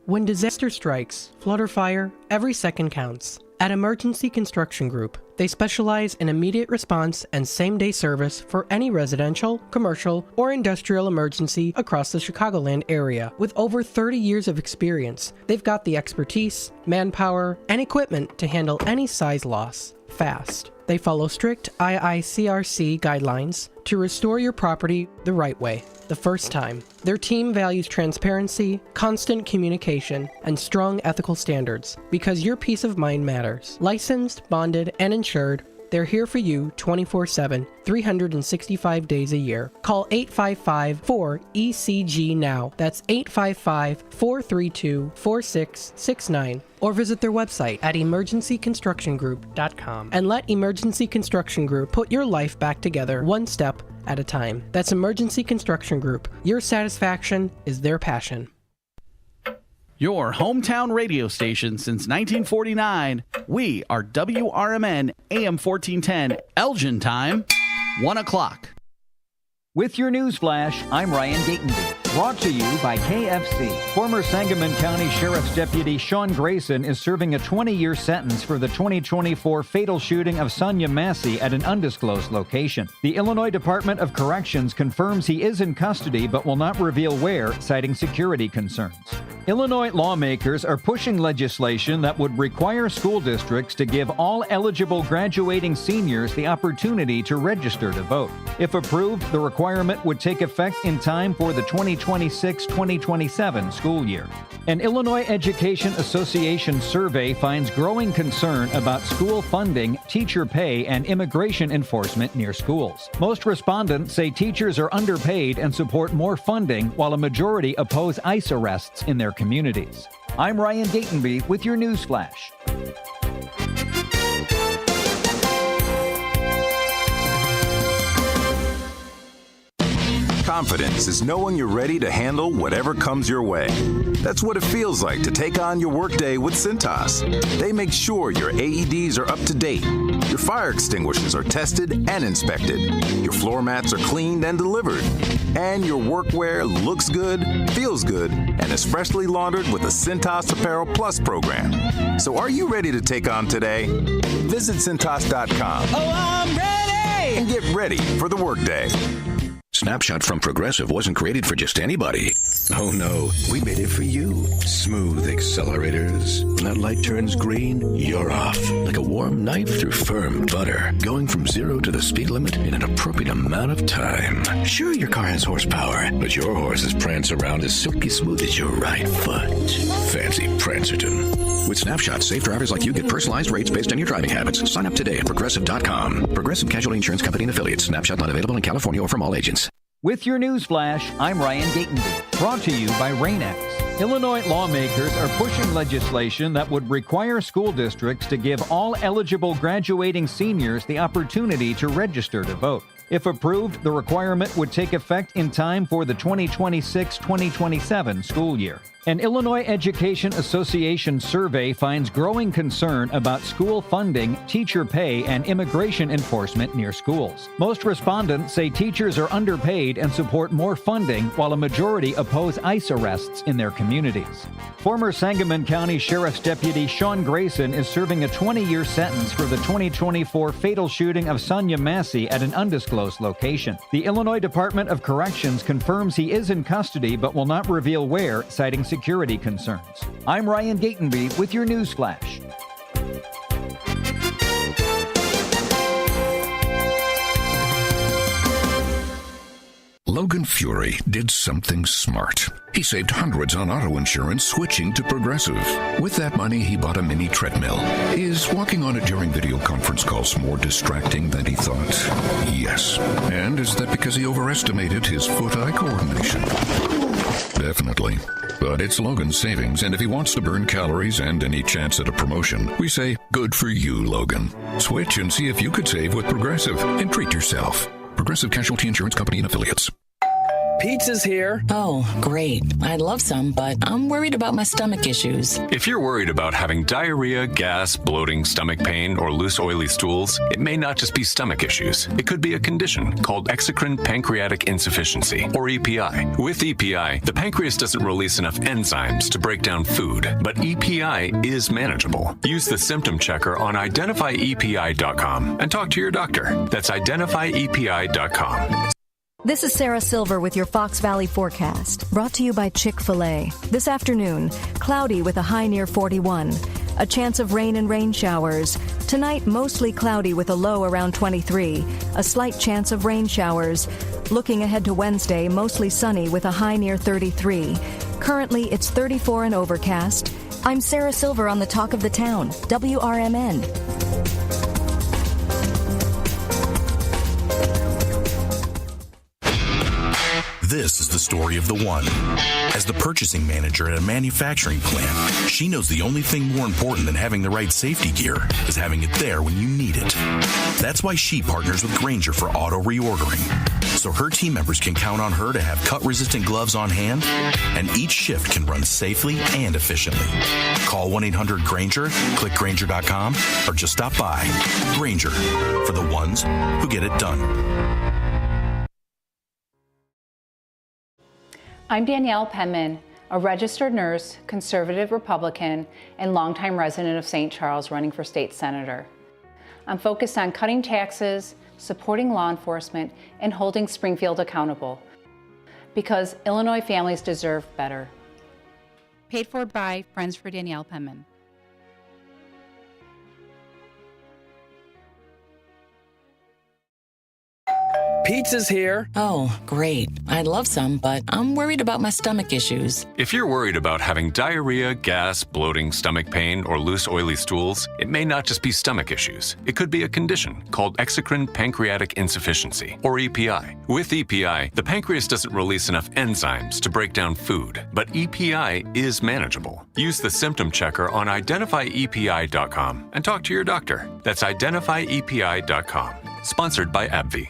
When disaster strikes, flood or fire, every second counts. At Emergency Construction Group, they specialize in immediate response and same-day service for any residential, commercial, or industrial emergency across the Chicagoland area. With over 30 years of experience, they've got the expertise, manpower, and equipment to handle any size loss. fast. They follow strict IICRC guidelines to restore your property the right way, the first time. Their team values transparency, constant communication, and strong ethical standards because your peace of mind matters. Licensed, bonded, and insured, they're here for you 24/7, 365 days a year. Call 855-4ECG now. That's 855-432-4669. Or visit their website at emergencyconstructiongroup.com and let Emergency Construction Group put your life back together one step at a time. That's Emergency Construction Group. Your satisfaction is their passion. Your hometown radio station since 1949. We are WRMN AM 1410, Elgin time, 1 o'clock. With your news flash, I'm Ryan Gatenby. Brought to you by KFC. Former Sangamon County Sheriff's Deputy Sean Grayson is serving a 20-year sentence for the 2024 fatal shooting of Sonia Massey at an undisclosed location. The Illinois Department of Corrections confirms he is in custody but will not reveal where, citing security concerns. Illinois lawmakers are pushing legislation that would require school districts to give all eligible graduating seniors the opportunity to register to vote. If approved, the requirement would take effect in time for the 2026-2027 school year. An Illinois Education Association survey finds growing concern about school funding, teacher pay, and immigration enforcement near schools. Most respondents say teachers are underpaid and support more funding, while a majority oppose ICE arrests in their communities. I'm Ryan Gatenby with your news flash. Confidence is knowing you're ready to handle whatever comes your way. That's what it feels like to take on your workday with Cintas. They make sure your AEDs are up to date, your fire extinguishers are tested and inspected, your floor mats are cleaned and delivered, and your workwear looks good, feels good, and is freshly laundered with the Cintas Apparel Plus program. So are you ready to take on today? Visit Cintas.com. Oh, I'm ready! And get ready for the workday. Snapshot from Progressive wasn't created for just anybody. Oh no, we made it for you. Smooth accelerators. When that light turns green, you're off. Like a warm knife through firm butter. Going from 0 to the speed limit in an appropriate amount of time. Sure, your car has horsepower, but your horses prance around as silky smooth as your right foot. Fancy Prancerton. With Snapshot, safe drivers like you get personalized rates based on your driving habits. Sign up today at Progressive.com. Progressive Casualty Insurance Company and Affiliates. Snapshot not available in California or from all agents. With your news flash, I'm Ryan Gatenby. Brought to you by Rain-X. Illinois lawmakers are pushing legislation that would require school districts to give all eligible graduating seniors the opportunity to register to vote. If approved, the requirement would take effect in time for the 2026-2027 school year. An Illinois Education Association survey finds growing concern about school funding, teacher pay, and immigration enforcement near schools. Most respondents say teachers are underpaid and support more funding, while a majority oppose ICE arrests in their communities. Former Sangamon County Sheriff's Deputy Sean Grayson is serving a 20-year sentence for the 2024 fatal shooting of Sonia Massey at an undisclosed location. The Illinois Department of Corrections confirms he is in custody but will not reveal where, citing security concerns. I'm Ryan Gatenby with your news flash. Logan Fury did something smart. He saved hundreds on auto insurance switching to Progressive. With that money, he bought a mini treadmill. Is walking on it during video conference calls more distracting than he thought? Yes. And is that because he overestimated his foot-eye coordination? Definitely. But it's Logan's savings, and if he wants to burn calories and any chance at a promotion, we say, good for you, Logan. Switch and see if you could save with Progressive and treat yourself. Progressive Casualty Insurance Company and Affiliates. Pizza's here. Oh, great. I'd love some, but I'm worried about my stomach issues. If you're worried about having diarrhea, gas, bloating, stomach pain, or loose oily stools, it may not just be stomach issues. It could be a condition called exocrine pancreatic insufficiency, or EPI. With EPI, the pancreas doesn't release enough enzymes to break down food, but EPI is manageable. Use the symptom checker on identifyepi.com and talk to your doctor. That's identifyepi.com. This is Sarah Silver with your Fox Valley forecast, brought to you by Chick-fil-A. This afternoon, cloudy with a high near 41. A chance of rain and rain showers. Tonight, mostly cloudy with a low around 23. A slight chance of rain showers. Looking ahead to Wednesday, mostly sunny with a high near 33. Currently, it's 34 and overcast. I'm Sarah Silver on the Talk of the Town, WRMN. This is the story of the one. As the purchasing manager at a manufacturing plant, she knows the only thing more important than having the right safety gear is having it there when you need it. That's why she partners with Grainger for auto reordering, so her team members can count on her to have cut-resistant gloves on hand, and each shift can run safely and efficiently. Call 1-800-GRAINGER, click Grainger.com, or just stop by. Grainger, for the ones who get it done. I'm Danielle Penman, a registered nurse, conservative Republican, and longtime resident of St. Charles running for state senator. I'm focused on cutting taxes, supporting law enforcement, and holding Springfield accountable, because Illinois families deserve better. Paid for by Friends for Danielle Penman. Pizza's here. Oh, great. I'd love some, but I'm worried about my stomach issues. If you're worried about having diarrhea, gas, bloating, stomach pain, or loose, oily stools, it may not just be stomach issues. It could be a condition called exocrine pancreatic insufficiency, or EPI. With EPI, the pancreas doesn't release enough enzymes to break down food, but EPI is manageable. Use the symptom checker on identifyepi.com and talk to your doctor. That's identifyepi.com. Sponsored by AbbVie.